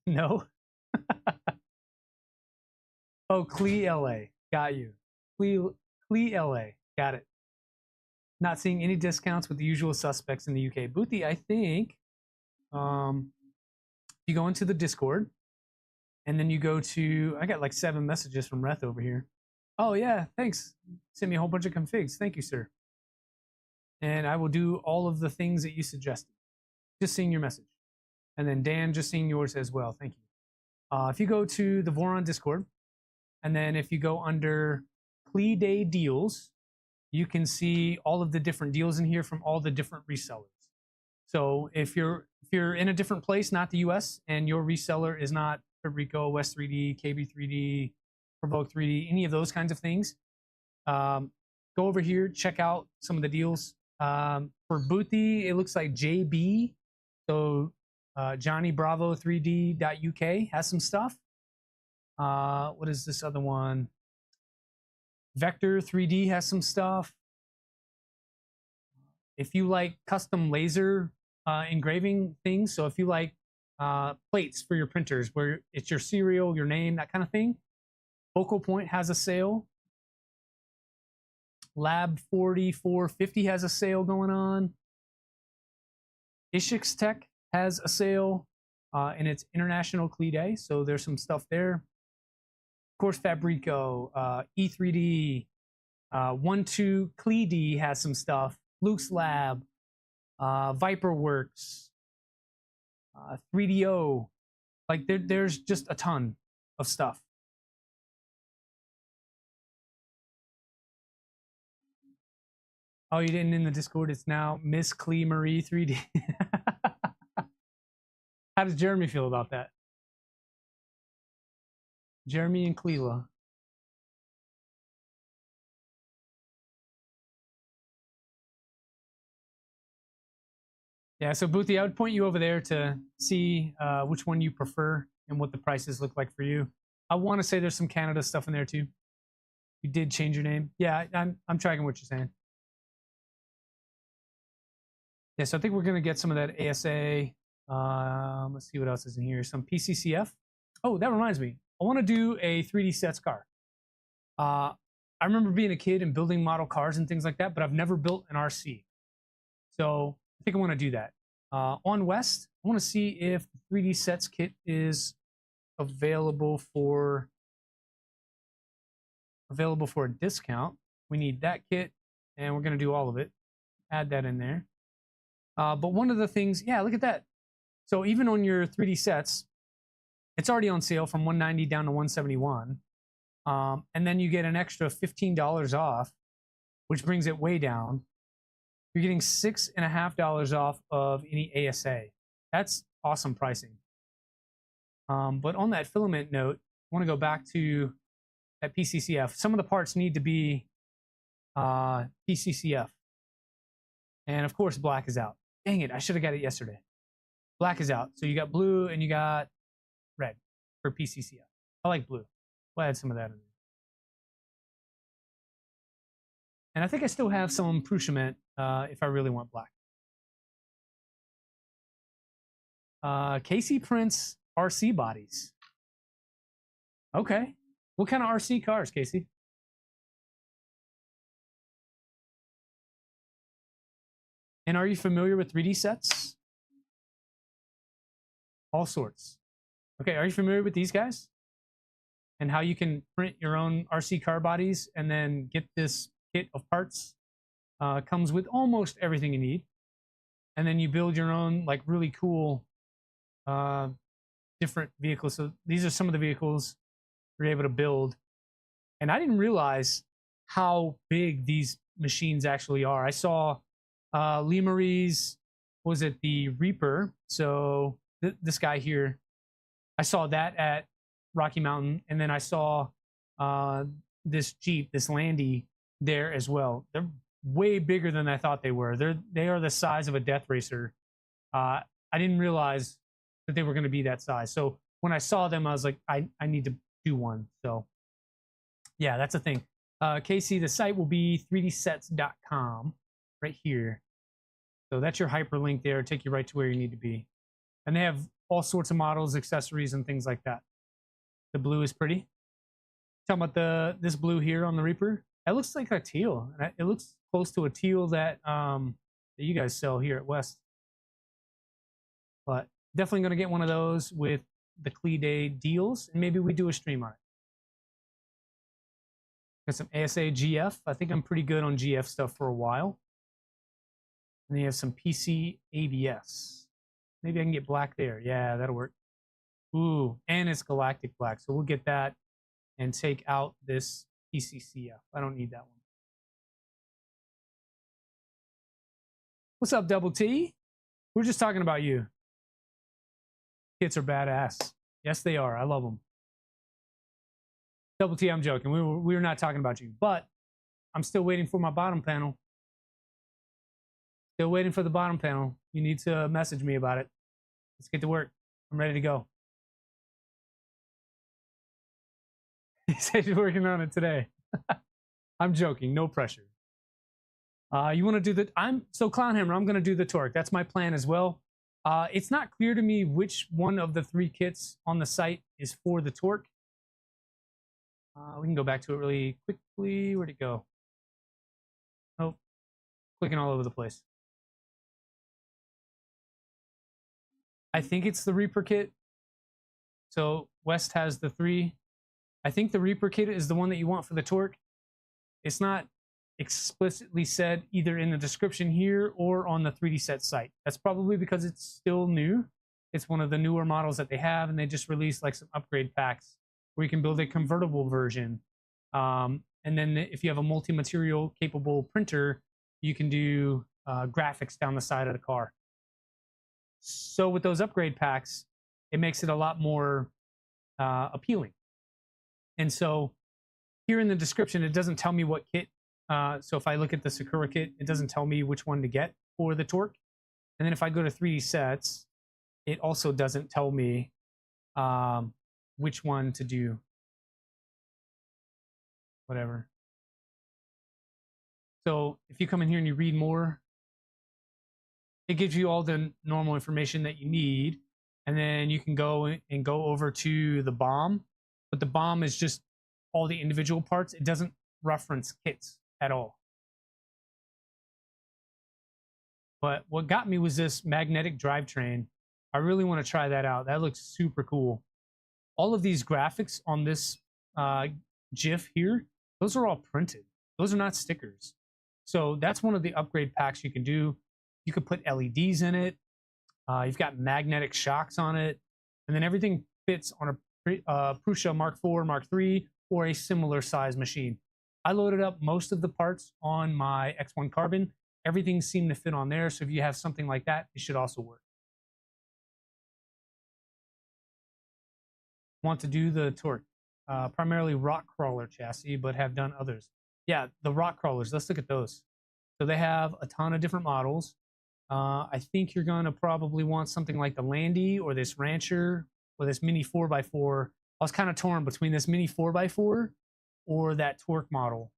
No? Oh, Clee LA. Got you. Clee LA. Got it. Not seeing any discounts with the usual suspects in the UK. Boothie, I think you go into the Discord and then you go to, I got like 7 messages from Reth over here. Oh yeah, thanks. Send me a whole bunch of configs. Thank you, sir. And I will do all of the things that you suggested. Just seeing your message. And then Dan, just seeing yours as well. Thank you. If you go to the Voron Discord, and then if you go under Clee Day Deals, you can see all of the different deals in here from all the different resellers. So if you're in a different place, not the US, and your reseller is not Fabrico, West 3D, KB3D, Provoke 3D, any of those kinds of things, go over here, check out some of the deals. For Boothie, it looks like JB, so Johnny Bravo 3D.UK has some stuff. What is this other one? Vector 3D has some stuff. If you like custom laser engraving things, so if you like plates for your printers where it's your serial, your name, that kind of thing, Focal Point has a sale. Lab 4450 has a sale going on. Ishix Tech has a sale, and it's International Clee Day, so there's some stuff there. Of course, Fabrico, E3D, 12 Clee D has some stuff. Luke's Lab, Viperworks, 3DO. Like there's just a ton of stuff. Oh, you didn't in the Discord. It's now Miss Clee Marie 3D. How does Jeremy feel about that? Jeremy and Cleela. Yeah, so Boothie, I would point you over there to see which one you prefer and what the prices look like for you. I want to say there's some Canada stuff in there too. You did change your name. Yeah, I'm tracking what you're saying. Yeah, so I think we're gonna get some of that ASA. Let's see what else is in here. Some PCCF. Oh, that reminds me. I want to do a 3D sets car. I remember being a kid and building model cars and things like that, but I've never built an RC. So I think I want to do that. On West, I want to see if the 3D sets kit is available for a discount. We need that kit, and we're going to do all of it. Add that in there. But one of the things, yeah, look at that. So even on your 3D sets, it's already on sale from $190 down to $171. And then you get an extra $15 off, which brings it way down. You're getting $6.50 off of any ASA. That's awesome pricing. But on that filament note, I want to go back to that PCCF. Some of the parts need to be PCCF. And of course, black is out. Dang it, I should have got it yesterday. Black is out. So you got blue and you got red for PCCF. I like blue. We'll add some of that in there. And I think I still have some Pruchement if I really want black. Casey prints RC bodies. Okay. What kind of RC cars, Casey? And are you familiar with 3D sets? All sorts. Okay, are you familiar with these guys? And how you can print your own RC car bodies and then get this kit of parts? Comes with almost everything you need. And then you build your own like really cool different vehicles. So these are some of the vehicles you're able to build. And I didn't realize how big these machines actually are. I saw Lee Marie's, was it the Reaper? So this guy here, I saw that at Rocky Mountain, and then I saw this Jeep, this Landy, there as well. They're way bigger than I thought they were. They are the size of a Death Racer. I didn't realize that they were going to be that size. So when I saw them, I was like, I need to do one. So yeah, that's a thing. Casey, the site will be 3dsets.com right here. So that's your hyperlink there. Take you right to where you need to be. And they have all sorts of models, accessories, and things like that. The blue is pretty. Talking about this blue here on the Reaper. It looks like a teal. It looks close to a teal that you guys sell here at West. But definitely going to get one of those with the Clee Day deals, and maybe we do a stream on it. Got some ASA GF. I think I'm pretty good on GF stuff for a while. And then you have some PC ABS. Maybe I can get black there. Yeah, that'll work. Ooh, and it's galactic black. So we'll get that and take out this PCCF. I don't need that one. What's up, Double T? We're just talking about you. Kits are badass. Yes, they are. I love them. Double T, I'm joking. We were not talking about you. But I'm still waiting for my bottom panel. Still waiting for the bottom panel. You need to message me about it. Let's get to work. I'm ready to go. He said you're working on it today. I'm joking. No pressure. You want to do the, Clownhammer, I'm going to do the torque. That's my plan as well. It's not clear to me which one of the 3 kits on the site is for the torque. We can go back to it really quickly. Where'd it go? Oh, clicking all over the place. I think it's the Reaper kit. So West has the 3. I think the Reaper kit is the one that you want for the torque. It's not explicitly said either in the description here or on the 3D set site. That's probably because it's still new. It's one of the newer models that they have, and they just released like some upgrade packs where you can build a convertible version. And then if you have a multi-material capable printer, you can do graphics down the side of the car. So with those upgrade packs, it makes it a lot more appealing. And so here in the description, it doesn't tell me what kit. So if I look at the Sakura kit, it doesn't tell me which one to get for the torque. And then if I go to 3D sets, it also doesn't tell me which one to do. Whatever. So if you come in here and you read more, it gives you all the normal information that you need. And then you can go over to the BOM. But the BOM is just all the individual parts. It doesn't reference kits at all. But what got me was this magnetic drivetrain. I really want to try that out. That looks super cool. All of these graphics on this GIF here, those are all printed. Those are not stickers. So that's one of the upgrade packs you can do. You could put LEDs in it. You've got magnetic shocks on it. And then everything fits on a Prusa Mark IV, Mark III, or a similar size machine. I loaded up most of the parts on my X1 Carbon. Everything seemed to fit on there. So if you have something like that, it should also work. Want to do the torque. Primarily rock crawler chassis, but have done others. Yeah, the rock crawlers, let's look at those. So they have a ton of different models. I think you're going to probably want something like the Landy or this Rancher or this Mini 4x4. I was kind of torn between this Mini 4x4 or that torque model.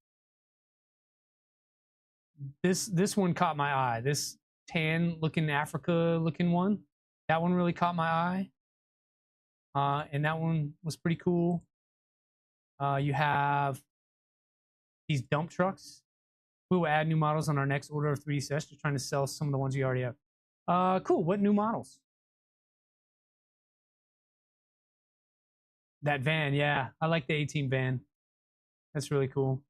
This one caught my eye. This tan looking Africa looking one. That one really caught my eye. And that one was pretty cool. You have these dump trucks. We will add new models on our next order of 3D sets. Just trying to sell some of the ones you already have. Cool. What new models? That van, yeah. I like the A-Team van. That's really cool.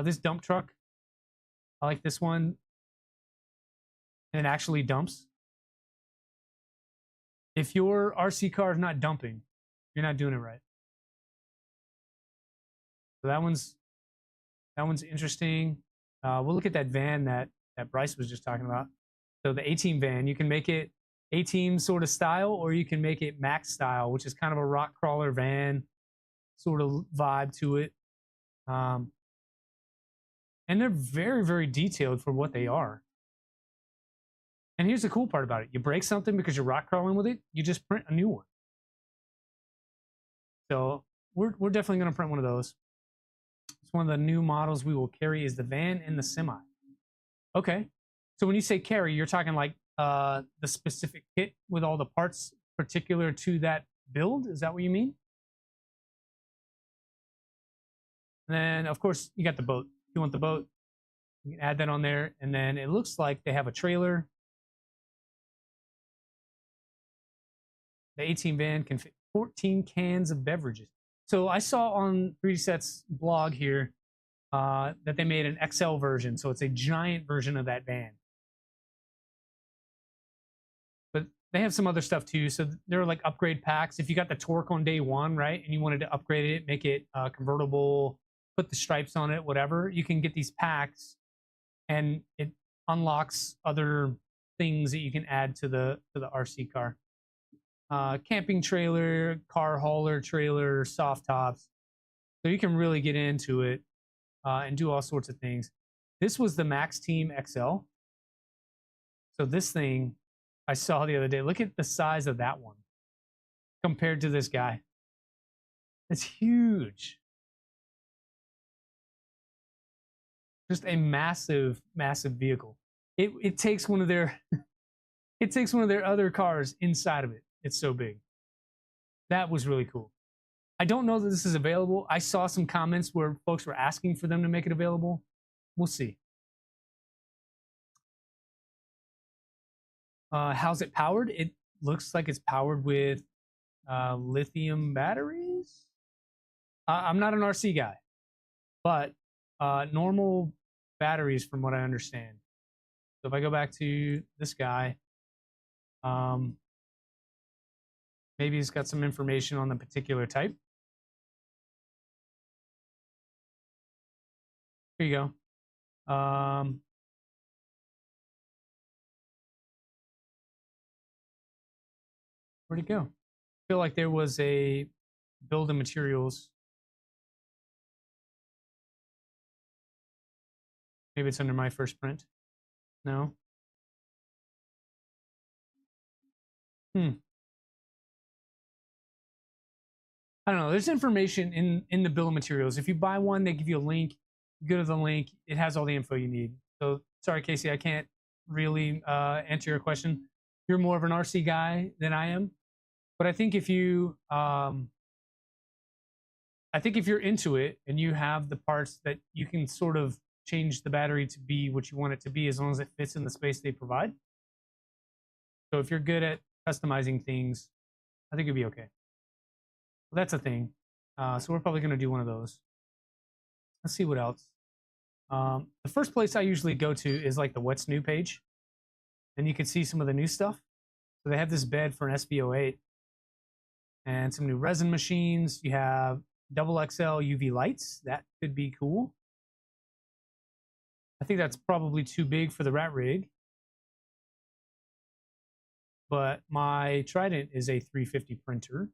This dump truck. I like this one. And it actually dumps. If your RC car is not dumping, you're not doing it right. So that one's interesting. We'll look at that van that Bryce was just talking about. So the A-Team van, you can make it A-Team sort of style, or you can make it Max style, which is kind of a rock crawler van sort of vibe to it. And they're very, very detailed for what they are. And here's the cool part about it. You break something because you're rock crawling with it, you just print a new one. So we're definitely going to print one of those. It's one of the new models we will carry is the van and the semi. Okay. So when you say carry, you're talking like the specific kit with all the parts particular to that build? Is that what you mean? And then, of course, you got the boat. If you want the boat, you can add that on there. And then it looks like they have a trailer. The A-Team van can fit 14 cans of beverages. So I saw on 3D Set's blog here that they made an XL version. So it's a giant version of that van. But they have some other stuff too. So there are like upgrade packs. If you got the torque on day one, right, and you wanted to upgrade it, make it convertible, put the stripes on it, whatever, you can get these packs and it unlocks other things that you can add to the RC car. Camping trailer, car hauler trailer, soft tops. So you can really get into it and do all sorts of things. This was the Max Team XL. So this thing I saw the other day, look at the size of that one compared to this guy. It's huge. Just a massive, massive vehicle. It takes one of their it takes one of their other cars inside of it. It's so big. That was really cool. I don't know that this is available. I saw some comments where folks were asking for them to make it available. We'll see. How's it powered? It looks like it's powered with lithium batteries. I'm not an RC guy, but normal batteries from what I understand. So if I go back to this guy, maybe he's got some information on the particular type. Here you go. Where'd it go? I feel like there was a build of materials. Maybe it's under my first print. No. I don't know. There's information in the bill of materials. If you buy one, they give you a link. You go to the link. It has all the info you need. So sorry, Casey, I can't really answer your question. You're more of an RC guy than I am, but I think if you're into it and you have the parts that you can sort of change the battery to be what you want it to be, as long as it fits in the space they provide. So if you're good at customizing things, I think it'd be okay. Well, that's a thing. So we're probably going to do one of those. Let's see what else. The first place I usually go to is like the what's new page. And you can see some of the new stuff. So they have this bed for an SV08 and some new resin machines. You have XXL UV lights. That could be cool. I think that's probably too big for the RatRig. But my Trident is a 350 printer.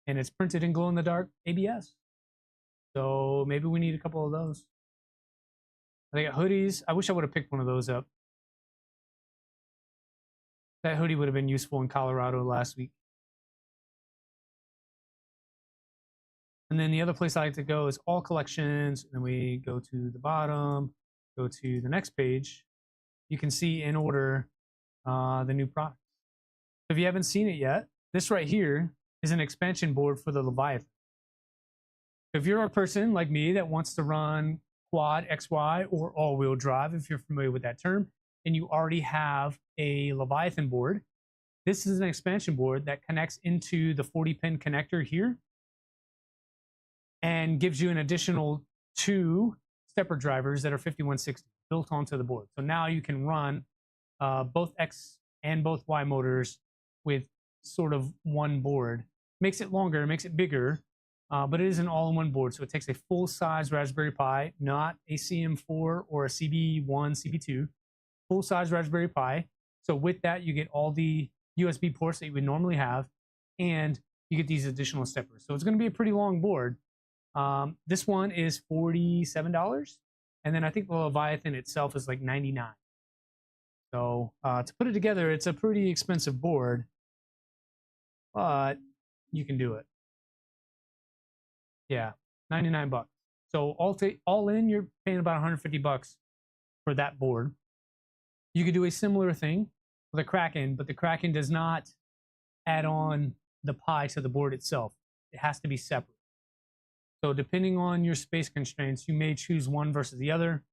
And it's printed in glow-in-the-dark ABS. So maybe we need a couple of those. They got hoodies. I wish I would have picked one of those up. That hoodie would have been useful in Colorado last week. And then the other place I like to go is all collections. And then we go to the bottom, go to the next page. You can see in order the new products. If you haven't seen it yet, this right here is an expansion board for the Leviathan. If you're a person like me that wants to run quad XY or all-wheel drive, if you're familiar with that term, and you already have a Leviathan board, this is an expansion board that connects into the 40-pin connector here and gives you an additional 2 stepper drivers that are 5160 built onto the board. So now you can run both X and both Y motors with sort of one board. Makes it longer, makes it bigger, but it is an all-in-one board. So it takes a full-size Raspberry Pi, not a CM4 or a CB1, CB2, full-size Raspberry Pi. So with that, you get all the USB ports that you would normally have, and you get these additional steppers. So it's going to be a pretty long board. This one is $47, and then I think the Leviathan itself is like $99. So to put it together, it's a pretty expensive board, but you can do it. Yeah, 99 bucks. So all in, you're paying about $150 for that board. You could do a similar thing with a Kraken, but the Kraken does not add on the Pi to the board itself. It has to be separate. So depending on your space constraints, you may choose one versus the other.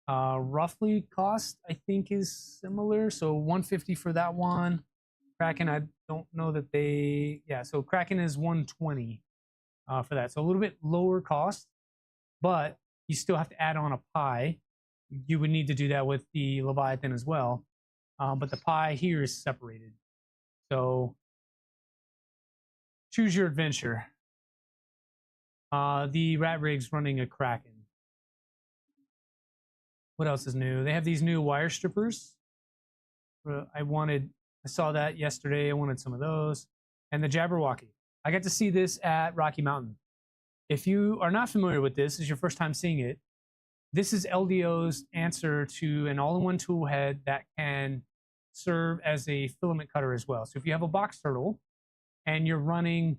Roughly cost, I think, is similar. So $150 for that one. Kraken, I don't know that they, yeah, so Kraken is $120 for that. So a little bit lower cost, but you still have to add on a Pi. You would need to do that with the Leviathan as well. But the Pi here is separated. So choose your adventure. The RatRig's running a Kraken. What else is new? They have these new wire strippers. I saw that yesterday. I wanted some of those. And the Jabberwocky. I got to see this at Rocky Mountain. If you are not familiar with this, is your first time seeing it, this is LDO's answer to an all-in-one tool head that can serve as a filament cutter as well. So if you have a box turtle and you're running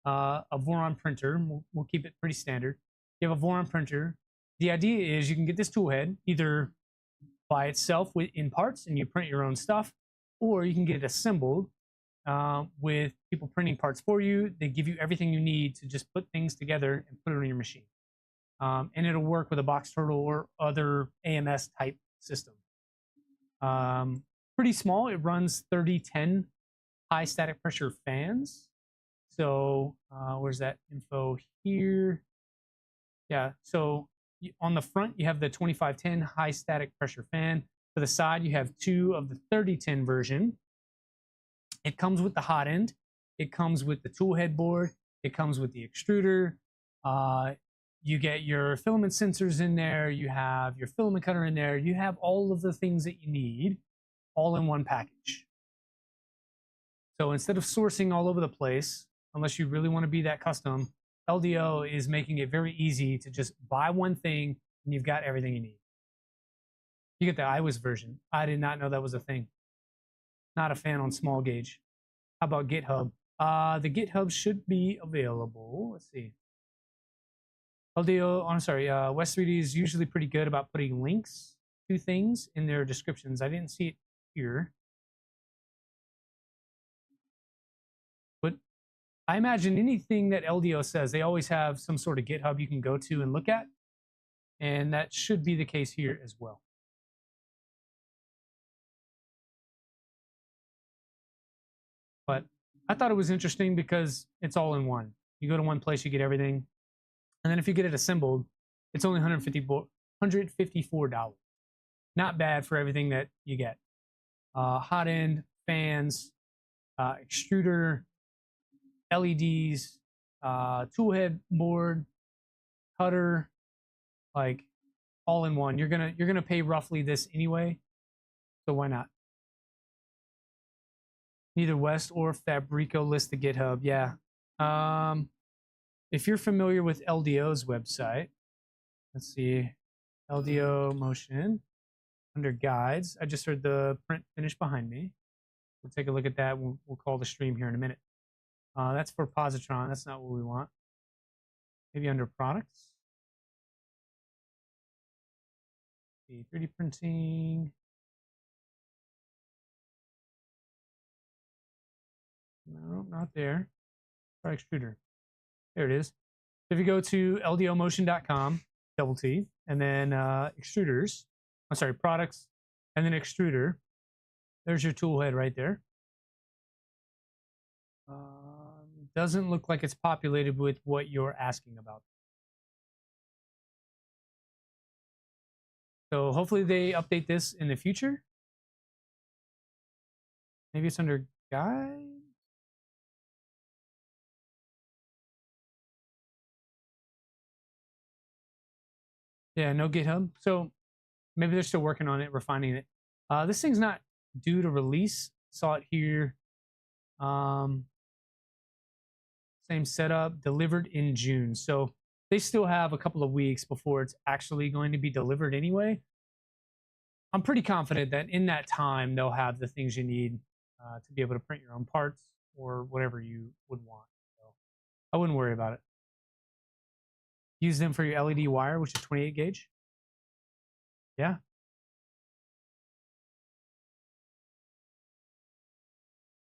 a Voron printer, we'll keep it pretty standard. You have a Voron printer, the idea is you can get this tool head either by itself in parts and you print your own stuff, or you can get it assembled with people printing parts for you. They give you everything you need to just put things together and put it on your machine. And it'll work with a Box Turtle or other AMS type system. Pretty small. It runs 3010 high static pressure fans. So where's that info here? Yeah, so on the front, you have the 2510 high static pressure fan. To the side, you have 2 of the 3010 version. It comes with the hot end. It comes with the tool head board. It comes with the extruder. You get your filament sensors in there. You have your filament cutter in there. You have all of the things that you need all in one package. So instead of sourcing all over the place, unless you really want to be that custom, LDO is making it very easy to just buy one thing and you've got everything you need. You get the iOS version. I did not know that was a thing. Not a fan on small gauge. How about GitHub? The GitHub should be available. Let's see. LDO, I'm sorry, West3D is usually pretty good about putting links to things in their descriptions. I didn't see it here. But I imagine anything that LDO says, they always have some sort of GitHub you can go to and look at. And that should be the case here as well. But I thought it was interesting because it's all in one. You go to one place, you get everything. And then if you get it assembled, it's only $154. Not bad for everything that you get. Hot end, fans, extruder, LEDs, tool head board, cutter, like all in one. You're gonna pay roughly this anyway, so why not? Neither West or Fabrico list the GitHub. Yeah. If you're familiar with LDO's website, let's see, LDO Motion, under guides. I just heard the print finish behind me. We'll take a look at that. We'll call the stream here in a minute. That's for positron. That's not what we want. Maybe under products. The 3D printing. No, not there. Try extruder. There it is. So if you go to ldomotion.com, double T, and then extruders, I'm sorry, products, and then extruder, there's your tool head right there. Doesn't look like it's populated with what you're asking about. So hopefully they update this in the future. Maybe it's under guide. Yeah, no GitHub. So maybe they're still working on it, refining it. This thing's not due to release. Saw it here. Same setup, delivered in June. So they still have a couple of weeks before it's actually going to be delivered anyway. I'm pretty confident that in that time, they'll have the things you need to be able to print your own parts or whatever you would want. So I wouldn't worry about it. Use them for your LED wire, which is 28 gauge. Yeah.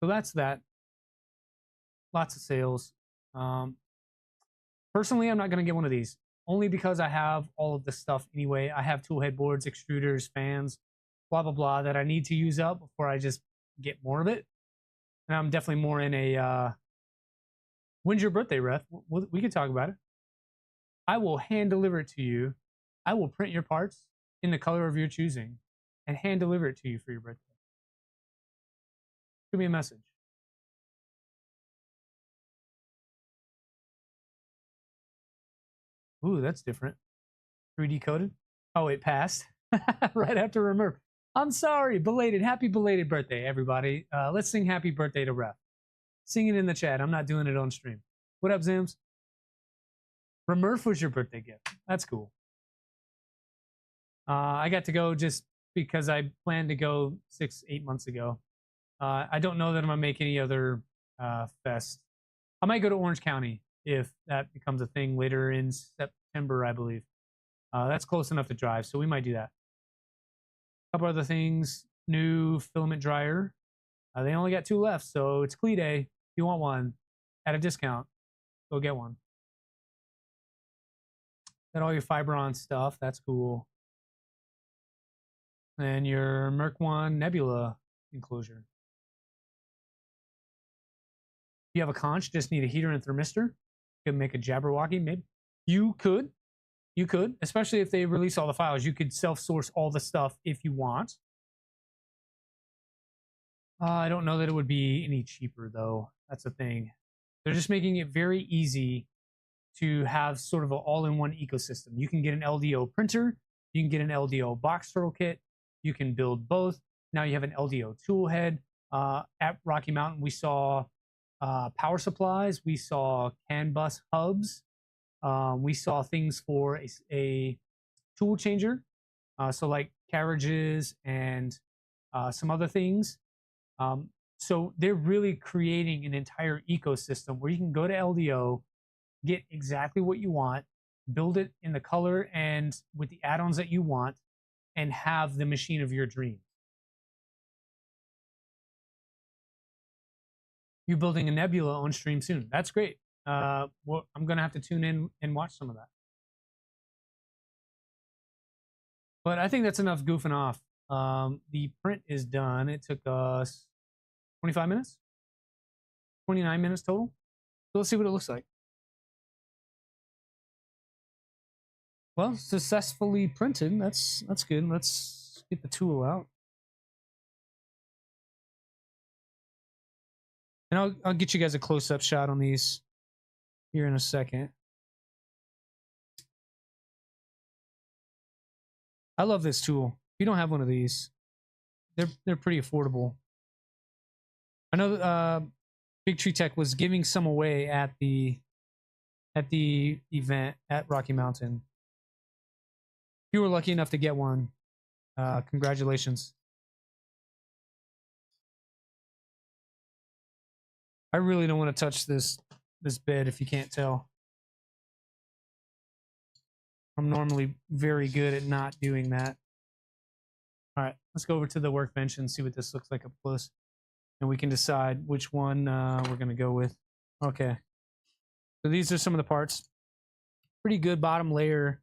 So that's that. Lots of sales. Personally, I'm not going to get one of these, only because I have all of this stuff anyway. I have tool head boards, extruders, fans, blah, blah, blah, that I need to use up before I just get more of it. And I'm definitely more in a, when's your birthday, Ref? We can talk about it. I will hand deliver it to you. I will print your parts in the color of your choosing and hand deliver it to you for your birthday. Give me a message. Ooh, that's different. 3D coded. Oh, it passed right after remember. I'm sorry, belated. Happy belated birthday, everybody. Let's sing happy birthday to Ref. Sing it in the chat. I'm not doing it on stream. What up, Zims? Remurf was your birthday gift. That's cool. I got to go just because I planned to go 6-8 months ago. I don't know that I'm gonna make any other fest. I might go to Orange County if that becomes a thing later in September, I believe. That's close enough to drive, so we might do that. A couple other things. New filament dryer. They only got 2 left, so it's Clee Day. If you want one at a discount, go get one. Got all your Fibron stuff. That's cool. And your Merc 1 Nebula enclosure. If you have a conch, just need a heater and thermistor. You can make a Jabberwocky, maybe. You could, especially if they release all the files. You could self-source all the stuff if you want. I don't know that it would be any cheaper, though. That's the thing. They're just making it very easy to have sort of an all-in-one ecosystem. You can get an LDO printer. You can get an LDO box turtle kit. You can build both. Now you have an LDO tool head. At Rocky Mountain, we saw power supplies. We saw CAN bus hubs. We saw things for a tool changer. So like carriages and some other things. So they're really creating an entire ecosystem where you can go to LDO, get exactly what you want, build it in the color and with the add-ons that you want, and have the machine of your dreams. You're building a Nebula on stream soon. That's great. Well, I'm going to have to tune in and watch some of that. But I think that's enough goofing off. The print is done. It took us 25 minutes, 29 minutes total. So let's see what it looks like. Well, successfully printed. That's good. Let's get the tool out. And I'll get you guys a close-up shot on these here in a second. I love this tool. If you don't have one of these, they're pretty affordable. I know Big Tree Tech was giving some away at the event at Rocky Mountain. If you were lucky enough to get one, congratulations. I really don't want to touch this bed if you can't tell. I'm normally very good at not doing that. All right, let's go over to the workbench and see what this looks like up close. And we can decide which one we're going to go with. Okay. So these are some of the parts. Pretty good bottom layer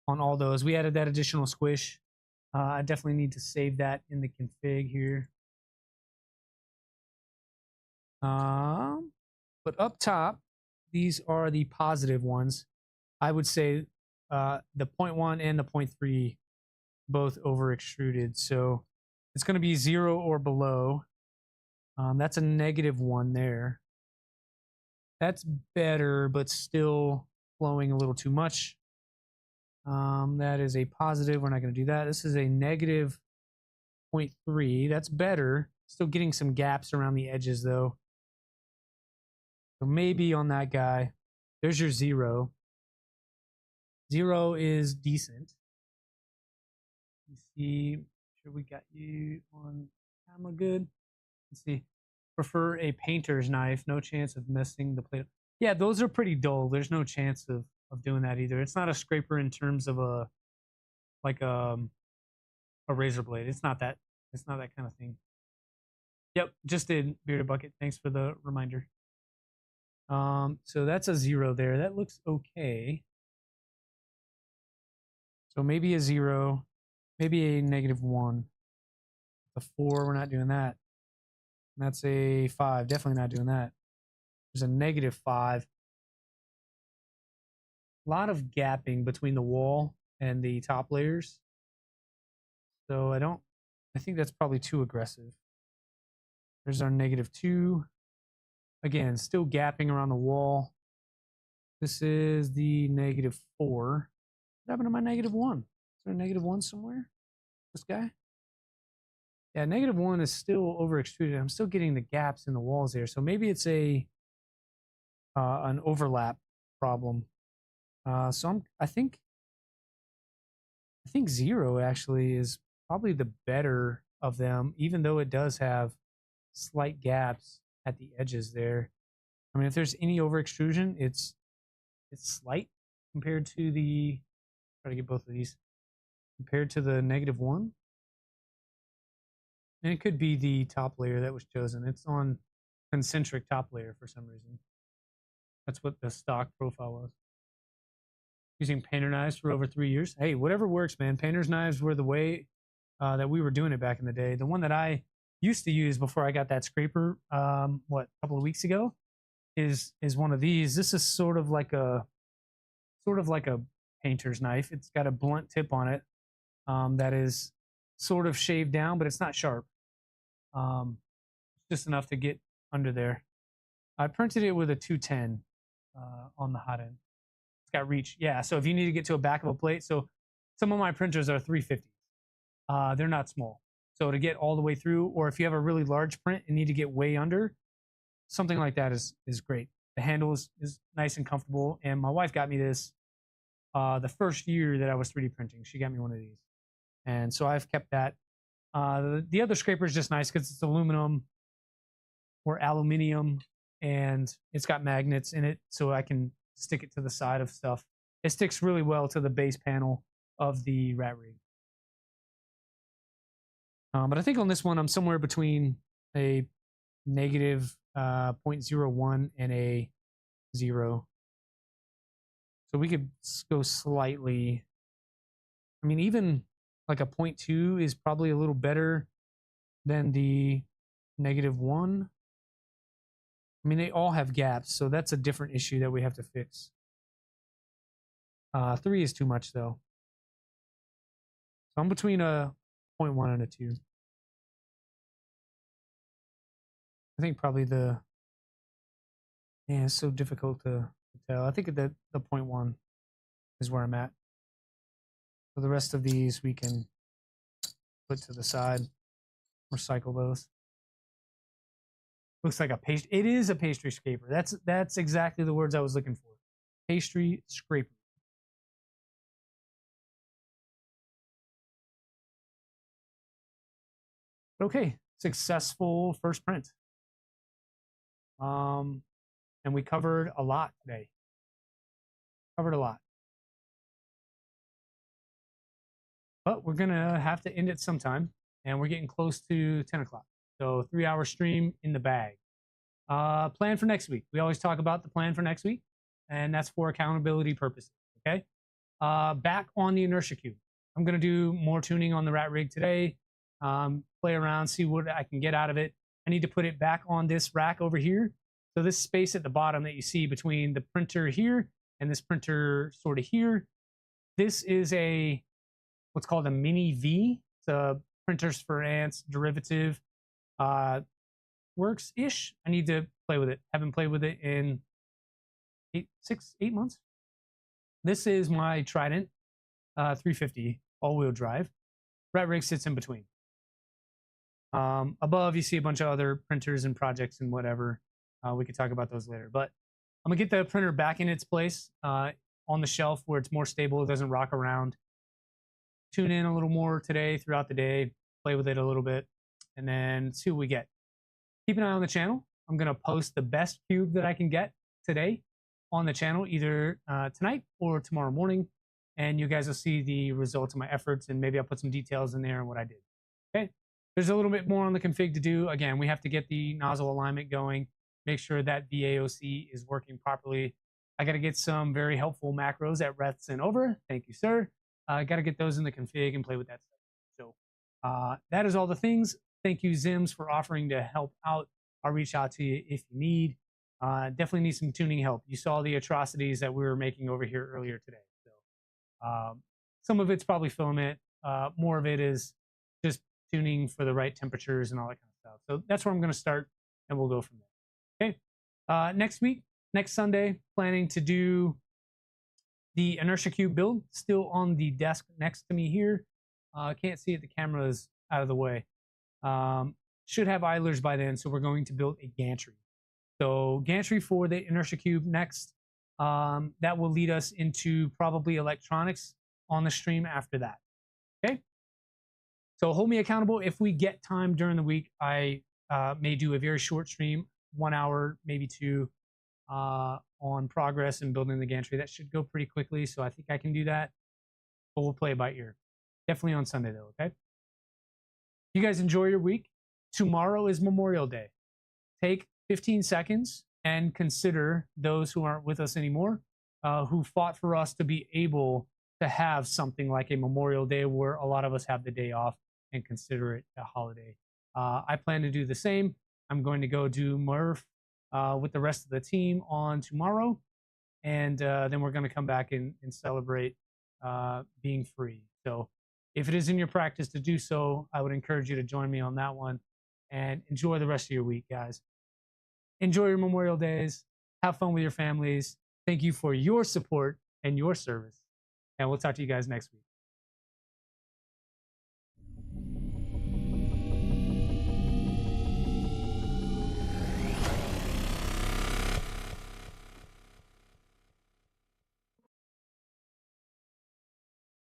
on all those. We added that additional squish. I definitely need to save that in the config here. But up top, these are the positive ones. I would say the 0.1 and the 0.3 both over extruded. So it's going to be 0 or below. That's a -1 there. That's better, but still flowing a little too much. That is a positive. We're not going to do that. This is a -0.3. That's better. Still getting some gaps around the edges, though. So maybe on that guy. There's your 0. 0 is decent. You see, make sure we got you on camera good. Let's see. Prefer a painter's knife. No chance of messing the plate. Yeah, those are pretty dull. There's no chance of doing that either. It's not a scraper in terms of a razor blade. It's not that kind of thing. Yep, just did, Bearded Bucket. Thanks for the reminder. So that's a 0 there. That looks okay. So maybe a 0, maybe a -1. A 4, we're not doing that. And that's a 5, definitely not doing that. There's a -5. A lot of gapping between the wall and the top layers. So I think that's probably too aggressive. There's our -2. Again, still gapping around the wall. This is the -4. What happened to my -1? Is there a -1 somewhere? This guy? Yeah, -1 is still over extruded. I'm still getting the gaps in the walls there. So maybe it's an overlap problem. So I think 0 actually is probably the better of them, even though it does have slight gaps at the edges there. I mean, if there's any over extrusion, it's slight compared to the Try to get both of these compared to the -1. And it could be the top layer that was chosen. It's on concentric top layer for some reason. That's what the stock profile was. Using painter knives for over 3 years. Hey, whatever works, man. Painter's knives were the way that we were doing it back in the day. The one that I used to use before I got that scraper, a couple of weeks ago, is one of these. This is sort of like a painter's knife. It's got a blunt tip on it that is sort of shaved down, but it's not sharp. Just enough to get under there. I printed it with a 210 on the hot end. It's got reach. Yeah, so if you need to get to a back of a plate, so some of my printers are 350s. They're not small. So to get all the way through, or if you have a really large print and need to get way under, something like that is great. The handle is nice and comfortable. And my wife got me this the first year that I was 3D printing. She got me one of these. And so I've kept that. The other scraper is just nice because it's aluminum or aluminium, and it's got magnets in it, so I can stick it to the side of stuff. It sticks really well to the base panel of the RatRig. But I think on this one, I'm somewhere between a negative 0.01 and a 0. So we could go slightly. I mean, even like a 0.2 is probably a little better than the -1. I mean, they all have gaps, so that's a different issue that we have to fix. 3 is too much, though. So I'm between a 0.1 and a 2. I think probably it's so difficult to tell. I think that the 0.1 is where I'm at. So the rest of these we can put to the side, recycle those. Looks like a pastry. It is a pastry scraper. That's exactly the words I was looking for. Pastry scraper. Okay, successful first print. And we covered a lot today. Covered a lot. But we're gonna have to end it sometime, and we're getting close to 10 o'clock. So 3-hour stream in the bag. Plan for next week. We always talk about the plan for next week, and that's for accountability purposes. Okay. Back on the inertia cube. I'm gonna do more tuning on the RatRig today. Play around, see what I can get out of it. I need to put it back on this rack over here. So this space at the bottom that you see between the printer here and this printer sort of here, this is what's called a mini V. It's a printers for ants derivative. Works-ish. I need to play with it. Haven't played with it in 8 months. This is my Trident 350 all-wheel drive. RatRig sits in between. Above, you see a bunch of other printers and projects and whatever. We could talk about those later. But I'm going to get the printer back in its place on the shelf where it's more stable. It doesn't rock around. Tune in a little more today throughout the day. Play with it a little bit. And then see what we get. Keep an eye on the channel. I'm going to post the best cube that I can get today on the channel, either tonight or tomorrow morning. And you guys will see the results of my efforts, and maybe I'll put some details in there on what I did. Okay. There's a little bit more on the config to do. Again, we have to get the nozzle alignment going, make sure that VAOC is working properly. I got to get some very helpful macros that Reth sent over. Thank you, sir. I got to get those in the config and play with that stuff. So that is all the things. Thank you, Zims, for offering to help out. I'll reach out to you if you need. Definitely need some tuning help. You saw the atrocities that we were making over here earlier today. So some of it's probably filament. More of it is just tuning for the right temperatures and all that kind of stuff. So that's where I'm going to start, and we'll go from there. Okay. Next week, next Sunday, planning to do the inertia cube build, still on the desk next to me here. Can't see it. The camera is out of the way. Should have idlers by then, so we're going to build a gantry. So gantry for the inertia cube next. That will lead us into probably electronics on the stream after that. Okay. So hold me accountable. If we get time during the week, I may do a very short stream, 1 hour, maybe 2, on progress and building the gantry. That should go pretty quickly, so I think I can do that. but we'll play it by ear. Definitely on Sunday though, okay? You guys enjoy your week. Tomorrow is Memorial Day. Take 15 seconds and consider those who aren't with us anymore, who fought for us to be able to have something like a Memorial Day where a lot of us have the day off and consider it a holiday. I plan to do the same. I'm going to go do Murph with the rest of the team on tomorrow, and then we're going to come back and celebrate being free. So if it is in your practice to do so, I would encourage you to join me on that one, and enjoy the rest of your week, guys. Enjoy your Memorial Days. Have fun with your families. Thank you for your support and your service. And we'll talk to you guys next week.